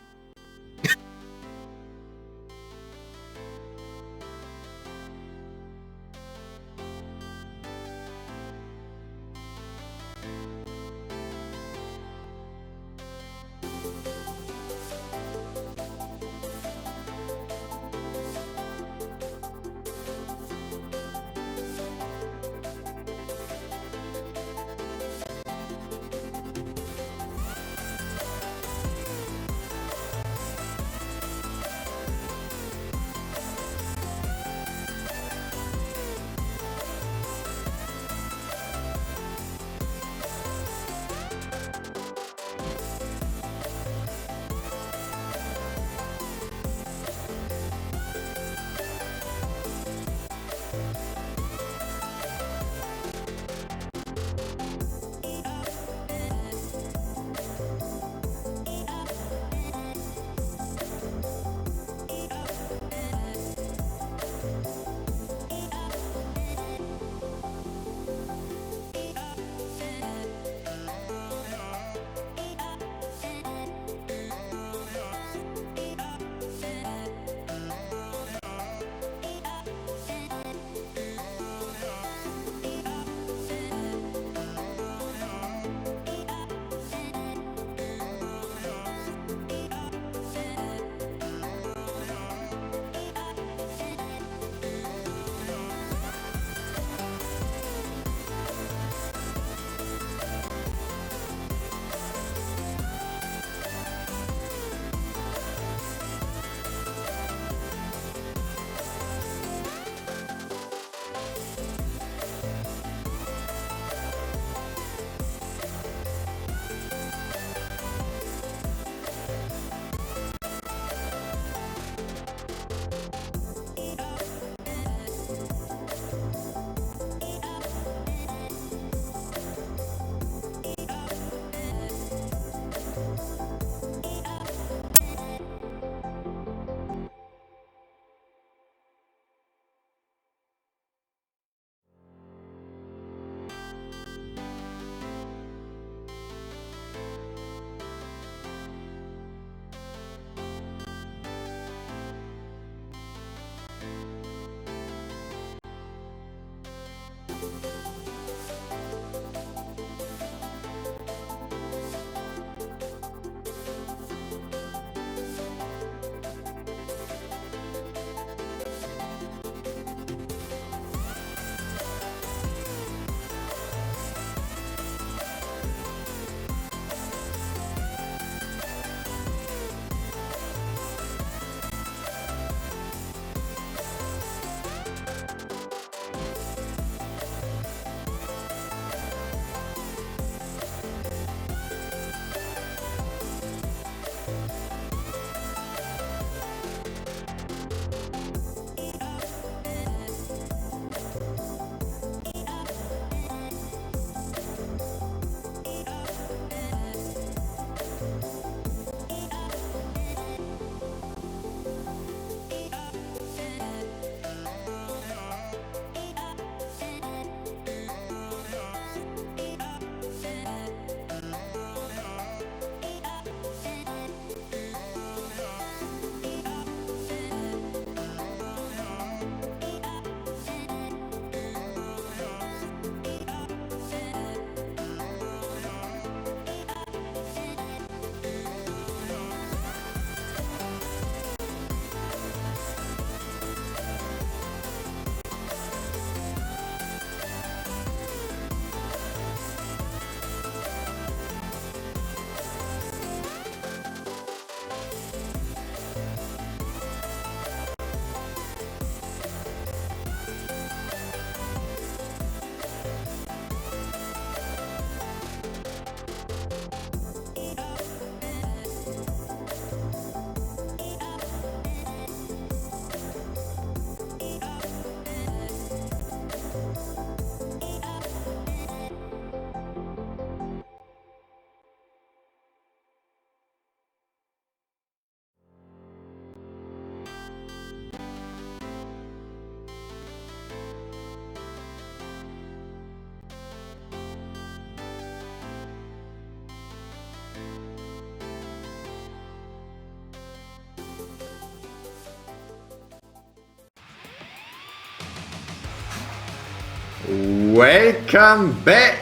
Welcome back.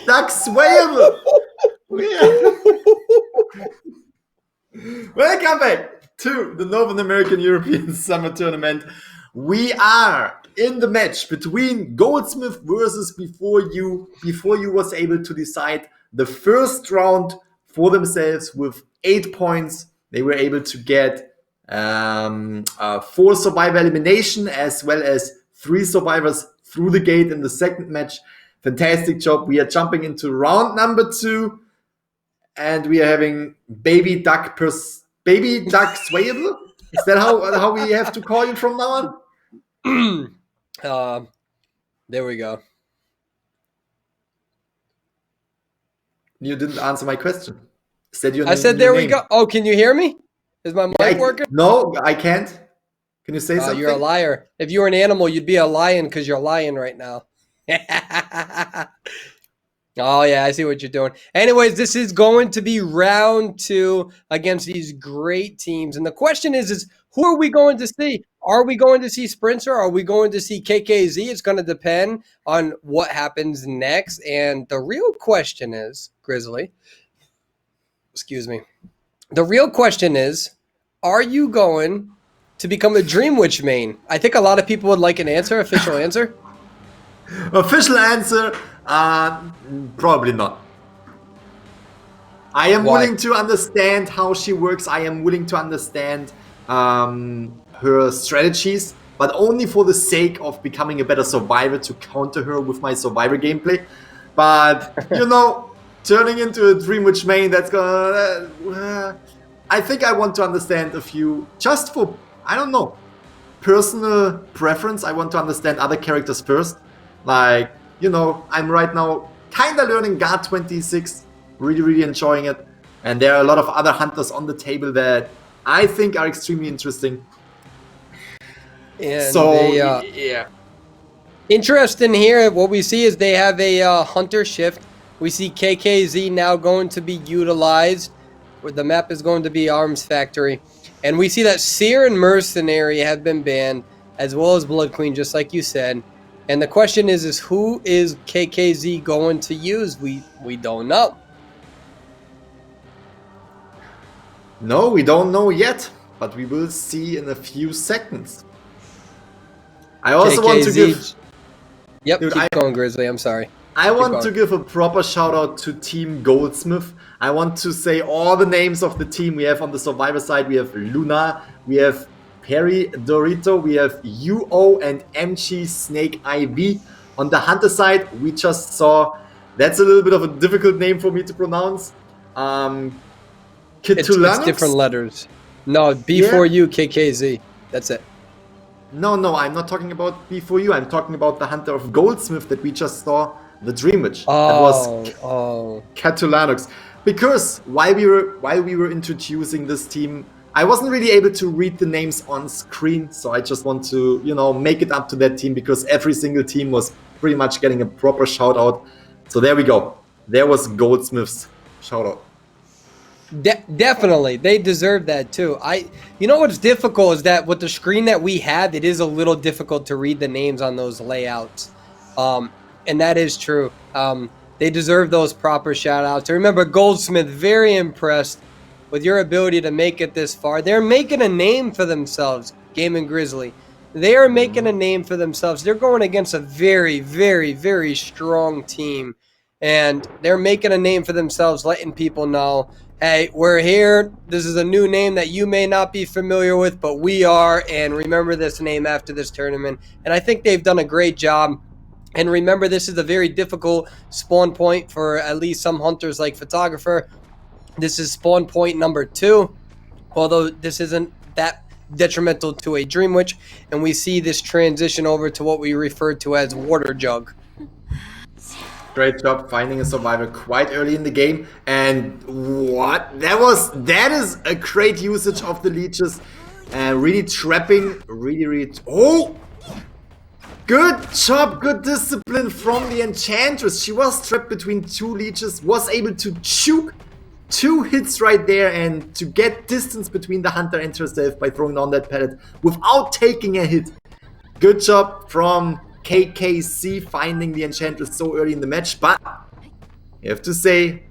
Duck swayable. Welcome back to the Northern American European Summer Tournament. We are in the match between Goldsmith versus Before You. Before You was able to decide the first round for themselves with 8 points. They were able to get 4 survivor elimination as well as 3 survivors through the gate in the second match. Fantastic job. We are jumping into round number 2 and we are having Baby Duck Swayable. Is that how we have to call you from now on? There we go. You didn't answer my question. I said there we go. Oh, can you hear me? Is my mic working? No, I can't. Can you say something? You're a liar. If you were an animal, you'd be a lion because you're lying right now. Oh, yeah, I see what you're doing. Anyways, this is going to be round 2 against these great teams. And the question is who are we going to see? Are we going to see Sprinter? Are we going to see KKZ? It's going to depend on what happens next. And the real question is, Grizzly, excuse me. The real question is, are you going to become a Dream Witch main? I think a lot of people would like an answer, official answer. Official answer, probably not. I am willing to understand how she works. I am willing to understand her strategies, but only for the sake of becoming a better survivor to counter her with my survivor gameplay. But, you know, turning into a Dream Witch main, that's gonna... I think I want to understand a few, just for, I don't know, personal preference. I want to understand other characters first. Like, you know, I'm right now kind of learning Guard 26, really enjoying it. And there are a lot of other hunters on the table that I think are extremely interesting. And so, yeah. Interesting here, what we see is they have a hunter shift. We see KKZ now going to be utilized. Where the map is going to be Arms Factory. And we see that Seer and Mercenary have been banned, as well as Blood Queen, just like you said. And the question is who is KKZ going to use? We don't know. No, we don't know yet, but we will see in a few seconds. I also want to give... Yep, dude, keep going, Grizzly, I'm sorry. I want to give a proper shout out to Team Goldsmith. I want to say all the names of the team we have on the survivor side. We have Luna, we have Perry Dorito, we have UO and MG Snake IV. On the hunter side, we just saw, that's a little bit of a difficult name for me to pronounce. It's different letters. No, Before You, KKZ. That's it. No, I'm not talking about Before You. I'm talking about the hunter of Goldsmith that we just saw. The Dream Witch. That was Catulanux. Because while we were introducing this team, I wasn't really able to read the names on screen, so I just want to, you know, make it up to that team because every single team was pretty much getting a proper shout out. So there we go. There was Goldsmith's shout out. Definitely, they deserve that too. You know what's difficult is that with the screen that we have, it is a little difficult to read the names on those layouts. And that is true. They deserve those proper shout-outs. Remember, Goldsmith, very impressed with your ability to make it this far. They're making a name for themselves, Game & Grizzly. They are making a name for themselves. They're going against a very strong team. And they're making a name for themselves, letting people know, hey, we're here. This is a new name that you may not be familiar with, but we are. And remember this name after this tournament. And I think they've done a great job. And remember, this is a very difficult spawn point for at least some hunters like Photographer. This is spawn point number 2, although this isn't that detrimental to a Dream Witch. And we see this transition over to what we refer to as Water Jug. Great job finding a survivor quite early in the game. And what? That is a great usage of the leeches. Really trapping, really... Oh! Good job, good discipline from the Enchantress. She was trapped between 2 leeches, was able to juke 2 hits right there, and to get distance between the hunter and herself by throwing down that pellet without taking a hit. Good job from KKC finding the Enchantress so early in the match, but you have to say,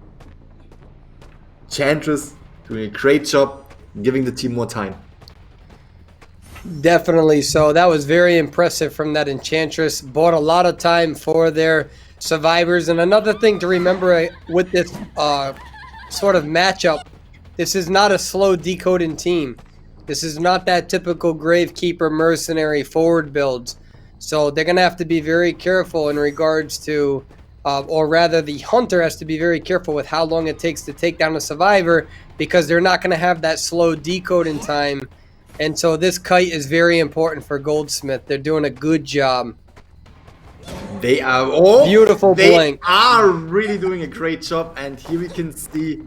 Enchantress doing a great job giving the team more time. Definitely so. That was very impressive from that Enchantress. Bought a lot of time for their survivors. And another thing to remember with this sort of matchup, this is not a slow decoding team. This is not that typical Gravekeeper mercenary forward builds. So they're going to have to be very careful in regards to, or rather the hunter has to be very careful with how long it takes to take down a survivor, because they're not going to have that slow decoding time. And so this kite is very important for Goldsmith. They're doing a good job. They are beautiful blink. They are really doing a great job, and here we can see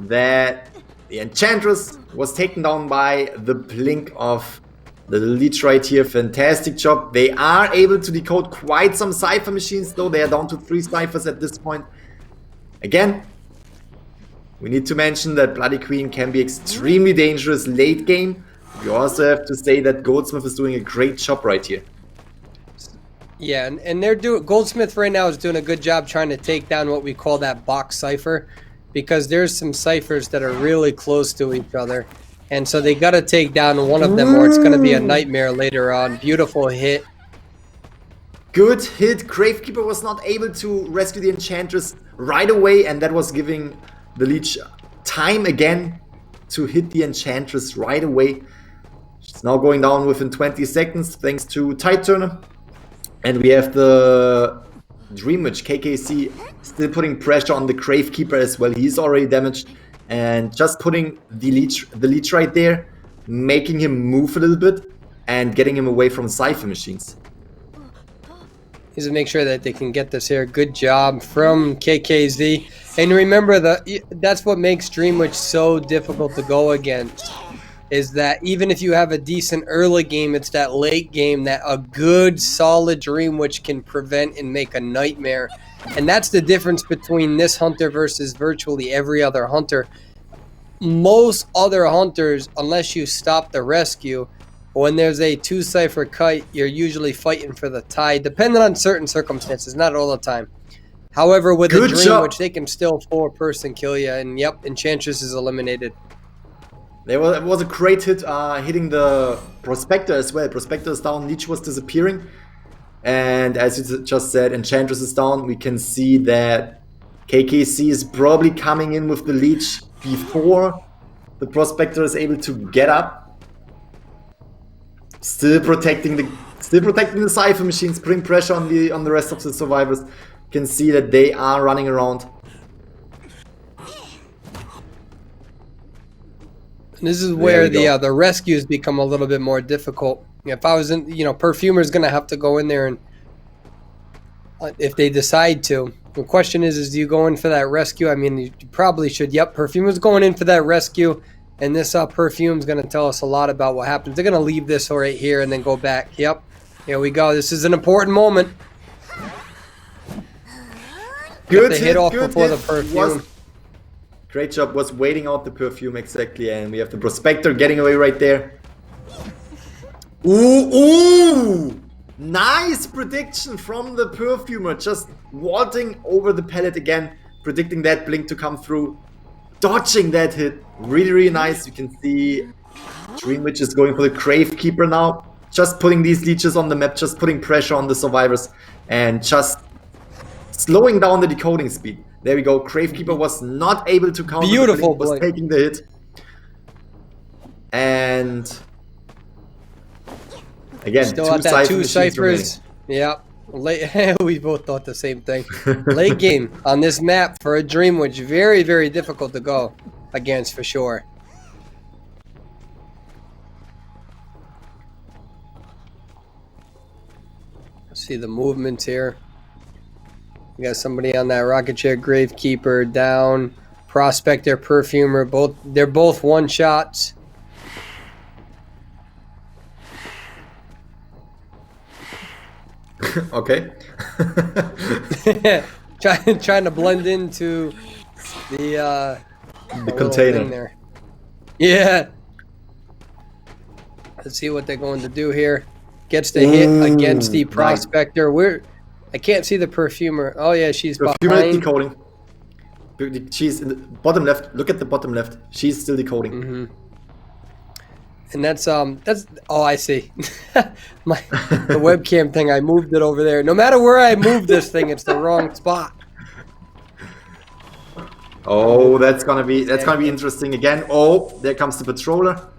that the Enchantress was taken down by the blink of the leech right here. Fantastic job. They are able to decode quite some cipher machines, though. They are down to 3 ciphers at this point. Again, we need to mention that Bloody Queen can be extremely dangerous late game. We also have to say that Goldsmith is doing a great job right here. Yeah, and they're doing, Goldsmith right now is doing a good job trying to take down what we call that box cipher, because there's some ciphers that are really close to each other, and so they got to take down one of them or it's going to be a nightmare later on. Beautiful hit. Good hit. Gravekeeper was not able to rescue the Enchantress right away, and that was giving the Leech time again to hit the Enchantress right away. She's now going down within 20 seconds thanks to Tide Turner. And we have the Dream Witch, KKC, still putting pressure on the Gravekeeper as well. He's already damaged. And just putting the leech right there, making him move a little bit and getting him away from Cipher machines. Is to make sure that they can get this here. Good job from KKZ. And remember, that's what makes Dream Witch so difficult to go against. Is that even if you have a decent early game, it's that late game that a good, solid Dream Witch can prevent and make a nightmare. And that's the difference between this hunter versus virtually every other hunter. Most other hunters, unless you stop the rescue, when there's a 2-cipher kite, you're usually fighting for the tie, depending on certain circumstances, not all the time. However, with a Dream Witch, they can still 4-person kill you, and yep, Enchantress is eliminated. It was a great hit, hitting the Prospector as well. Prospector is down, Leech was disappearing. And as you just said, Enchantress is down. We can see that KKC is probably coming in with the Leech before the Prospector is able to get up. Still protecting the Cipher machines, putting pressure on the rest of the survivors. You can see that they are running around. This is where the rescues become a little bit more difficult. If I was in, Perfumer's going to have to go in there, and if they decide to. The question is do you go in for that rescue? I mean, you probably should. Yep, Perfumer's going in for that rescue, and this Perfume's going to tell us a lot about what happens. They're going to leave this right here and then go back. Yep, here we go. This is an important moment. Good hit off before the Perfume. Great job, was waiting out the Perfume exactly, and we have the Prospector getting away right there. Ooh! Nice prediction from the Perfumer, just vaulting over the pellet again, predicting that blink to come through, dodging that hit. Really, really nice. You can see Dream Witch is going for the Gravekeeper now, just putting these leeches on the map, just putting pressure on the survivors, and just slowing down the decoding speed. There we go. Gravekeeper was not able to counter. Beautiful the blink, was taking the hit. And again, still at that 2 ciphers. Yep. We both thought the same thing. Late game on this map for a Dream Witch, very, very difficult to go against for sure. See the movements here. We got somebody on that rocket chair, Gravekeeper down, Prospector, Perfumer, they're both 1-shots. Okay. trying to blend into the the little container. thing there. Yeah. Let's see what they're going to do here. Gets the hit against the Nice. prospector. I can't see the perfumer. Oh yeah, she's Perfumer is behind. decoding. She's in the bottom left. Look at the bottom left. She's still decoding. Mm-hmm. And that's oh, I see. The webcam thing, I moved it over there. No matter where I move this thing, it's the wrong spot. Oh, that's gonna be interesting again. Oh, there comes the patroller.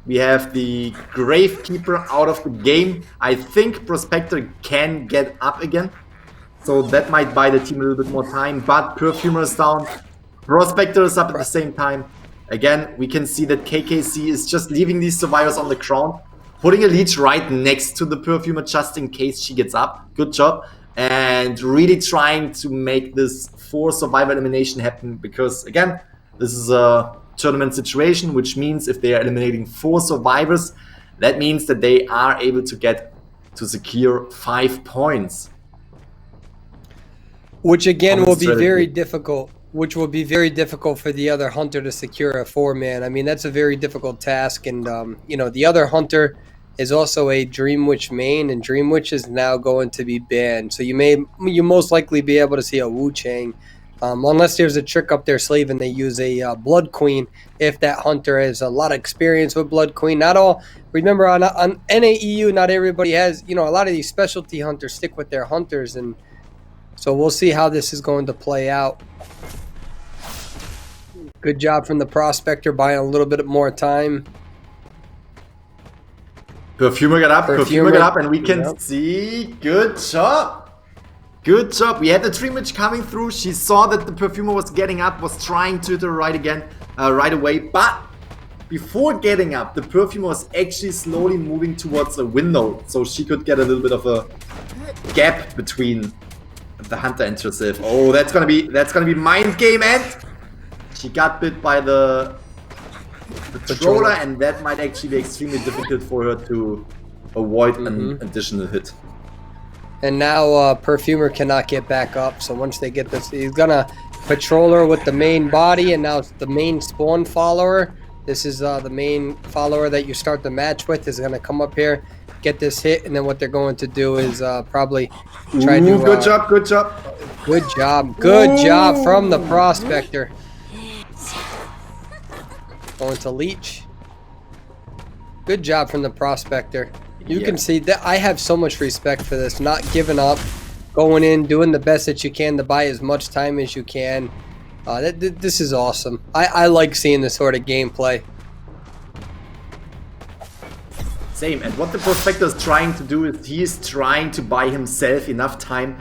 We have the gravekeeper out of the game. I think Prospector can get up again, so that might buy the team a little bit more time. But Perfumer is down. Prospector is up at the same time. Again, we can see that KKC is just leaving these survivors on the ground, putting a leech right next to the Perfumer just in case she gets up. Good job. And really trying to make this 4 survivor elimination happen because, again, this is a tournament situation, which means if they are eliminating 4 survivors, that means that they are able to get to secure 5 points. Which again Common will be strategy. very difficult. Which will be very difficult for the other hunter to secure a 4-man. I mean, that's a very difficult task. And, you know, the other hunter is also a Dream Witch main, and Dream Witch is now going to be banned. So you most likely be able to see a Wu Chang, unless there's a trick up their sleeve and they use a Blood Queen. If that hunter has a lot of experience with Blood Queen, not all. Remember on NAEU, not everybody has. You know, a lot of these specialty hunters stick with their hunters, and so we'll see how this is going to play out. Good job from the prospector buying a little bit more time. Perfumer got up, Perfumer got up, and we can Yep. see. Good job. Good job. We had the Dream Witch coming through. She saw that the Perfumer was getting up, was trying to hit her right away. But before getting up, the Perfumer was actually slowly moving towards a window, so she could get a little bit of a gap between the hunter and herself. Oh, that's gonna be mind game, and she got bit by the patroller, and that might actually be extremely difficult for her to avoid an additional hit. And now Perfumer cannot get back up. So once they get this, he's gonna patroller with the main body, and now it's the main spawn follower. This is the main follower that you start the match with is gonna come up here, get this hit, and then what they're going to do is probably try to. Good job, good job. Good job. Good job from the prospector. Going to leech. Good job from the prospector. You can see that I have so much respect for this. Not giving up, going in, doing the best that you can to buy as much time as you can. This is awesome. I like seeing this sort of gameplay. Same, and what the prospector is trying to do is he is trying to buy himself enough time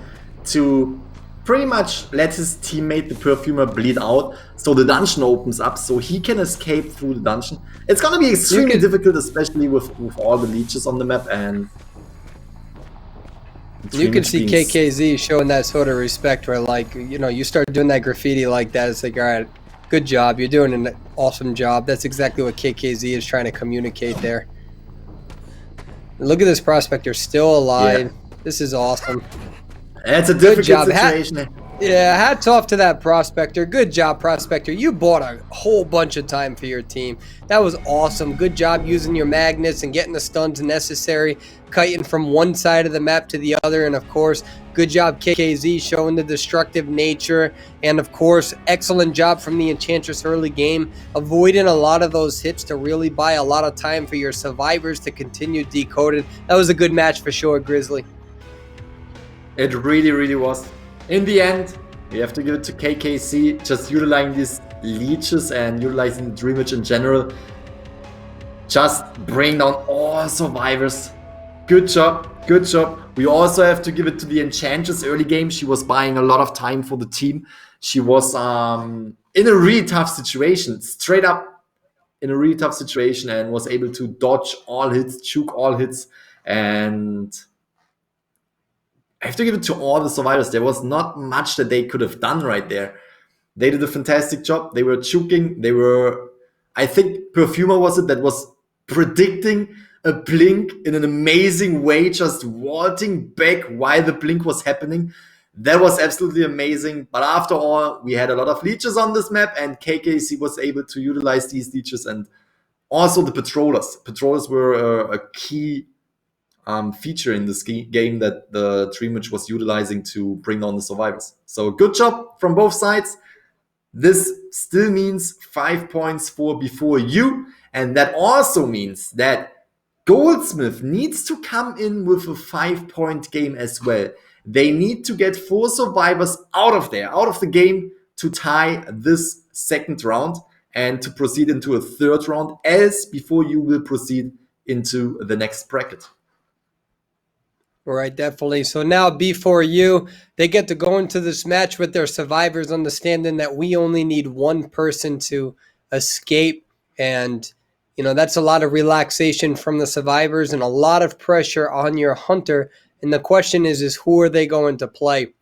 to pretty much let his teammate, the Perfumer, bleed out, so the dungeon opens up, so he can escape through the dungeon. It's gonna be extremely difficult, especially with all the leeches on the map, and You can see KKZ showing that sort of respect where, like, you know, you start doing that graffiti like that, it's like, all right, good job, you're doing an awesome job. That's exactly what KKZ is trying to communicate there. Look at this prospector, still alive. Yeah. This is awesome. It's a Good difficult job. situation. Yeah, hats off to that prospector. Good job, prospector. You bought a whole bunch of time for your team. That was awesome. Good job using your magnets and getting the stuns necessary, kiting from one side of the map to the other. And, of course, good job, KKZ, showing the destructive nature. And, of course, excellent job from the Enchantress early game, avoiding a lot of those hits to really buy a lot of time for your survivors to continue decoding. That was a good match for sure, Grizzly. It really, really was. In the end, we have to give it to KKC, just utilizing these leeches and utilizing the Dream Witch in general. Just bring down all survivors. Good job, good job. We also have to give it to the Enchantress early game. She was buying a lot of time for the team. She was in a really tough situation, straight up in a really tough situation, and was able to dodge all hits, juke all hits, and I have to give it to all the survivors. There was not much that they could have done right there. They did a fantastic job. They were juking. They were, I think Perfumer was it that was predicting a blink in an amazing way, just vaulting back while the blink was happening. That was absolutely amazing. But after all, we had a lot of leeches on this map, and KKC was able to utilize these leeches, and also the patrollers. Patrollers were a key feature in this game that the Dreamwitch was utilizing to bring down the survivors. So good job from both sides. This still means 5 points for before you, and that also means that Goldsmith needs to come in with a 5-point game as well. They need to get 4 survivors out of the game, to tie this second round and to proceed into a third round, else before you will proceed into the next bracket. Right, definitely. So now before you, they get to go into this match with their survivors, understanding that we only need one person to escape. And, you know, that's a lot of relaxation from the survivors and a lot of pressure on your hunter. And the question is who are they going to play?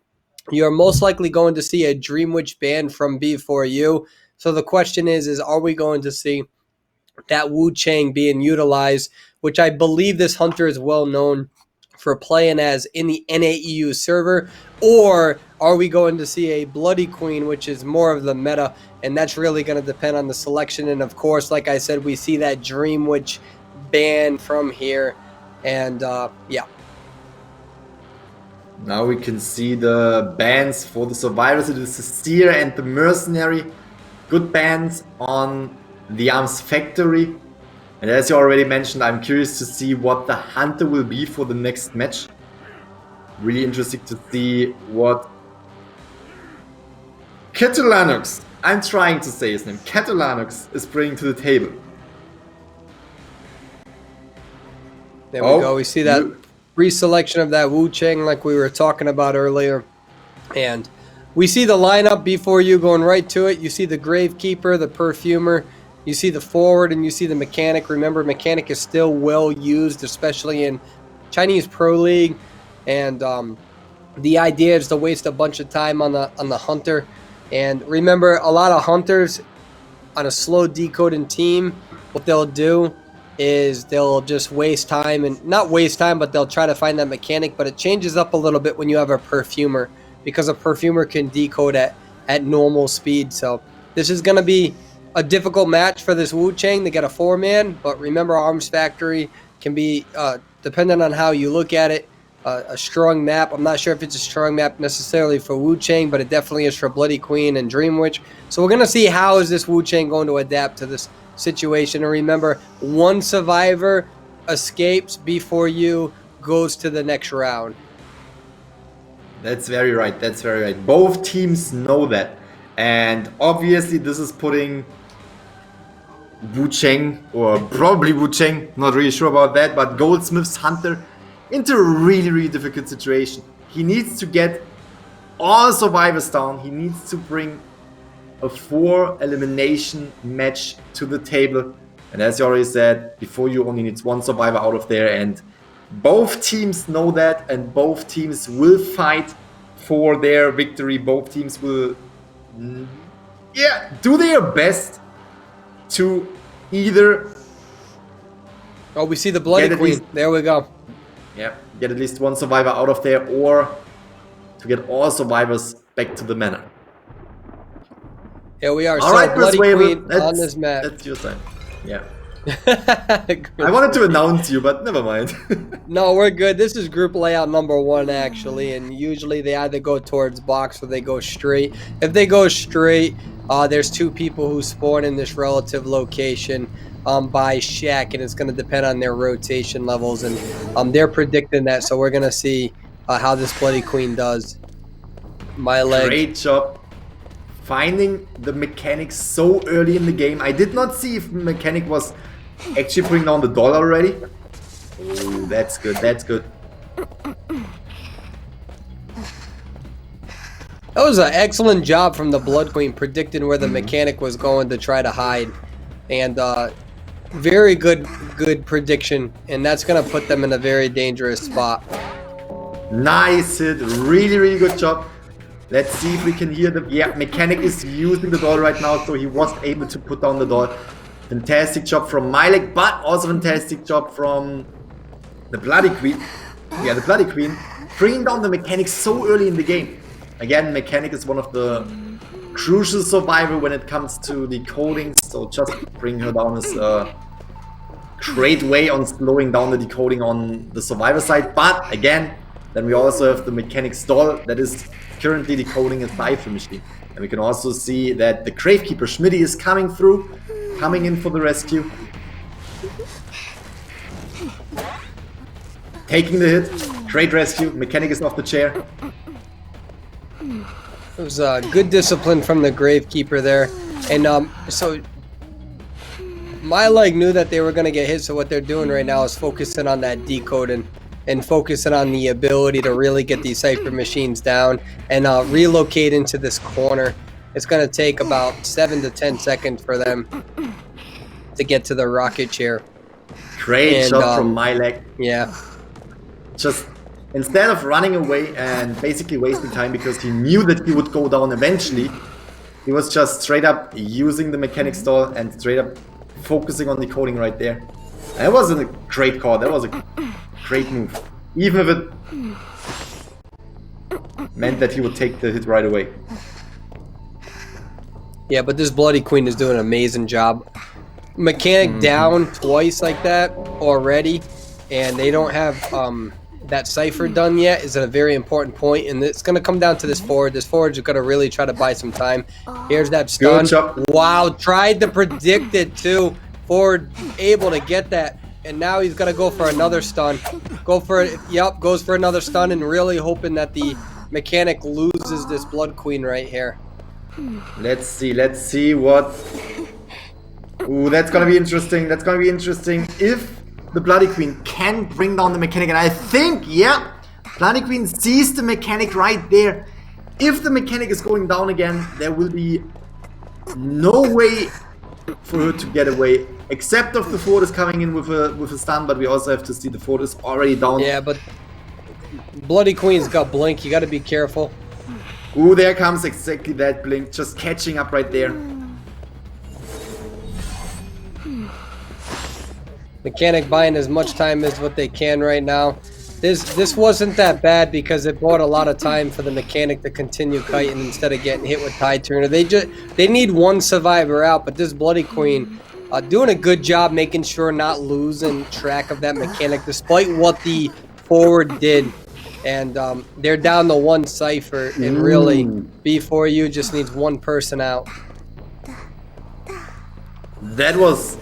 You're most likely going to see a Dreamwitch ban from B4U. So the question is are we going to see that Wu Chang being utilized, which I believe this hunter is well known for playing as in the NAEU server, or are we going to see a Bloody Queen, which is more of the meta? And that's really going to depend on the selection. And of course, like I said, we see that Dreamwitch ban from here. And yeah. Now we can see the bans for the survivors. It is the Steer and the Mercenary. Good bans on the Arms Factory. And as you already mentioned, I'm curious to see what the Hunter will be for the next match. Really interesting to see what Catalanux, I'm trying to say his name, Catalanux is bringing to the table. There we go. We see that pre-selection of that Wu Chang like we were talking about earlier. And we see the lineup before you going right to it. You see the Gravekeeper, the Perfumer, you see the Forward, and you see the Mechanic. Remember, Mechanic is still well used, especially in Chinese Pro League. And the idea is to waste a bunch of time on the Hunter. And remember, a lot of Hunters on a slow decoding team, what they'll do is they'll just waste time, and not waste time, but they'll try to find that Mechanic. But it changes up a little bit when you have a Perfumer, because a Perfumer can decode at normal speed. So this is going to be a difficult match for this Wu Chang to get a 4-man. But remember, Arms Factory can be, depending on how you look at it, a strong map. I'm not sure if it's a strong map necessarily for Wu Chang, but it definitely is for Bloody Queen and Dreamwitch. So we're going to see how is this Wu Chang going to adapt to this situation. And remember, one survivor escapes before you goes to the next round. That's very right. That's very right. Both teams know that. And obviously this is putting Wu Chang, or probably Wu Chang, not really sure about that, but Goldsmith's Hunter into a really, really difficult situation. He needs to get all survivors down. He needs to bring a 4 elimination match to the table. And as you already said, before you only needs 1 survivor out of there. And both teams know that, and both teams will fight for their victory. Both teams will do their best to either... Oh, we see the Bloody Queen. There we go. Yeah, get at least 1 survivor out of there, or to get all survivors back to the manor. Here we are. All so right, Bloody Queen on this map. That's your time. Yeah. I wanted to announce you, but never mind. No, we're good. This is group layout number 1, actually, and usually they either go towards box or they go straight. If they go straight, there's 2 people who spawn in this relative location by shack, and it's going to depend on their rotation levels, and they're predicting that, so we're going to see how this Bloody Queen does. My leg. Great job finding the Mechanic so early in the game. I did not see if Mechanic was actually putting down the doll already. Oh, that's good, that's good. That was an excellent job from the Blood Queen predicting where the Mechanic was going to try to hide. And very good prediction. And that's going to put them in a very dangerous spot. Nice hit. Really, really good job. Let's see if we can hear the... Yeah, Mechanic is using the doll right now, so he was able to put down the doll. Fantastic job from Milek, but also fantastic job from the Bloody Queen. Yeah, the Bloody Queen. Bringing down the Mechanic so early in the game. Again, mechanic is one of the crucial survivor when it comes to decoding, so just bring her down is a great way on slowing down the decoding on the survivor side. But again, then we also have the mechanic stall that is currently decoding a cipher machine. And we can also see that the Gravekeeper Schmitty is coming through, coming in for the rescue. Taking the hit, great rescue, mechanic is off the chair. It was good discipline from the Gravekeeper there. And so my leg knew that they were going to get hit, so what they're doing right now is focusing on that decoding and focusing on the ability to really get these cipher machines down and relocate into this corner. It's going to take about 7 to 10 seconds for them to get to the rocket chair. Great shot from my leg. Yeah. Just instead of running away and basically wasting time because he knew that he would go down eventually, he was just straight up using the mechanic stall and straight up focusing on decoding right there. That wasn't a great call, that was a great move. Even if it meant that he would take the hit right away. Yeah, but this Bloody Queen is doing an amazing job. Mechanic down twice like that already, and they don't have that cipher done yet is a very important point, and it's going to come down to this forward. This forward is going to really try to buy some time. Here's that stun. Wow, tried to predict it too. Forward able to get that, and now he's going to go for another stun. Go for it. Yep, goes for another stun, and really hoping that the mechanic loses this Blood Queen right here. Let's see what... Ooh, that's going to be interesting. That's going to be interesting. If the Bloody Queen can bring down the mechanic, and I think, yeah, Bloody Queen sees the mechanic right there. If the mechanic is going down again, there will be no way for her to get away, except if the Ford is coming in with a stun, but we also have to see the Ford is already down. Yeah, but Bloody Queen's got blink, you got to be careful. Ooh, there comes exactly that blink, just catching up right there. Mechanic buying as much time as what they can right now. This wasn't that bad because it bought a lot of time for the mechanic to continue kiting instead of getting hit with Tide Turner. They need one survivor out, but this Bloody Queen doing a good job making sure not losing track of that mechanic despite what the forward did. And they're down to one cipher, and really B4U just needs one person out. That was...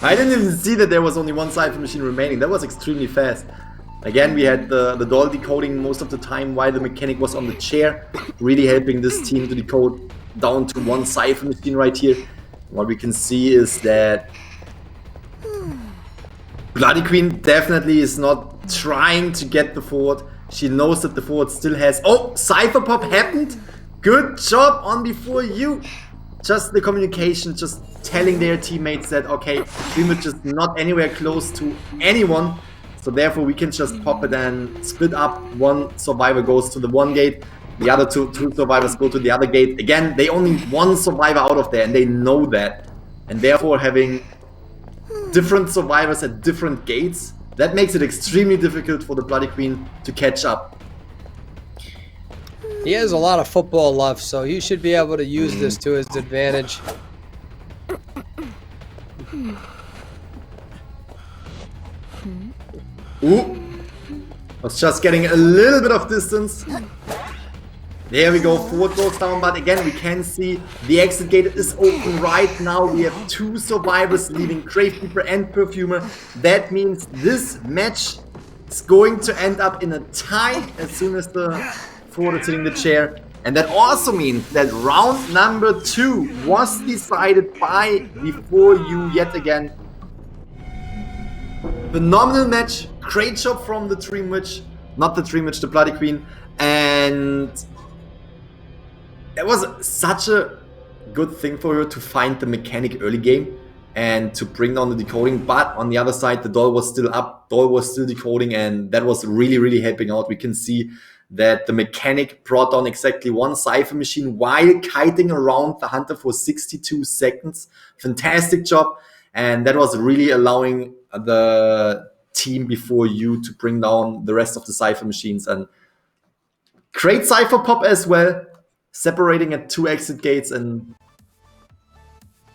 I didn't even see that there was only one cipher machine remaining. That was extremely fast. Again, we had the doll decoding most of the time while the mechanic was on the chair, really helping this team to decode down to one cipher machine right here. What we can see is that Bloody Queen definitely is not trying to get the forward. She knows that the forward still has... Oh, cipher pop happened! Good job on B4U! Just the communication, just telling their teammates that, okay, Greenwood is not anywhere close to anyone, so therefore we can just pop it and split up. One survivor goes to the one gate, the other two survivors go to the other gate. Again, they only need one survivor out of there, and they know that. And therefore having different survivors at different gates, that makes it extremely difficult for the Bloody Queen to catch up. He has a lot of football left, so he should be able to use this to his advantage. Ooh, was just getting a little bit of distance. There we go, forward goes down, but again we can see the exit gate is open right now. We have two survivors leaving, Gravekeeper and Perfumer. That means this match is going to end up in a tie as soon as the forward is hitting the chair. And that also means that round number 2 was decided by B4U yet again. Phenomenal match, great job from the Dream Witch, not the Dream Witch, the Bloody Queen, and it was such a good thing for her to find the mechanic early game and to bring down the decoding, but on the other side the doll was still up, doll was still decoding, and that was really helping out. We can see that the mechanic brought down exactly one cipher machine while kiting around the hunter for 62 seconds. Fantastic job, and that was really allowing the team B4U to bring down the rest of the cipher machines. And Great cipher pop as well, separating at 2 exit gates, and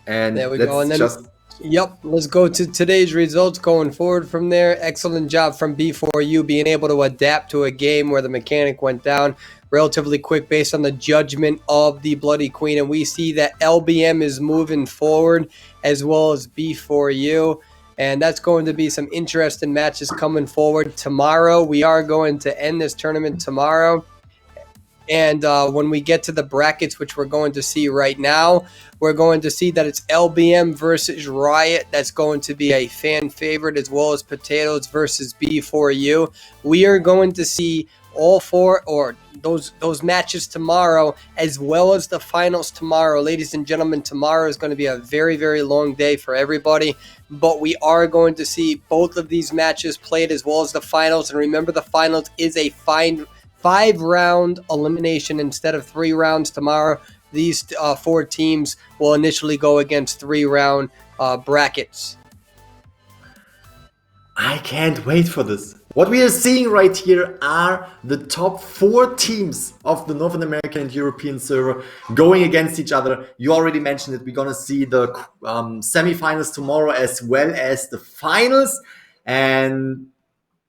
There we go. that's And then, just yep, let's go to today's results going forward from there. Excellent job from B4U being able to adapt to a game where the mechanic went down relatively quick based on the judgment of the Bloody Queen. And we see that LBM is moving forward as well as B4U. And that's going to be some interesting matches coming forward tomorrow. We are going to end this tournament tomorrow. And when we get to the brackets, which we're going to see right now, we're going to see that it's LBM versus Riot. That's going to be a fan favorite, as well as Potatoes versus B4U. We are going to see all four or those matches tomorrow, as well as the finals tomorrow. Ladies and gentlemen, tomorrow is going to be a very, very long day for everybody. But we are going to see both of these matches played, as well as the finals. And remember, the finals is a 5-round elimination instead of 3 rounds tomorrow. These 4 teams will initially go against 3-round brackets. I can't wait for this. What we are seeing right here are the top 4 teams of the North American and European server going against each other. You already mentioned it. We're going to see the semifinals tomorrow as well as the finals. And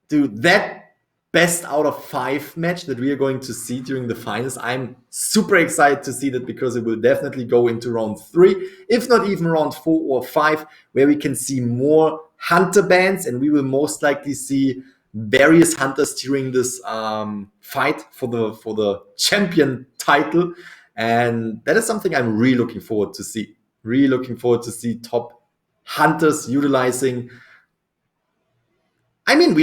dude, that best out of 5 match that we are going to see during the finals, I'm super excited to see that, because it will definitely go into round 3, if not even round 4 or 5, where we can see more hunter bans, and we will most likely see various hunters during this fight for the champion title. And that is something I'm really looking forward to see. Really looking forward to see top hunters utilizing. I mean,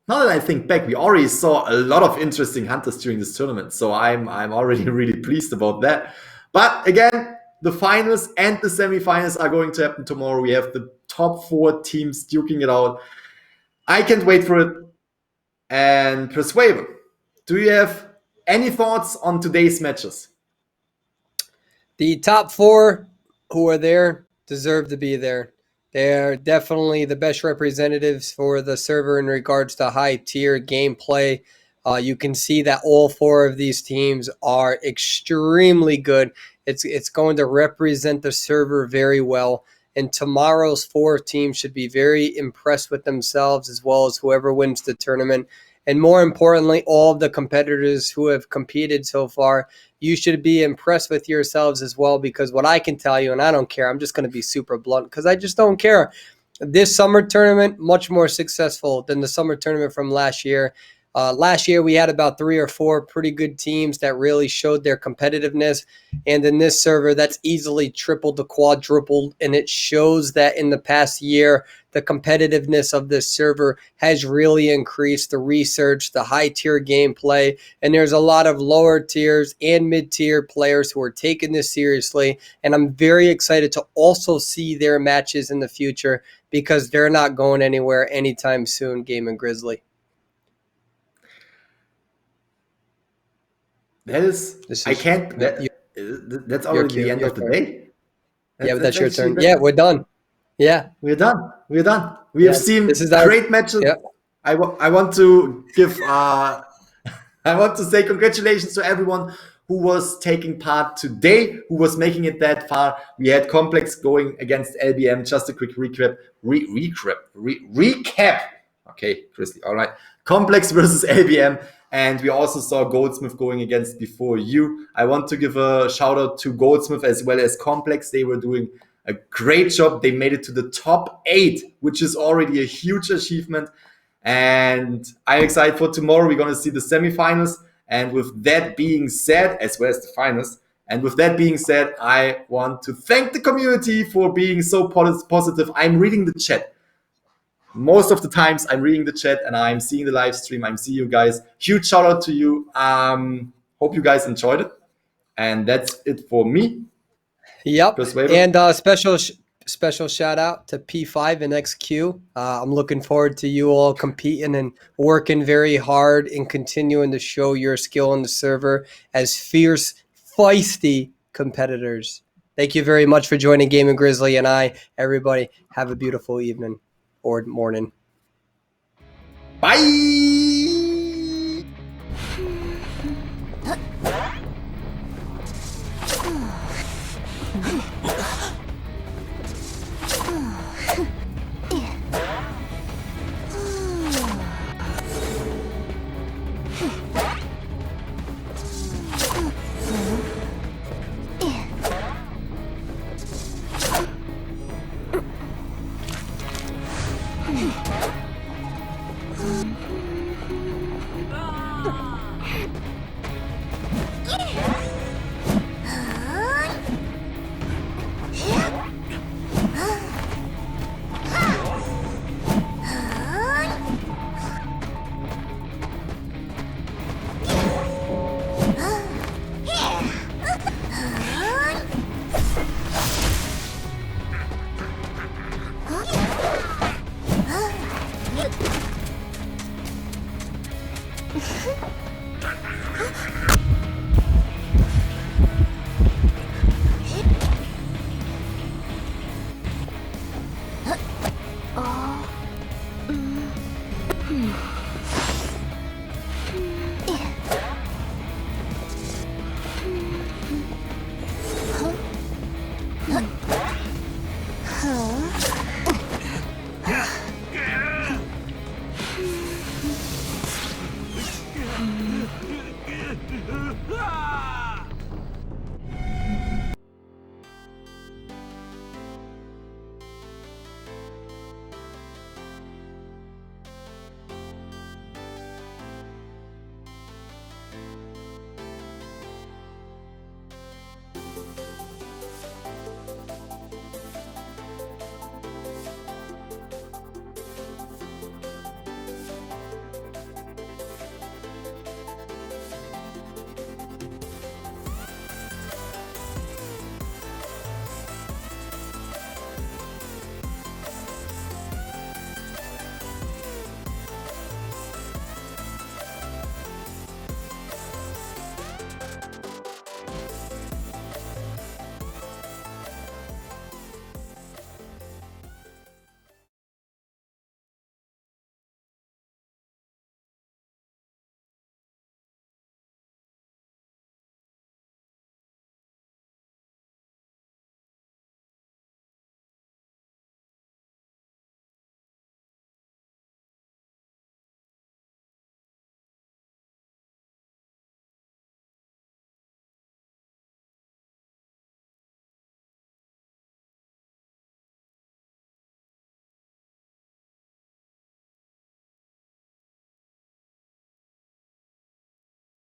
now that I think back, we already saw a lot of interesting hunters during this tournament, so I'm already really pleased about that. But again, the finals and the semifinals are going to happen tomorrow. We have the top 4 teams duking it out. I can't wait for it. And Persuader, do you have any thoughts on today's matches? The top 4 who are there deserve to be there. They're definitely the best representatives for the server in regards to high-tier gameplay. You can see that all 4 of these teams are extremely good. It's going to represent the server very well. And tomorrow's 4 teams should be very impressed with themselves, as well as whoever wins the tournament. And more importantly, all of the competitors who have competed so far, you should be impressed with yourselves as well, because what I can tell you, and I don't care, I'm just going to be super blunt because I just don't care. This summer tournament, much more successful than the summer tournament from last year. Last year, we had about 3 or 4 pretty good teams that really showed their competitiveness. And in this server, that's easily tripled to quadrupled. And it shows that in the past year, the competitiveness of this server has really increased. The research, the high-tier gameplay. And there's a lot of lower tiers and mid-tier players who are taking this seriously. And I'm very excited to also see their matches in the future, because they're not going anywhere anytime soon, Game and Grizzly. That is, I can't. That's already the end of the day. Yeah, but that's your turn. Yeah, we're done. Yeah, we're done. We're done. We have seen great matches. Yeah. I want to give. I want to say congratulations to everyone who was taking part today, who was making it that far. We had Complex going against LBM. Just a quick recap. Recap. Okay, Christy. All right. Complex versus LBM. And we also saw Goldsmith going against B4U. I want to give a shout out to Goldsmith as well as Complex. They were doing a great job. They made it to the top 8, which is already a huge achievement. And I'm excited for tomorrow. We're going to see the semifinals. And with that being said, as well as the finals, and with that being said, I want to thank the community for being so positive. I'm reading the chat. Most of the times I'm reading the chat and I'm seeing the live stream. I'm seeing you guys. Huge shout out to you. Hope you guys enjoyed it. And that's it for me. Yep. And special shout out to P5 and XQ. I'm looking forward to you all competing and working very hard and continuing to show your skill on the server as fierce, feisty competitors. Thank you very much for joining Game and Grizzly and I. Everybody, have a beautiful evening or morning. Bye. Oh.